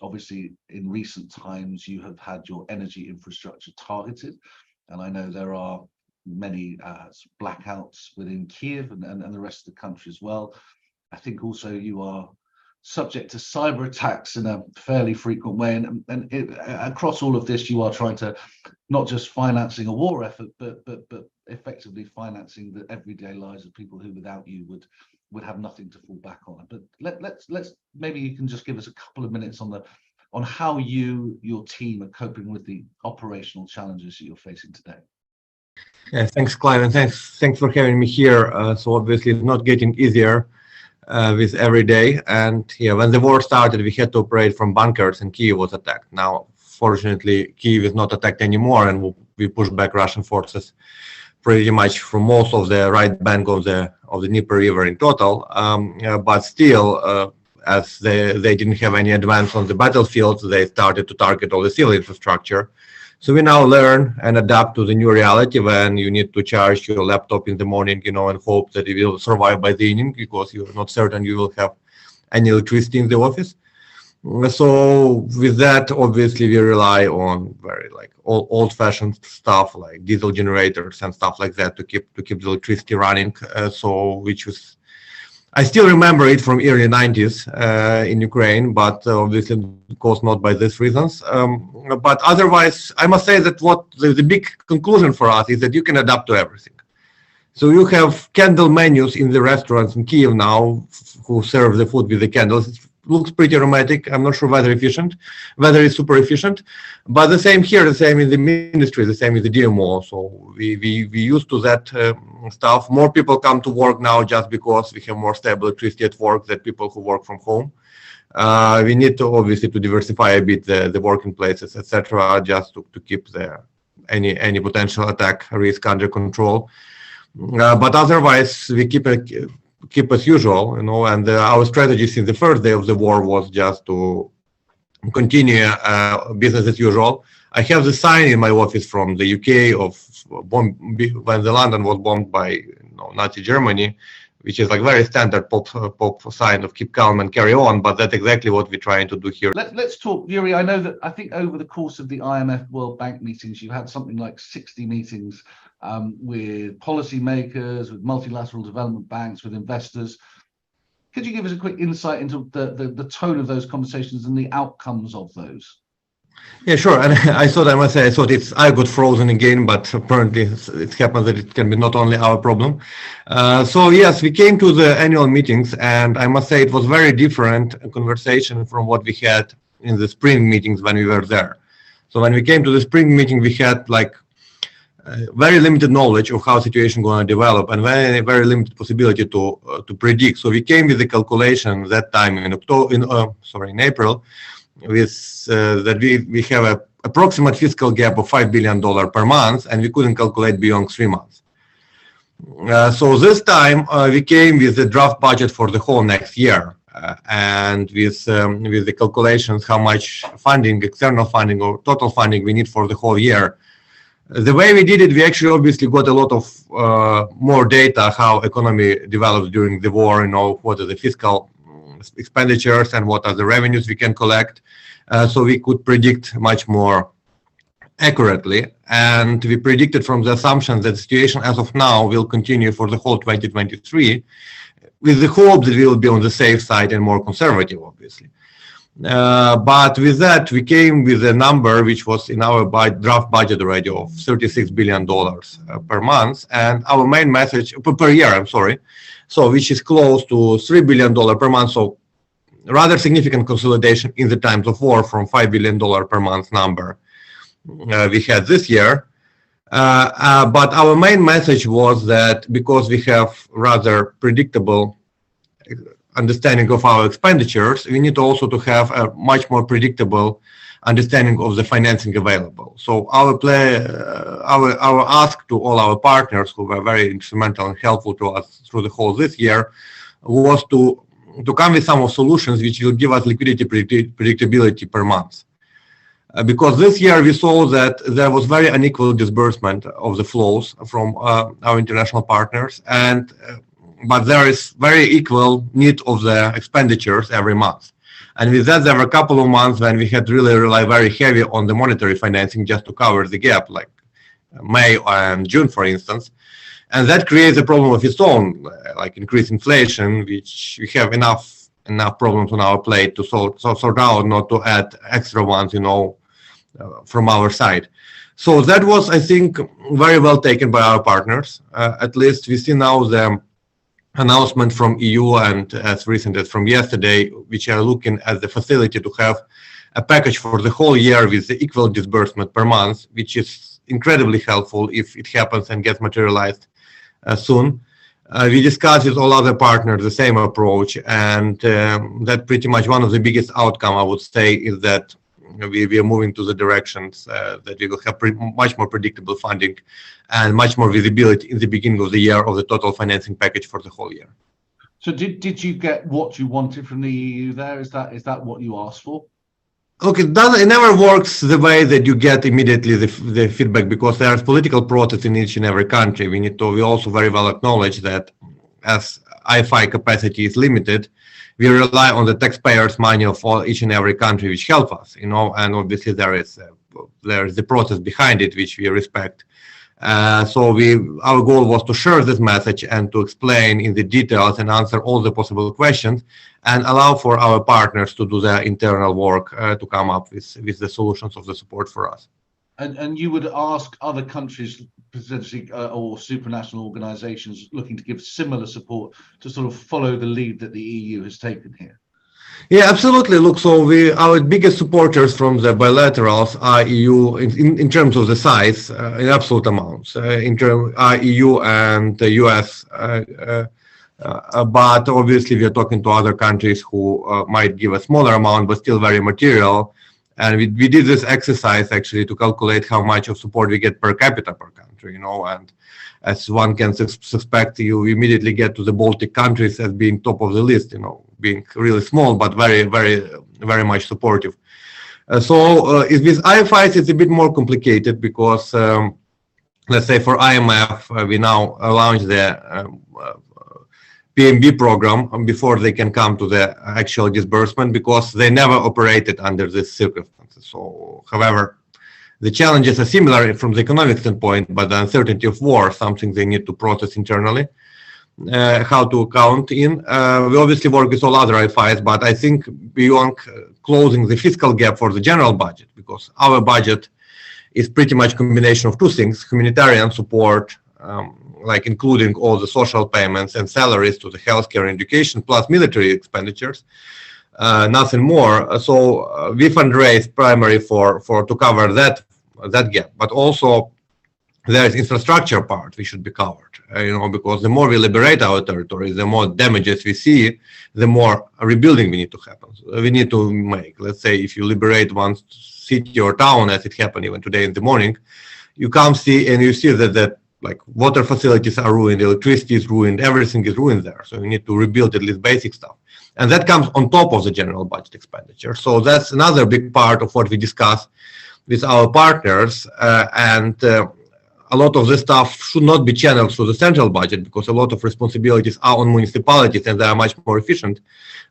Obviously, in recent times, you have had your energy infrastructure targeted. And I know there are many blackouts within Kiev and the rest of the country as well. I think also you are subject to cyber attacks in a fairly frequent way. And across all of this, you are trying to not just financing a war effort, but effectively financing the everyday lives of people who without you would have nothing to fall back on. But let's maybe you can just give us a couple of minutes on how your team are coping with the operational challenges that you're facing today. Yeah, thanks, Clive, and thanks for having me here. So obviously it's not getting easier with every day. And yeah, when the war started, we had to operate from bunkers and Kyiv was attacked. Now, fortunately, Kyiv is not attacked anymore and we pushed back Russian forces pretty much from most of the right bank of the Dnieper River in total. But still, as they didn't have any advance on the battlefield, they started to target all the civil infrastructure. So we now learn and adapt to the new reality when you need to charge your laptop in the morning, and hope that it will survive by the evening because you're not certain you will have any electricity in the office. So with that, obviously, we rely on very old-fashioned stuff like diesel generators and stuff like that to keep the electricity running. I still remember it from early 90s in Ukraine, but obviously, of course, not by these reasons. But otherwise, I must say that what the big conclusion for us is that you can adapt to everything. So you have candle menus in the restaurants in Kyiv now who serve the food with the candles. It looks pretty romantic. I'm not sure whether it's super efficient, but the same here, the same in the ministry, the same in the DMO. So we used to that stuff. More people come to work now just because we have more stable electricity at work than people who work from home. We need to obviously to diversify a bit the working places, etc., just to keep any potential attack risk under control. But otherwise, we keep as usual, and our strategy since the first day of the war was just to continue business as usual. I have the sign in my office from the UK of when the London was bombed by Nazi Germany. which is like very standard pop sign of keep calm and carry on, but that's exactly what we're trying to do here. Let's talk, Yuri. I know that I think over the course of the IMF World Bank meetings, you've had something like 60 meetings with policymakers, with multilateral development banks, with investors. Could you give us a quick insight into the tone of those conversations and the outcomes of those? Yeah, sure. And I thought I got frozen again, but apparently it happens that it can be not only our problem. So yes, we came to the annual meetings, and I must say it was very different conversation from what we had in the spring meetings when we were there. So when we came to the spring meeting, we had like very limited knowledge of how situation going to develop and very limited possibility to predict. So we came with the calculation that time in in April, with that we have a approximate fiscal gap of $5 billion per month, and we couldn't calculate beyond 3 months. So this time we came with the draft budget for the whole next year, and with the calculations how much funding, external funding or total funding we need for the whole year. The way we did it, we actually obviously got a lot of more data how economy develops during the war, what are the fiscal expenditures and what are the revenues we can collect, so we could predict much more accurately. And we predicted from the assumption that the situation as of now will continue for the whole 2023, with the hope that we will be on the safe side and more conservative, obviously. But with that, we came with a number which was in our draft budget already of $36 billion per month, and our main message per year, I'm sorry, so which is close to $3 billion per month, so rather significant consolidation in the times of war from $5 billion per month number we had this year. But our main message was that because we have rather predictable understanding of our expenditures, we need also to have a much more predictable understanding of the financing available. So our ask to all our partners who were very instrumental and helpful to us through the whole this year was to come with some of solutions which will give us liquidity predictability per month. Because this year we saw that there was very unequal disbursement of the flows from our international partners, and but there is very equal need of the expenditures every month. And with that, there were a couple of months when we had really relied very heavy on the monetary financing just to cover the gap, like May and June, for instance. And that creates a problem of its own, like increased inflation, which we have enough problems on our plate to sort out, not to add extra ones, from our side. So that was, I think, very well taken by our partners. At least we see now the announcement from EU, and as recent as from yesterday, which are looking at the facility to have a package for the whole year with the equal disbursement per month, which is incredibly helpful if it happens and gets materialized soon. We discussed with all other partners the same approach, and that pretty much one of the biggest outcome, I would say, is that we are moving to the directions that we will have much more predictable funding and much more visibility in the beginning of the year of the total financing package for the whole year. So did you get what you wanted from the EU there? Is that what you asked for? Look, it never works the way that you get immediately the feedback, because there's political process in each and every country. We also very well acknowledge that as IFI capacity is limited, we rely on the taxpayers' money of each and every country which help us, and obviously there is the process behind it which we respect. So our goal was to share this message and to explain in the details and answer all the possible questions, and allow for our partners to do their internal work to come up with the solutions of the support for us. And you would ask other countries, potentially, or supranational organizations looking to give similar support to sort of follow the lead that the EU has taken here? Yeah, absolutely. Look, so our biggest supporters from the bilaterals are EU in terms of the size, in absolute amounts, are EU and the US. But obviously we are talking to other countries who might give a smaller amount, but still very material. And we did this exercise actually to calculate how much of support we get per capita per country, and as one can suspect, you immediately get to the Baltic countries as being top of the list, being really small, but very, very, very much supportive. So with IFIs, it's a bit more complicated because, let's say for IMF, we now launched the PMB program before they can come to the actual disbursement, because they never operated under these circumstances. So, however, the challenges are similar from the economic standpoint, but the uncertainty of war, something they need to process internally, how to account in. We obviously work with all other IFIs, but I think beyond closing the fiscal gap for the general budget, because our budget is pretty much a combination of two things: humanitarian support, like including all the social payments and salaries to the healthcare and education, plus military expenditures, nothing more. So we fundraise primarily to cover that gap, but also there is infrastructure part which should be covered, because the more we liberate our territories, the more damages we see, the more rebuilding we need to happen. So we need to make, let's say, if you liberate one city or town, as it happened even today in the morning, you come see and you see that like water facilities are ruined, electricity is ruined, everything is ruined there. So you need to rebuild at least basic stuff. And that comes on top of the general budget expenditure. So that's another big part of what we discuss with our partners. A lot of this stuff should not be channeled through the central budget, because a lot of responsibilities are on municipalities and they are much more efficient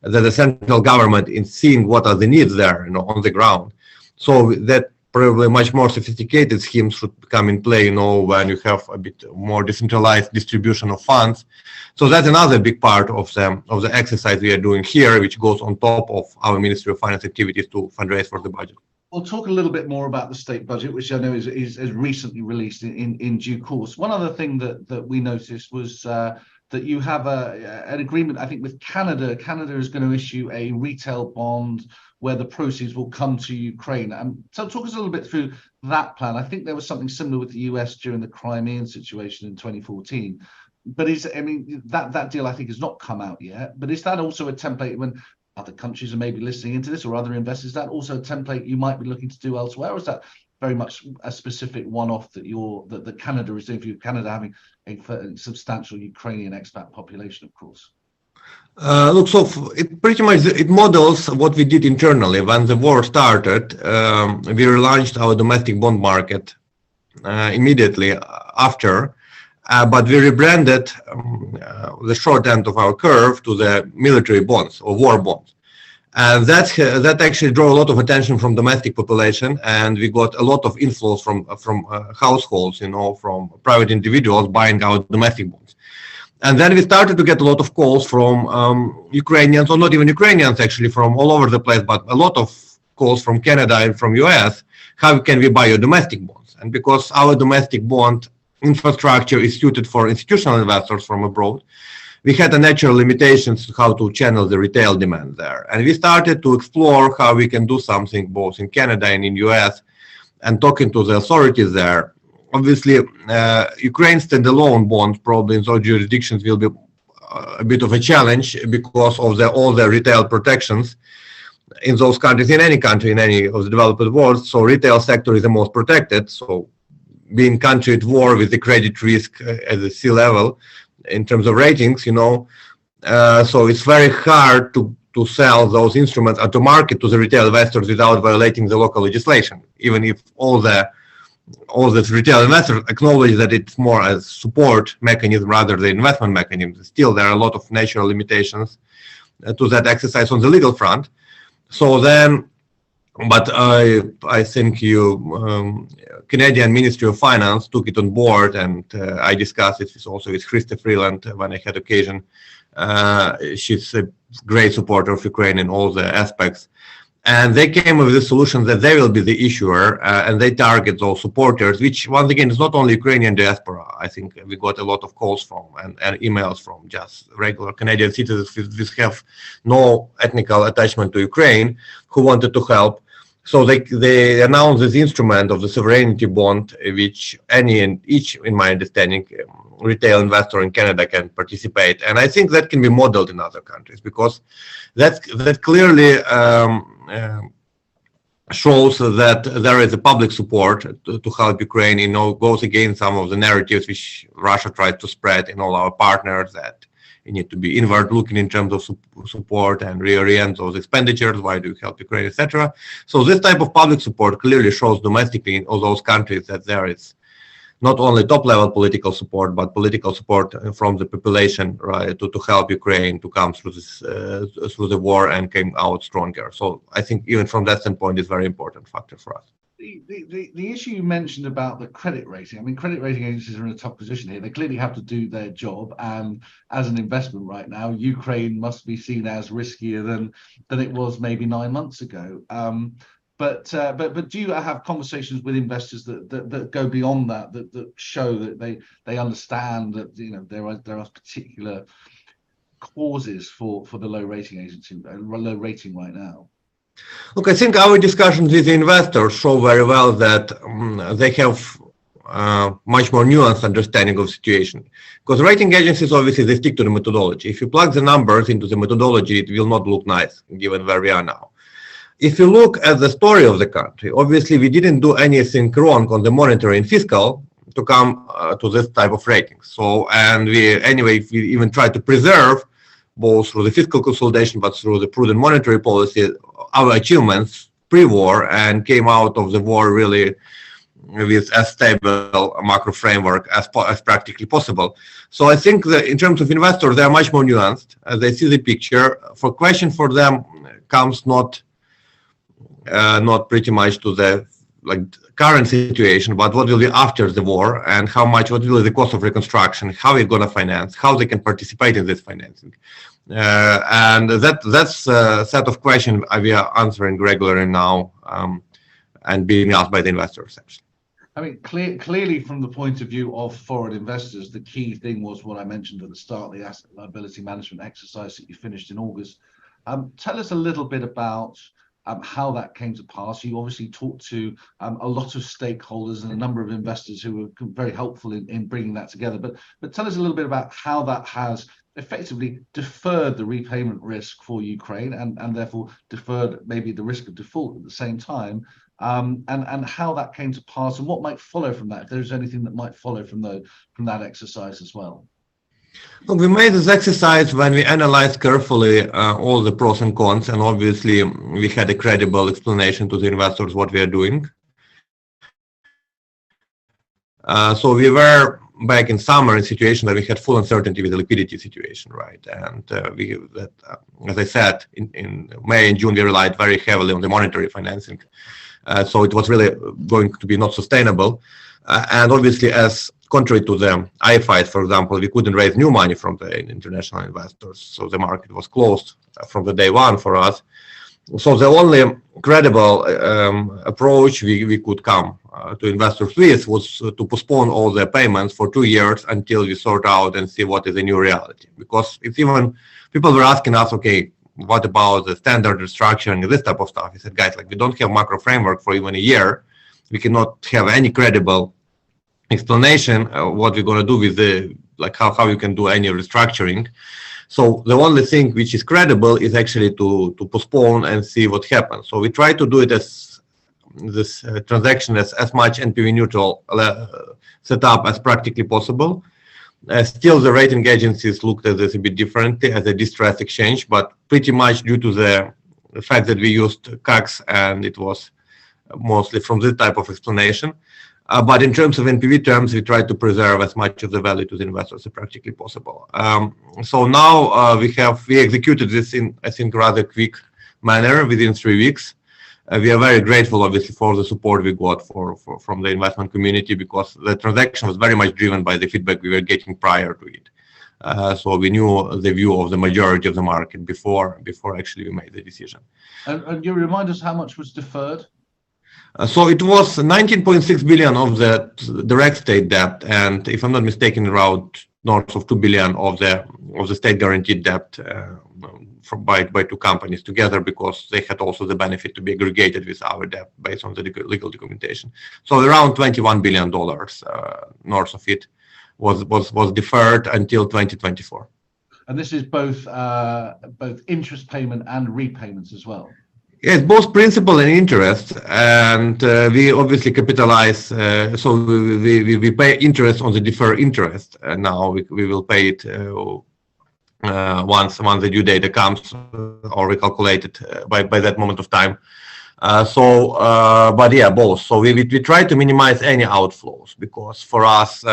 than the central government in seeing what are the needs there, on the ground. So that probably much more sophisticated schemes should come in play, when you have a bit more decentralized distribution of funds. So that's another big part of the exercise we are doing here, which goes on top of our Ministry of Finance activities to fundraise for the budget. We'll talk a little bit more about the state budget, which I know is recently released in due course. One other thing that we noticed was that you have an agreement, I think, with Canada. Canada is going to issue a retail bond where the proceeds will come to Ukraine. So talk us a little bit through that plan. I think there was something similar with the US during the Crimean situation in 2014. But that deal, I think, has not come out yet. But is that also a template when other countries are maybe listening into this, or other investors, is that also a template you might be looking to do elsewhere, or is that very much a specific one-off that Canada is doing for you, Canada having a substantial Ukrainian expat population, of course? Look, so it pretty much it models what we did internally when the war started. We relaunched our domestic bond market immediately after, but we rebranded the short end of our curve to the military bonds or war bonds. And that actually drew a lot of attention from domestic population, and we got a lot of inflows from households, from private individuals buying our domestic bonds. And then we started to get a lot of calls from Ukrainians, or not even Ukrainians actually, from all over the place, but a lot of calls from Canada and from US, how can we buy your domestic bonds? And because our domestic bond infrastructure is suited for institutional investors from abroad, we had a natural limitations to how to channel the retail demand there. And we started to explore how we can do something both in Canada and in US, and talking to the authorities there. Obviously, Ukraine standalone bond probably in those jurisdictions will be a bit of a challenge because of all the retail protections in those countries, in any country, in any of the developed world. So retail sector is the most protected. So being country at war with the credit risk at the sea level in terms of ratings, so it's very hard to sell those instruments or to market to the retail investors without violating the local legislation, even if all the retail investors acknowledge that it's more a support mechanism rather than investment mechanism. Still, there are a lot of natural limitations to that exercise on the legal front. So then, but I think Canadian Ministry of Finance took it on board, and I discussed it also with Krista Freeland when I had occasion. She's a great supporter of Ukraine in all the aspects. And they came up with a solution that they will be the issuer, and they target those supporters, which once again is not only Ukrainian diaspora. I think we got a lot of calls from and emails from just regular Canadian citizens who have no ethnical attachment to Ukraine who wanted to help. So they announced this instrument of the sovereignty bond, which any and each, in my understanding, retail investor in Canada can participate. And I think that can be modeled in other countries, because that clearly shows that there is a public support to help Ukraine. Goes against some of the narratives which Russia tried to spread in all our partners, that you need to be inward looking in terms of support and reorient those expenditures. Why do you help Ukraine, etc. So this type of public support clearly shows domestically in all those countries that there is not only top-level political support, but political support from the population, right, to help Ukraine to come through this through the war and came out stronger. So I think even from that standpoint, it's a very important factor for us. The issue you mentioned about the credit rating, I mean, credit rating agencies are in a tough position here. They clearly have to do their job, and as an investment right now, Ukraine must be seen as riskier than it was maybe 9 months ago. But do you have conversations with investors that go beyond that show that they understand that, you know, there are particular causes for the low rating agency, low rating right now? Look, I think our discussions with the investors show very well that they have much more nuanced understanding of the situation. Because rating agencies, obviously, they stick to the methodology. If you plug the numbers into the methodology, it will not look nice, given where we are now. If you look at the story of the country, obviously, we didn't do anything wrong on the monetary and fiscal to come to this type of ratings. So, and we even tried to preserve, both through the fiscal consolidation, but through the prudent monetary policy, our achievements pre-war, and came out of the war really with as stable a macro framework as practically possible. So I think that in terms of investors, they are much more nuanced as they see the picture. For question for them comes not pretty much to the current situation, but what will be after the war, and what will be the cost of reconstruction, how we're going to finance, how they can participate in this financing. And that's a set of questions we are answering regularly now, and being asked by the investors, actually. I mean, clearly from the point of view of foreign investors, the key thing was what I mentioned at the start, the asset liability management exercise that you finished in August. Tell us a little bit about how that came to pass. You obviously talked to a lot of stakeholders and a number of investors who were very helpful in bringing that together. But tell us a little bit about how that has effectively deferred the repayment risk for Ukraine, and therefore deferred maybe the risk of default at the same time, and how that came to pass, and what might follow from that, if there's anything that might follow from that exercise as well. Look, we made this exercise when we analyzed carefully all the pros and cons, and obviously we had a credible explanation to the investors what we are doing. So we were back in summer in a situation where we had full uncertainty with the liquidity situation, right? And as I said, in May and June, we relied very heavily on the monetary financing. So it was really going to be not sustainable. And obviously, as contrary to the IFIs, for example, we couldn't raise new money from the international investors. So the market was closed from the day one for us. So the only credible approach we could come to investors with was to postpone all the payments for 2 years until we sort out and see what is the new reality. Because it's even, people were asking us, okay, what about the standard restructuring and this type of stuff? He said, guys, we don't have macro framework for even a year. We cannot have any credible explanation what we're going to do with the, how you can do any restructuring. So the only thing which is credible is actually to postpone and see what happens. So we try to do it as this transaction as much NPV neutral setup as practically possible. Still, the rating agencies looked at this a bit differently as a distressed exchange, but pretty much due to the fact that we used CACs, and it was mostly from this type of explanation. But in terms of NPV terms, we try to preserve as much of the value to the investors as practically possible. So now we executed this in, I think, rather quick manner within 3 weeks. We are very grateful, obviously, for the support we got from the investment community, because the transaction was very much driven by the feedback we were getting prior to it. So we knew the view of the majority of the market before actually we made the decision. And you remind us how much was deferred? So it was 19.6 billion of the direct state debt, and if I'm not mistaken, around north of 2 billion of the state guaranteed debt by two companies together, because they had also the benefit to be aggregated with our debt based on the legal documentation. So around $21 billion north of it was deferred until 2024. And this is both interest payment and repayments as well. Yes, both principal and interest, and we obviously capitalize. So we pay interest on the deferred interest, and now we will pay it once the due date comes or recalculated by that moment of time. But yeah, both. So we try to minimize any outflows, because for us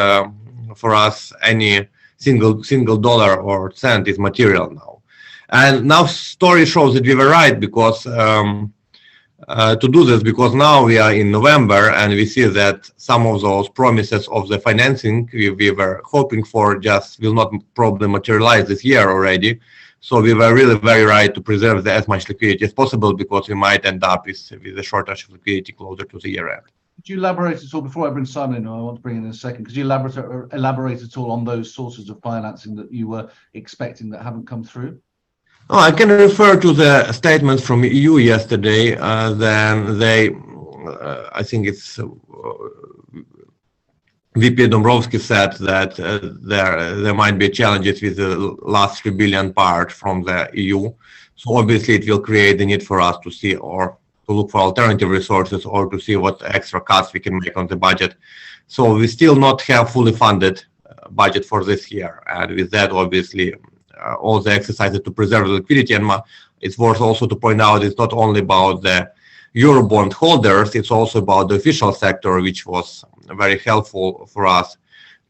any single dollar or cent is material now. And now story shows that we were right, because to do this, because now we are in November and we see that some of those promises of the financing we were hoping for just will not probably materialize this year already. So we were really very right to preserve as much liquidity as possible, because we might end up with a shortage of liquidity closer to the year end. Could you elaborate at all, before I bring Simon in, I want to bring in a second, could you elaborate at all on those sources of financing that you were expecting that haven't come through? Oh, I can refer to the statement from EU yesterday. Then they, I think it's VP Dombrovskis said that there might be challenges with the last 3 billion part from the EU. So obviously it will create the need for us to see, or to look for alternative resources, or to see what extra cuts we can make on the budget. So we still not have fully funded budget for this year, and with that obviously all the exercises to preserve the liquidity. And it's worth also to point out it's not only about the Eurobond holders, it's also about the official sector, which was very helpful for us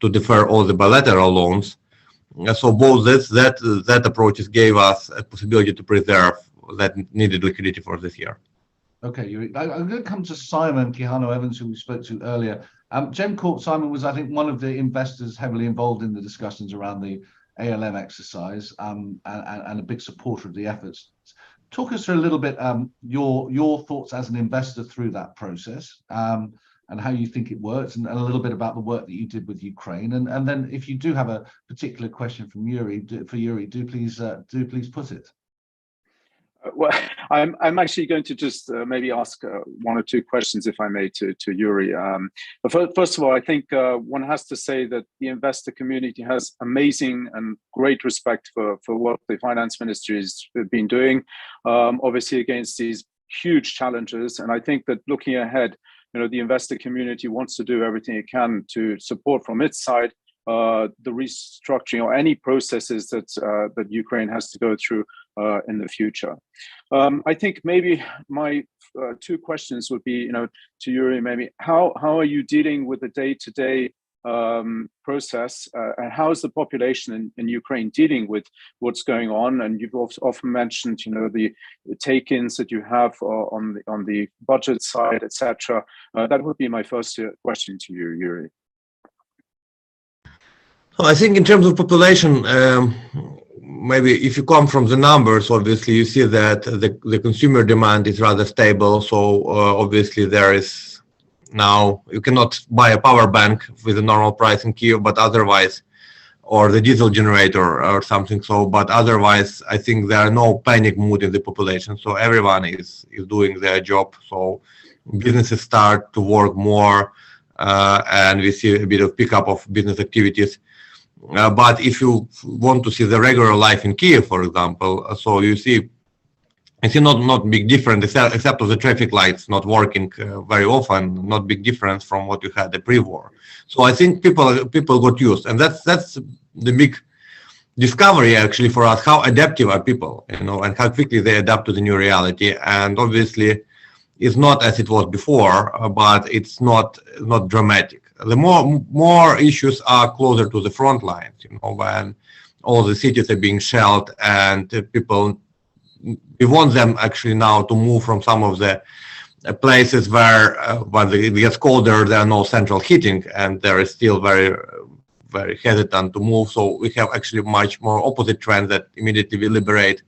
to defer all the bilateral loans. So both that approaches gave us a possibility to preserve that needed liquidity for this year. Okay, I'm going to come to Simon Quijano-Evans, who we spoke to earlier. GenCorp, Simon, was, I think, one of the investors heavily involved in the discussions around the ALM exercise, and a big supporter of the efforts. Talk us through a little bit your thoughts as an investor through that process, and how you think it works, and a little bit about the work that you did with Ukraine. And then if you do have a particular question from Yuri, do please put it. Well, I'm actually going to just maybe ask one or two questions, if I may, to Yuri. But first of all, I think one has to say that the investor community has amazing and great respect for what the finance ministry has been doing, obviously against these huge challenges. And I think that looking ahead, the investor community wants to do everything it can to support from its side the restructuring or any processes that Ukraine has to go through in the future. I think maybe my two questions would be, to Yuri, maybe how are you dealing with the day-to-day process, and how is the population in Ukraine dealing with what's going on? And you've often mentioned, the take-ins that you have on the budget side, etc. That would be my first question to you, Yuri. I think in terms of population, maybe if you come from the numbers, obviously you see that the consumer demand is rather stable. So obviously there is now, you cannot buy a power bank with a normal price in Kyiv, but otherwise, or the diesel generator or something. So, but otherwise, I think there are no panic mood in the population. So everyone is doing their job. So businesses start to work more, and we see a bit of pickup of business activities. But if you want to see the regular life in Kyiv, for example, so you see not big difference, except of the traffic lights not working very often, not big difference from what you had the pre-war. So I think people got used, and that's the big discovery actually for us, how adaptive are people, and how quickly they adapt to the new reality. And obviously it's not as it was before, but it's not dramatic. The more issues are closer to the front lines, when all the cities are being shelled, and people, we want them actually now to move from some of the places where when it gets colder, there are no central heating, and there is still very, very hesitant to move. So we have actually much more opposite trend that immediately we liberate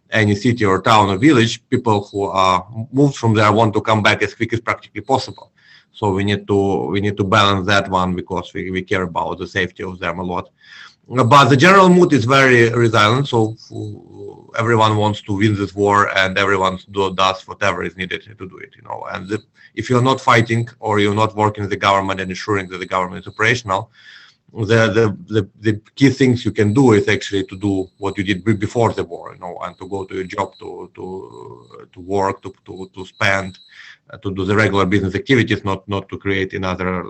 any city or town or village, people who are moved from there want to come back as quick as practically possible. So we need to balance that one, because we care about the safety of them a lot. But the general mood is very resilient. So everyone wants to win this war, and everyone does whatever is needed to do it. And if you're not fighting, or you're not working with the government and ensuring that the government is operational, the key things you can do is actually to do what you did before the war, and to go to your job, to work, to spend, to do the regular business activities, not to create another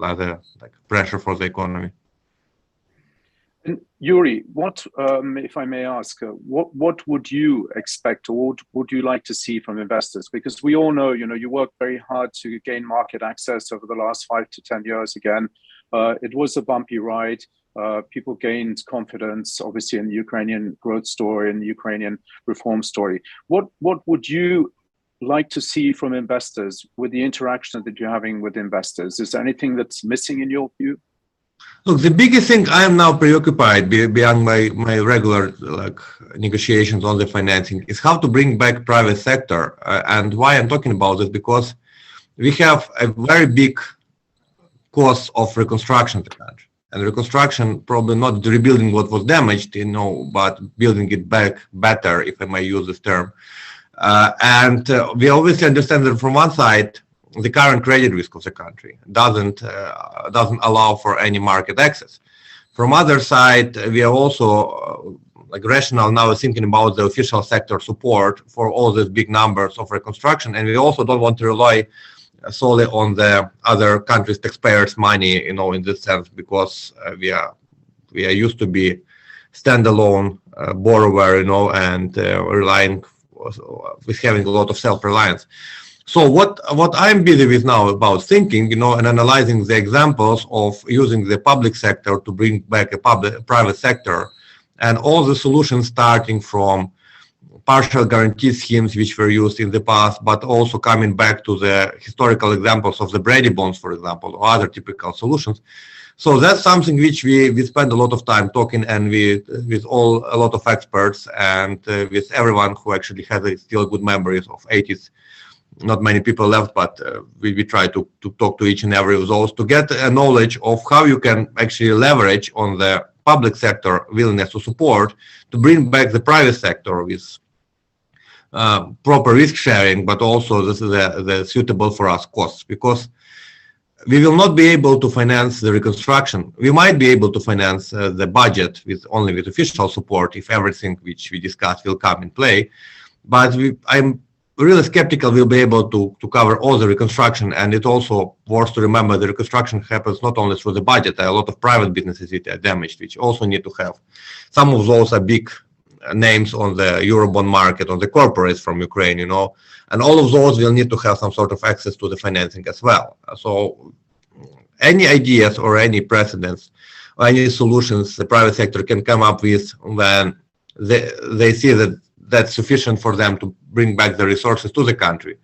like pressure for the economy. And Yuri, what, if I may ask, what would you expect, or what would you like to see from investors? Because we all know, you worked very hard to gain market access over the last 5 to 10 years. Again, it was a bumpy ride. People gained confidence, obviously, in the Ukrainian growth story and the Ukrainian reform story. What would you like to see from investors with the interaction that you're having with investors? Is there anything that's missing in your view? Look, the biggest thing I am now preoccupied beyond my regular negotiations on the financing is how to bring back private sector. And why I'm talking about this, because we have a very big cost of reconstruction in the country. And reconstruction, probably not rebuilding what was damaged, but building it back better, if I may use this term. We obviously understand that from one side, the current credit risk of the country doesn't allow for any market access. From other side, we are also rational now thinking about the official sector support for all these big numbers of reconstruction, and we also don't want to rely solely on the other countries' taxpayers' money, in this sense, because we are used to be standalone borrower, and relying with having a lot of self-reliance. So what I'm busy with now about thinking, and analyzing the examples of using the public sector to bring back a private sector, and all the solutions starting from partial guarantee schemes which were used in the past, but also coming back to the historical examples of the Brady bonds, for example, or other typical solutions. So that's something which we spend a lot of time talking, and with a lot of experts, and with everyone who actually has still good memories of 80s. Not many people left, but we try to talk to each and every of those to get a knowledge of how you can actually leverage on the public sector willingness to support to bring back the private sector with proper risk sharing, but also this is the suitable for us costs, because we will not be able to finance the reconstruction. We might be able to finance the budget only with official support if everything which we discussed will come in play, but I'm really skeptical we'll be able to cover all the reconstruction. And it also worth to remember the reconstruction happens not only through the budget. There are a lot of private businesses that are damaged, which also need to have. Some of those are big names on the Eurobond market, on the corporates from Ukraine, and all of those will need to have some sort of access to the financing as well. So any ideas or any precedents or any solutions the private sector can come up with when they see that that's sufficient for them to bring back the resources to the country,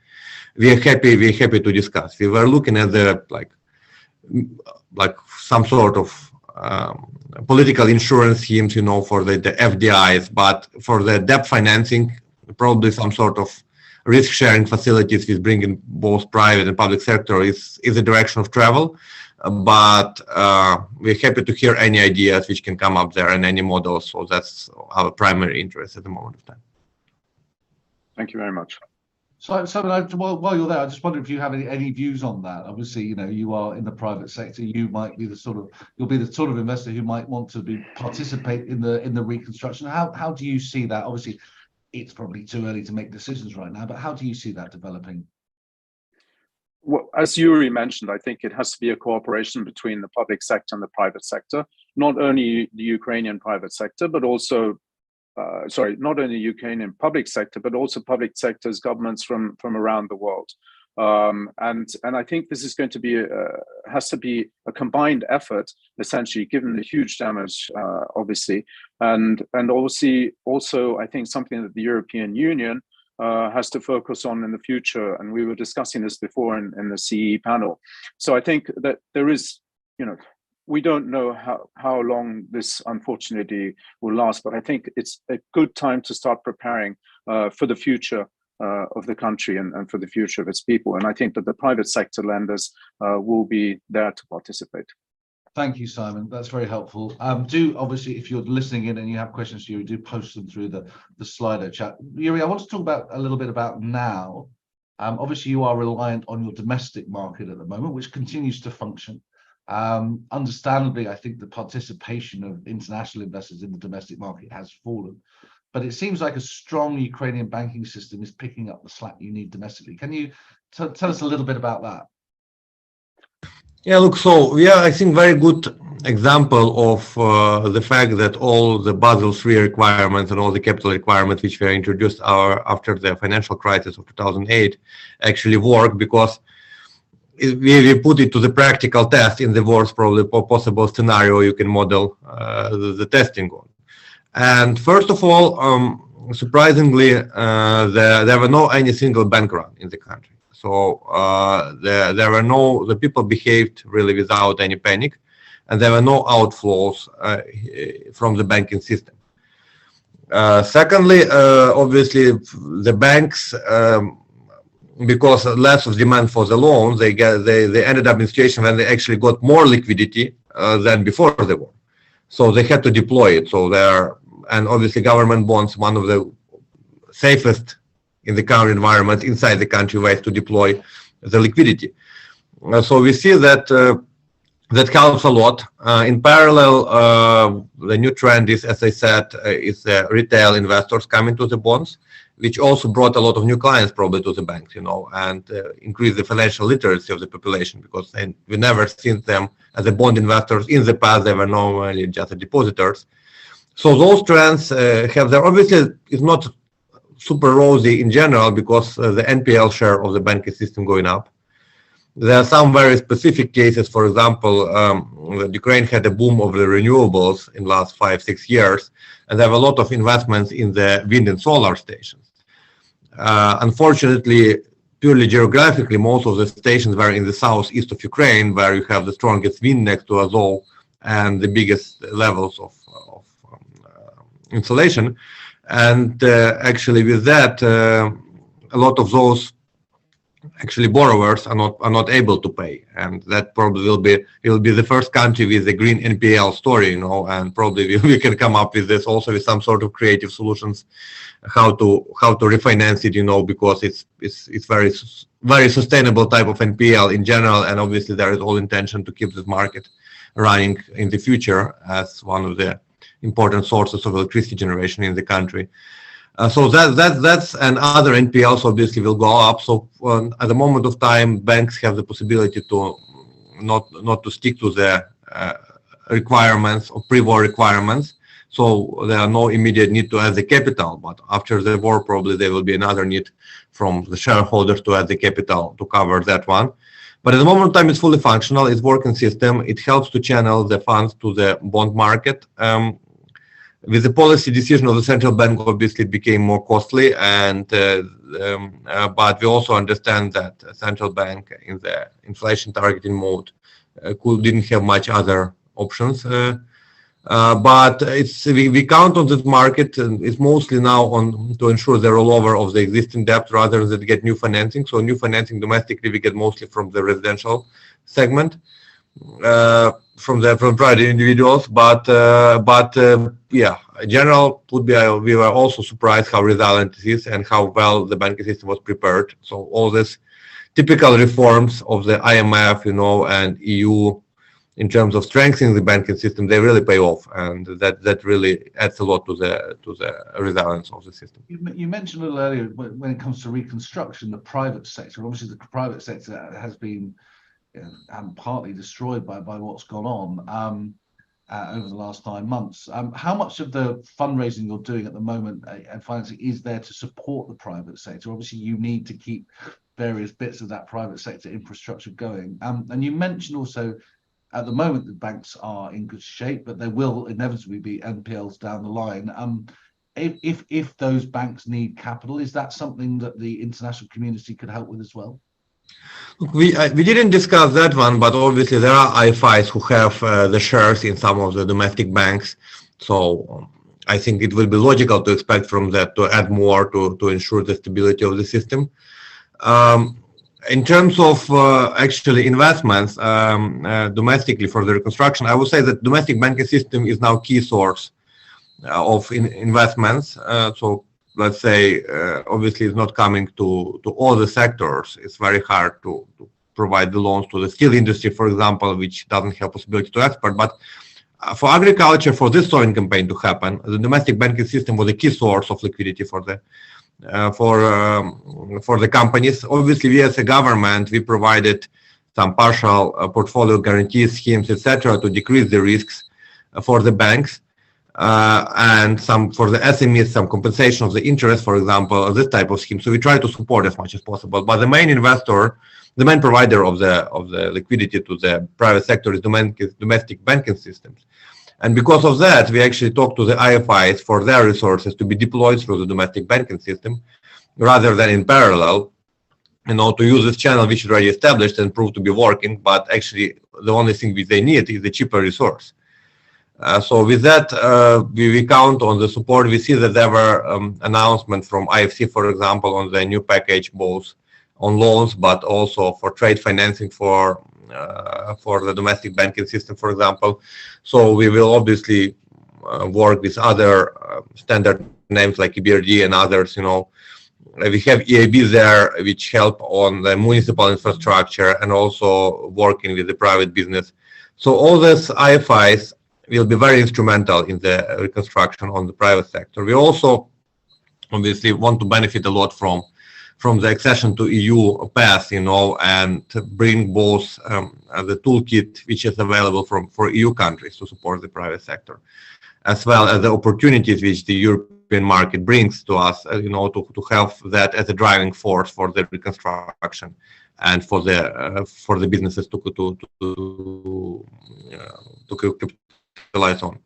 we're happy to discuss. We were looking at the like some sort of political insurance schemes, for the FDIs, but for the debt financing, probably some sort of risk sharing facilities with bringing both private and public sector is the direction of travel. But we're happy to hear any ideas which can come up there and any models. So that's our primary interest at the moment of time. Thank you very much. So while you're there, I just wonder if you have any views on that. Obviously, you are in the private sector. You might be you'll be the sort of investor who might want to participate in the reconstruction. How do you see that? Obviously, it's probably too early to make decisions right now, but how do you see that developing? Well, as Yuri mentioned, I think it has to be a cooperation between the public sector and the private sector, not only the Ukrainian private sector, but also not only Ukrainian public sector, but also public sectors, governments from around the world. And I think this is going to be has to be a combined effort, essentially, given the huge damage, obviously, and obviously also I think something that the European Union has to focus on in the future. And we were discussing this before in the CEE panel. So I think that there is, we don't know how long this unfortunately will last, but I think it's a good time to start preparing for the future of the country and for the future of its people. And I think that the private sector lenders will be there to participate. Thank you, Simon. That's very helpful. Do obviously, if you're listening in and you have questions, Yuri, do post them through the Slido chat. Yuri, I want to talk a little bit about now. Obviously, you are reliant on your domestic market at the moment, which continues to function. Understandably, I think the participation of international investors in the domestic market has fallen, but it seems like a strong Ukrainian banking system is picking up the slack you need domestically. Can you tell us a little bit about that? Yeah, look, so we are, I think, very good example of the fact that all the Basel III requirements and all the capital requirements which were introduced after the financial crisis of 2008 actually work, because we put it to the practical test in the worst probably possible scenario you can model the testing on. And first of all, surprisingly, there were no any single bank run in the country. So there were no, the people behaved really without any panic, and there were no outflows from the banking system. Secondly, obviously, the banks, because less of demand for the loans, they ended up in a situation when they actually got more liquidity than before the war. So they had to deploy it. So and obviously government bonds, one of the safest in the current environment inside the country ways to deploy the liquidity. So we see that that helps a lot. In parallel, the new trend is, as I said, is retail investors coming to the bonds, which also brought a lot of new clients probably to the banks, and increased the financial literacy of the population, because we never seen them as a bond investors in the past. They were normally just depositors. So those trends have their, obviously it's not super rosy in general, because the NPL share of the banking system going up. There are some very specific cases. For example, Ukraine had a boom of the renewables in the last 5-6 years, and there were a lot of investments in the wind and solar stations. Unfortunately, purely geographically, most of the stations were in the southeast of Ukraine, where you have the strongest wind next to Azov and the biggest levels of insulation. And actually with that, a lot of those actually borrowers are not able to pay, and that probably will be the first country with a green NPL story, and probably we can come up with this also with some sort of creative solutions how to refinance it, because it's very sustainable type of NPL in general, and obviously there is all intention to keep this market running in the future as one of the important sources of electricity generation in the country. So that's, and other NPLs obviously will go up. So at the moment of time, banks have the possibility to not to stick to the requirements or pre-war requirements. So there are no immediate need to add the capital, but after the war, probably there will be another need from the shareholders to add the capital to cover that one. But at the moment of time, it's fully functional. It's working system. It helps to channel the funds to the bond market. With the policy decision of the central bank, obviously it became more costly, and but we also understand that the central bank in the inflation targeting mode didn't have much other options. But we count on this market, and it's mostly now to ensure the rollover of the existing debt rather than get new financing. So new financing domestically we get mostly from the residential segment. From private individuals, but yeah, in general would be we were also surprised how resilient it is and how well the banking system was prepared. So all these typical reforms of the IMF, and EU in terms of strengthening the banking system, they really pay off, and that really adds a lot to the resilience of the system. You mentioned a little earlier when it comes to reconstruction, the private sector. Obviously, the private sector has been partly destroyed by what's gone on over the last 9 months. How much of the fundraising you're doing at the moment and financing is there to support the private sector? Obviously, you need to keep various bits of that private sector infrastructure going. And you mentioned also, at the moment, the banks are in good shape, but there will inevitably be NPLs down the line. If those banks need capital, is that something that the international community could help with as well? We didn't discuss that one, but obviously there are IFIs who have the shares in some of the domestic banks. So I think it will be logical to expect from that to add more to ensure the stability of the system. In terms of actually investments domestically for the reconstruction, I would say that domestic banking system is now key source of investments. So let's say, obviously it's not coming to all the sectors. It's very hard to provide the loans to the steel industry, for example, which doesn't have possibility to export. But for agriculture, for this sowing campaign to happen, the domestic banking system was a key source of liquidity for the companies. Obviously, we as a government, we provided some partial portfolio guarantee schemes, etc., to decrease the risks for the banks, and some for the SMEs, some compensation of the interest, for example, this type of scheme. So we try to support as much as possible. But the main investor, the main provider of the liquidity to the private sector is domestic banking systems. And because of that, we actually talk to the IFIs for their resources to be deployed through the domestic banking system, rather than in parallel, to use this channel which is already established and proved to be working, but actually the only thing which they need is a cheaper resource. So with that, we count on the support. We see that there were announcements from IFC, for example, on the new package, both on loans, but also for trade financing for the domestic banking system, for example. So we will obviously work with other standard names like EBRD and others. We have EIB there, which help on the municipal infrastructure and also working with the private business. So all these IFIs will be very instrumental in the reconstruction on the private sector. We also obviously want to benefit a lot from the accession to EU path, and bring both the toolkit which is available for EU countries to support the private sector, as well as the opportunities which the European market brings to us, to have that as a driving force for the reconstruction and for the businesses to capitalize on.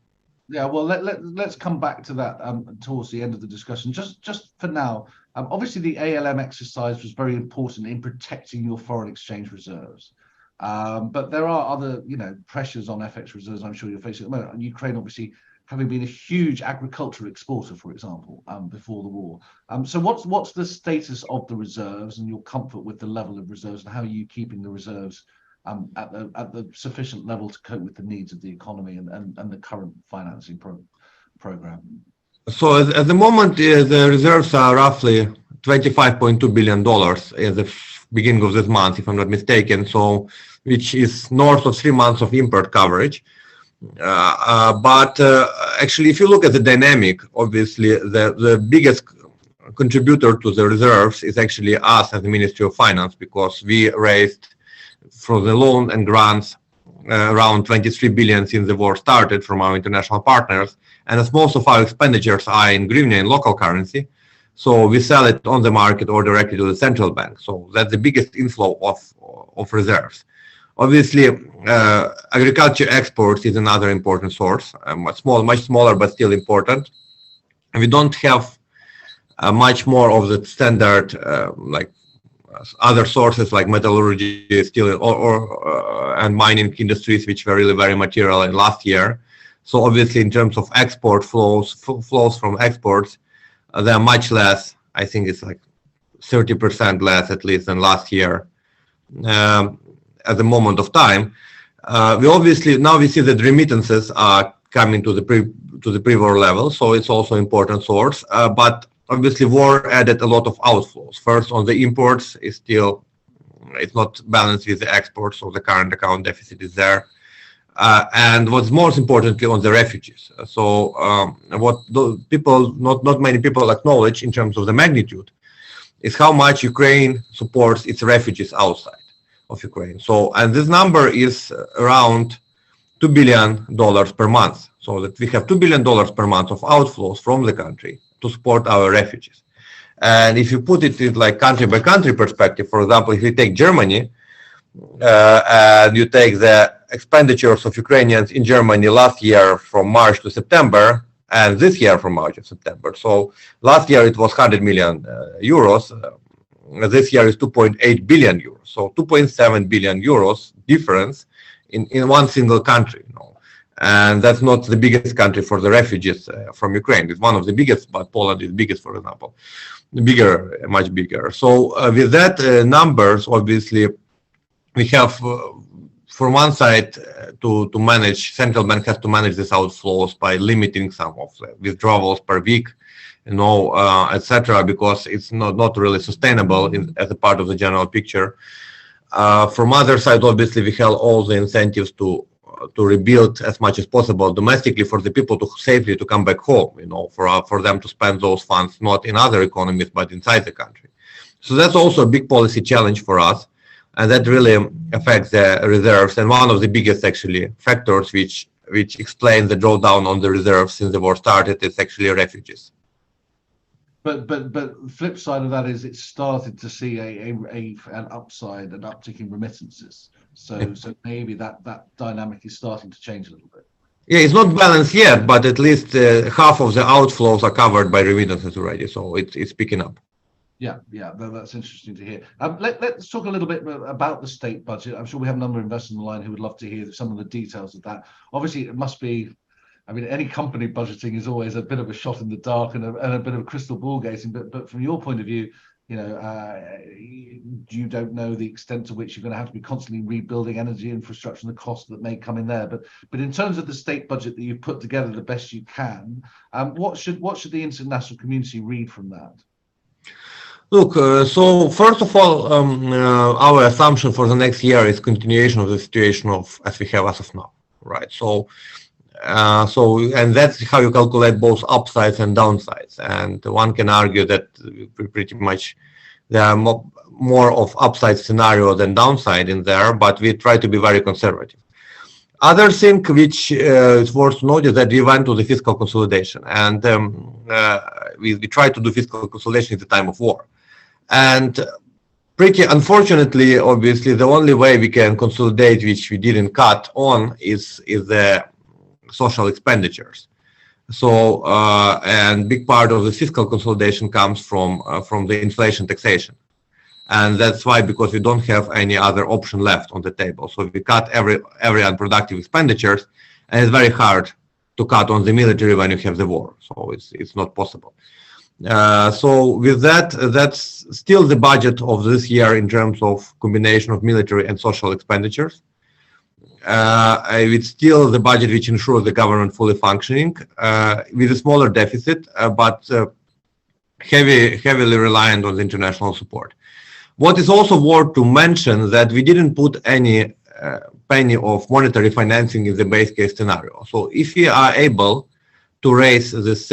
Yeah, well, let's come back to that towards the end of the discussion. Just for now, obviously the ALM exercise was very important in protecting your foreign exchange reserves, but there are other, pressures on FX reserves I'm sure you're facing at the moment. And Ukraine, obviously, having been a huge agricultural exporter, for example, before the war. So what's the status of the reserves and your comfort with the level of reserves, and how are you keeping the reserves at the sufficient level to cope with the needs of the economy and the current financing program? So at the moment, the reserves are roughly $25.2 billion at the beginning of this month, if I'm not mistaken. So, which is north of 3 months of import coverage. But actually, if you look at the dynamic, obviously the biggest contributor to the reserves is actually us as the Ministry of Finance, because we raised from the loan and grants around 23 billion since the war started from our international partners, and as most of our expenditures are in hryvnia, in local currency, so we sell it on the market or directly to the central bank. So that's the biggest inflow of reserves. Obviously, agriculture exports is another important source, much smaller, but still important. And we don't have much more of the standard like other sources like metallurgy, steel, and mining industries, which were really very material in last year. So obviously, in terms of export flows from exports, they are much less. I think it's like 30% less, at least, than last year. At the moment of time, we obviously now we see that remittances are coming to the pre-war level, so it's also important source. But obviously, war added a lot of outflows. First, on the imports, it's not balanced with the exports, so the current account deficit is there. And what's most importantly, on the refugees. So what not many people acknowledge in terms of the magnitude is how much Ukraine supports its refugees outside of Ukraine. So, and this number is around $2 billion per month. So that we have $2 billion per month of outflows from the country to support our refugees. And if you put it in like country by country perspective, for example, if you take Germany and you take the expenditures of Ukrainians in Germany last year from March to September, and this year from March to September. So last year it was 100 million euros. This year is 2.8 billion euros. So 2.7 billion euros difference in one single country. And that's not the biggest country for the refugees from Ukraine. It's one of the biggest, but Poland is biggest, for example, bigger, much bigger. So with that numbers, obviously, we have from one side to manage, central bank has to manage these outflows by limiting some of the withdrawals per week, etc., because it's not really sustainable as a part of the general picture. From other side, obviously, we have all the incentives to rebuild as much as possible domestically for the people to safely to come back home, for them to spend those funds not in other economies but inside the country. So that's also a big policy challenge for us. and that really affects the reserves. And one of the biggest actually factors which explains the drawdown on the reserves since the war started is actually refugees. But flip side of that is it started to see an upside, an uptick in remittances. So maybe that dynamic is starting to change a little bit. Yeah, it's not balanced yet, but at least half of the outflows are covered by remittances already, so it's picking up. Yeah, that's interesting to hear. Let's talk a little bit about the state budget. I'm sure we have a number of investors on the line who would love to hear some of the details of that. Obviously, it must be, I mean, any company budgeting is always a bit of a shot in the dark and a bit of crystal ball gazing. But from your point of view, you know, you don't know the extent to which you're going to have to be constantly rebuilding energy infrastructure and the cost that may come in there. But in terms of the state budget that you've put together the best you can, what should the international community read from that? Look, so first of all, our assumption for the next year is continuation of the situation as we have as of now, right? So, and that's how you calculate both upsides and downsides. And one can argue that pretty much there are more of upside scenario than downside in there, but we try to be very conservative. Other thing which is worth noting that we went to the fiscal consolidation, and we tried to do fiscal consolidation at the time of war. And pretty unfortunately, obviously, the only way we can consolidate, which we didn't cut on, is the social expenditures. So, and big part of the fiscal consolidation comes from the inflation taxation. And that's why, because we don't have any other option left on the table. So we cut every unproductive expenditures, and it's very hard to cut on the military when you have the war. So it's not possible. So with that, that's still the budget of this year in terms of combination of military and social expenditures. It's still the budget which ensures the government fully functioning with a smaller deficit, but heavily reliant on the international support. What is also worth to mention that we didn't put any penny of monetary financing in the base case scenario. So if we are able to raise this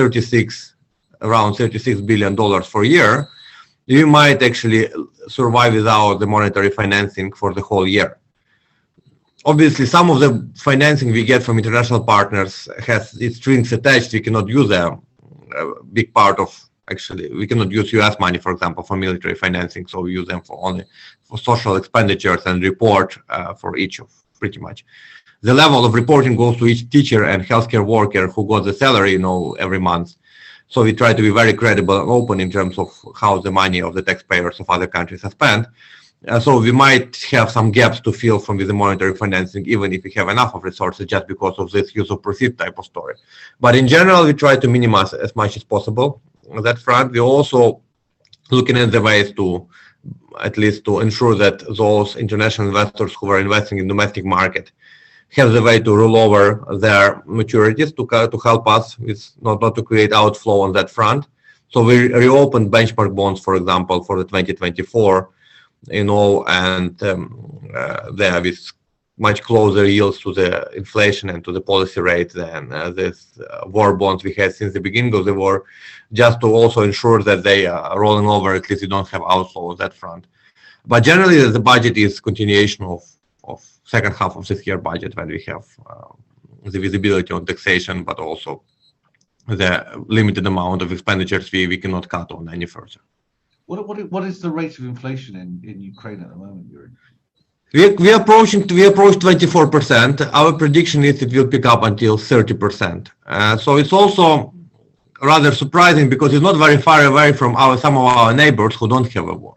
around $36 billion for a year, you might actually survive without the monetary financing for the whole year. Obviously, some of the financing we get from international partners has its strings attached. We cannot use a big part of, actually, we cannot use US money, for example, for military financing. So we use them only for social expenditures and report for each of pretty much. The level of reporting goes to each teacher and healthcare worker who got the salary, every month. So we try to be very credible and open in terms of how the money of the taxpayers of other countries are spent. So we might have some gaps to fill from the monetary financing, even if we have enough of resources, just because of this use of proceeds type of story. But in general, we try to minimize as much as possible on that front. We're also looking at the ways to, at least to ensure that those international investors who are investing in domestic market have the way to roll over their maturities to help us with not to create outflow on that front. So we reopened benchmark bonds, for example, for the 2024, and there with much closer yields to the inflation and to the policy rate than this war bonds we had since the beginning of the war, just to also ensure that they are rolling over, at least you don't have outflow on that front. But generally, the budget is continuation of second half of this year budget, when we have the visibility on taxation, but also the limited amount of expenditures we cannot cut on any further. What is the rate of inflation in Ukraine at the moment, Yuri? We approach 24%. Our prediction is it will pick up until 30%. So it's also rather surprising because it's not very far away from some of our neighbors who don't have a war.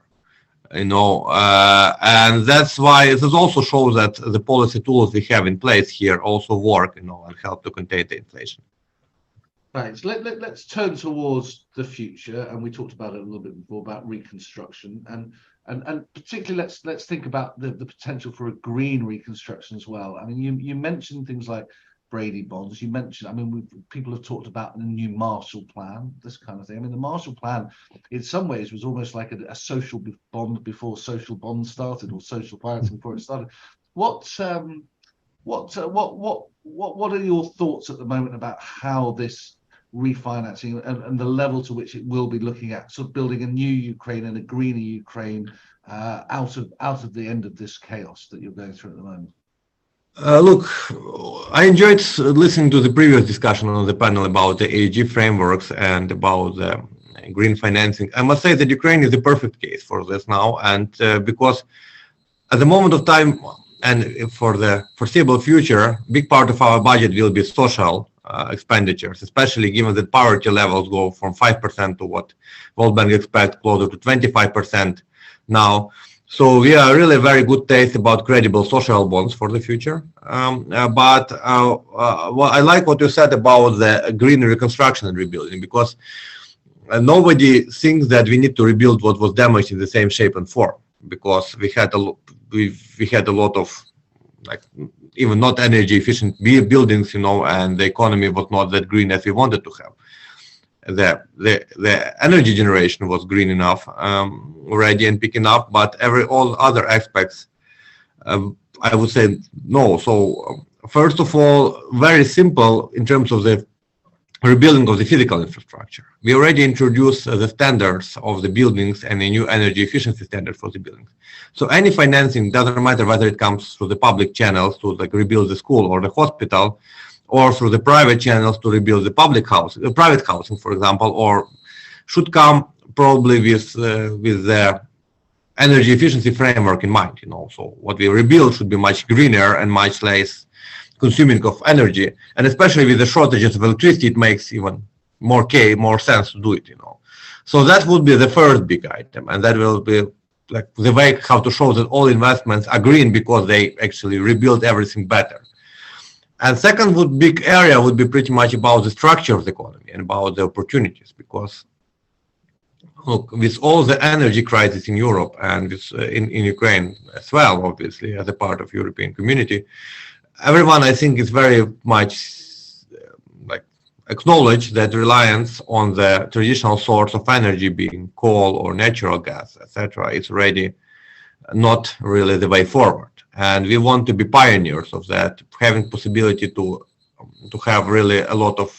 And that's why this also shows that the policy tools we have in place here also work, and help to contain the inflation. Right. So let's turn towards the future, and we talked about it a little bit before about reconstruction, and particularly let's think about the potential for a green reconstruction as well. I mean, you mentioned things like Brady bonds. You mentioned, I mean, people have talked about the new Marshall Plan, this kind of thing. I mean, the Marshall Plan, in some ways, was almost like a social bond before social bonds started, or social financing before it started. What are your thoughts at the moment about how this refinancing and the level to which it will be looking at sort of building a new Ukraine and a greener Ukraine out of the end of this chaos that you're going through at the moment? Look, I enjoyed listening to the previous discussion on the panel about the AG frameworks and about the green financing. I must say that Ukraine is the perfect case for this now, and because at the moment of time and for the foreseeable future, big part of our budget will be social expenditures, especially given that poverty levels go from 5% to what World Bank expects closer to 25% now. So we are really very good taste about credible social bonds for the future. But I like what you said about the green reconstruction and rebuilding, because nobody thinks that we need to rebuild what was damaged in the same shape and form, because we had a lot of, like, even not energy efficient buildings, and the economy was not that green as we wanted to have. The energy generation was green enough already and picking up, but all other aspects, I would say no. So first of all, very simple in terms of the rebuilding of the physical infrastructure. We already introduced the standards of the buildings and a new energy efficiency standard for the buildings. So any financing, doesn't matter whether it comes through the public channels to rebuild the school or the hospital, or through the private channels to rebuild the private housing, for example, or should come probably with the energy efficiency framework in mind. So what we rebuild should be much greener and much less consuming of energy, and especially with the shortages of electricity, it makes even more sense to do it. So that would be the first big item, and that will be like the way how to show that all investments are green because they actually rebuild everything better. And second big area would be pretty much about the structure of the economy and about the opportunities, because look, with all the energy crisis in Europe and with, in Ukraine as well, obviously, as a part of European community, everyone, I think, is very much acknowledge that reliance on the traditional source of energy, being coal or natural gas, etc., is already not really the way forward. And we want to be pioneers of that, having possibility to have really a lot of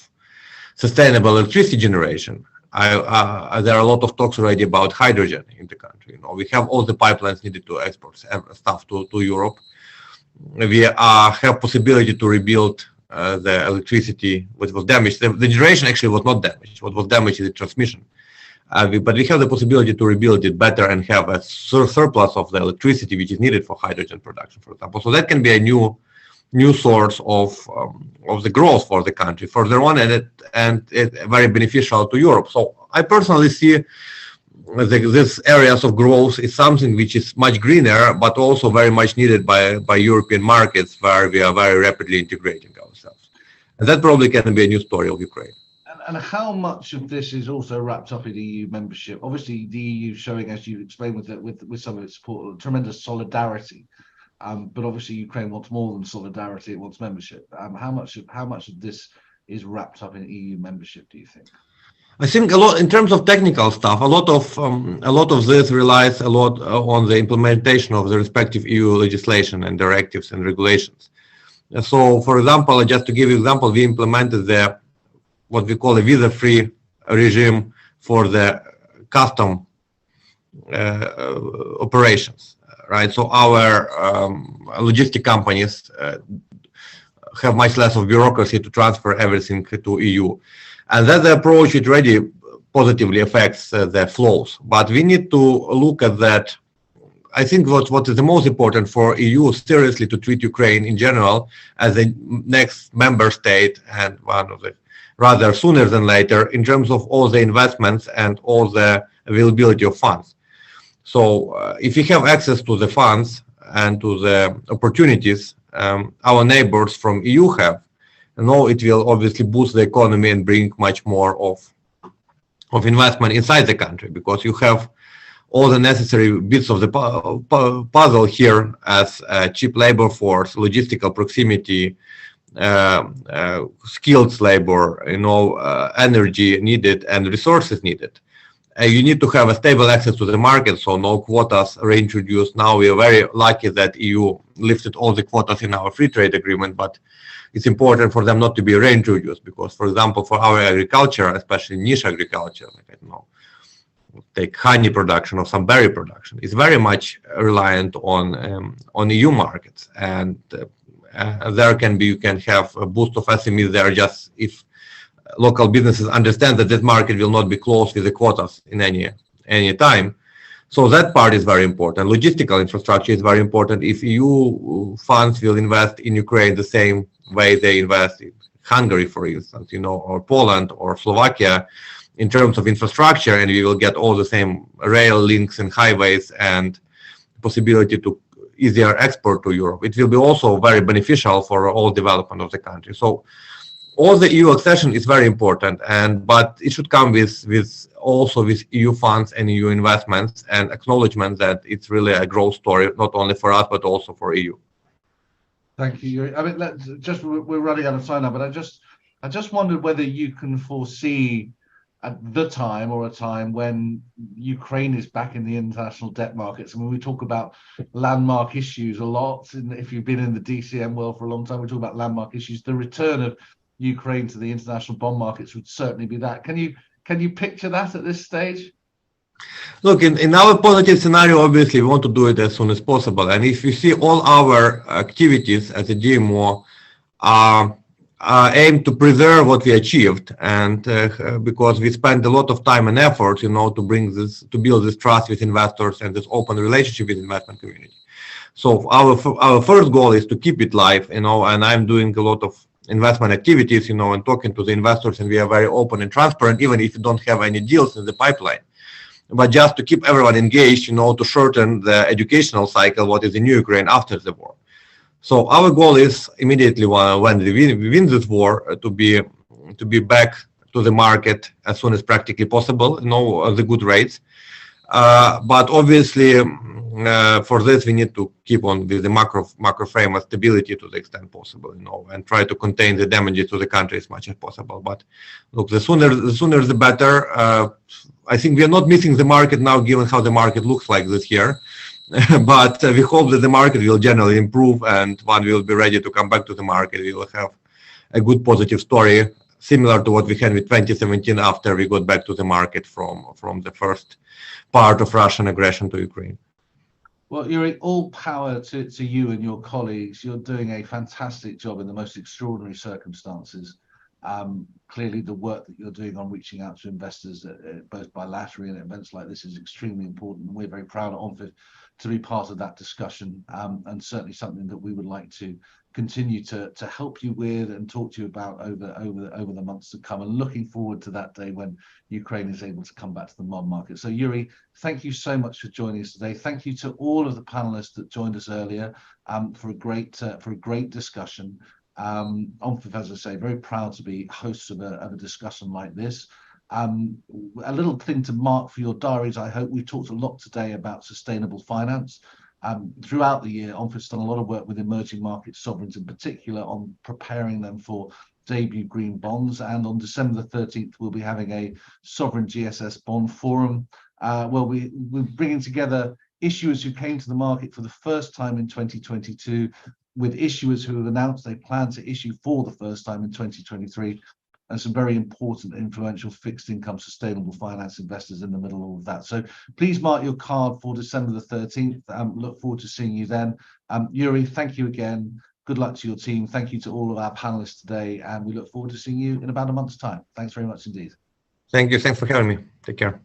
sustainable electricity generation. There are a lot of talks already about hydrogen in the country. We have all the pipelines needed to export stuff to Europe. We have possibility to rebuild the electricity which was damaged. The generation actually was not damaged. What was damaged is the transmission. But we have the possibility to rebuild it better and have a surplus of the electricity which is needed for hydrogen production, for example. So that can be a new source of the growth for the country further on, and it's very beneficial to Europe. So I personally see these areas of growth is something which is much greener, but also very much needed by European markets, where we are very rapidly integrating ourselves. And that probably can be a new story of Ukraine. And how much of this is also wrapped up in EU membership? Obviously, the EU showing, as you explained with some of its support, tremendous solidarity. But obviously, Ukraine wants more than solidarity; it wants membership. How much of this is wrapped up in EU membership, do you think? I think a lot in terms of technical stuff. A lot of this relies a lot on the implementation of the respective EU legislation and directives and regulations. So, for example, just to give you an example, we implemented what we call a visa-free regime for the custom operations, right? So our logistic companies have much less of bureaucracy to transfer everything to EU. And that's the approach. It really positively affects the flows. But we need to look at that. I think what is the most important for EU seriously to treat Ukraine in general as the next member state, and one of the rather sooner than later, in terms of all the investments and all the availability of funds. So if we have access to the funds and to the opportunities our neighbors from EU have, it will obviously boost the economy and bring much more of investment inside the country, because you have all the necessary bits of the puzzle here, as cheap labor force, logistical proximity, skilled labor, energy needed and resources needed. you need to have a stable access to the market, so no quotas reintroduced. Now we are very lucky that EU lifted all the quotas in our free trade agreement, but it's important for them not to be reintroduced because, for example, for our agriculture, especially niche agriculture, like I don't know, take honey production or some berry production, is very much reliant on EU markets, and there can be, you can have a boost of SMEs there just if local businesses understand that this market will not be closed with the quotas in any time. So that part is very important. Logistical infrastructure is very important. If EU funds will invest in Ukraine the same way they invest in Hungary, for instance, or Poland or Slovakia, in terms of infrastructure, and we will get all the same rail links and highways and possibility to easier export to Europe, it will be also very beneficial for all development of the country. So all the EU accession is very important, but it should come with also with EU funds and EU investments and acknowledgement that it's really a growth story, not only for us but also for EU. Thank you, Yuri. I mean, we're running out of time now, but I just wondered whether you can foresee at the time or a time when Ukraine is back in the international debt markets. I mean, we talk about landmark issues a lot. If you've been in the DCM world for a long time, we talk about landmark issues. The return of Ukraine to the international bond markets would certainly be that. Can you picture that at this stage? Look, in our positive scenario, obviously, we want to do it as soon as possible. And if you see all our activities as a DMO aim to preserve what we achieved, and because we spent a lot of time and effort, to bring this, to build this trust with investors and this open relationship with investment community. So our first goal is to keep it live, and I'm doing a lot of investment activities, and talking to the investors, and we are very open and transparent, even if you don't have any deals in the pipeline. But just to keep everyone engaged, to shorten the educational cycle, what is in Ukraine after the war. So our goal is immediately when we win this war to be back to the market as soon as practically possible, the good rates. But obviously, for this we need to keep on with the macro frame of stability to the extent possible, and try to contain the damages to the country as much as possible. But look, the sooner the better. I think we are not missing the market now, given how the market looks like this year. But we hope that the market will generally improve, and when we will be ready to come back to the market, we will have a good positive story, similar to what we had with 2017 after we got back to the market from the first part of Russian aggression to Ukraine. Well, Yuri, all power to you and your colleagues. You're doing a fantastic job in the most extraordinary circumstances. Clearly, the work that you're doing on reaching out to investors, both bilaterally and at events like this, is extremely important. And we're very proud at OMFIF to be part of that discussion, and certainly something that we would like to continue to help you with and talk to you about over the months to come. And looking forward to that day when Ukraine is able to come back to the bond market. So, Yuri, thank you so much for joining us today. Thank you to all of the panelists that joined us earlier for a great discussion. OMFIF, as I say, very proud to be hosts of a discussion like this. A little thing to mark for your diaries, I hope. We talked a lot today about sustainable finance. Throughout the year, OMFIF's done a lot of work with emerging market sovereigns, in particular on preparing them for debut green bonds. And on December the 13th, we'll be having a sovereign GSS bond forum where we're bringing together issuers who came to the market for the first time in 2022 with issuers who have announced they plan to issue for the first time in 2023, and some very important influential fixed income sustainable finance investors in the middle of that. So please mark your card for December the 13th. Look forward to seeing you then. Yuri, thank you again. Good luck to your team. Thank you to all of our panelists today, and we look forward to seeing you in about a month's time. Thanks very much indeed. Thank you. Thanks for having me. Take care.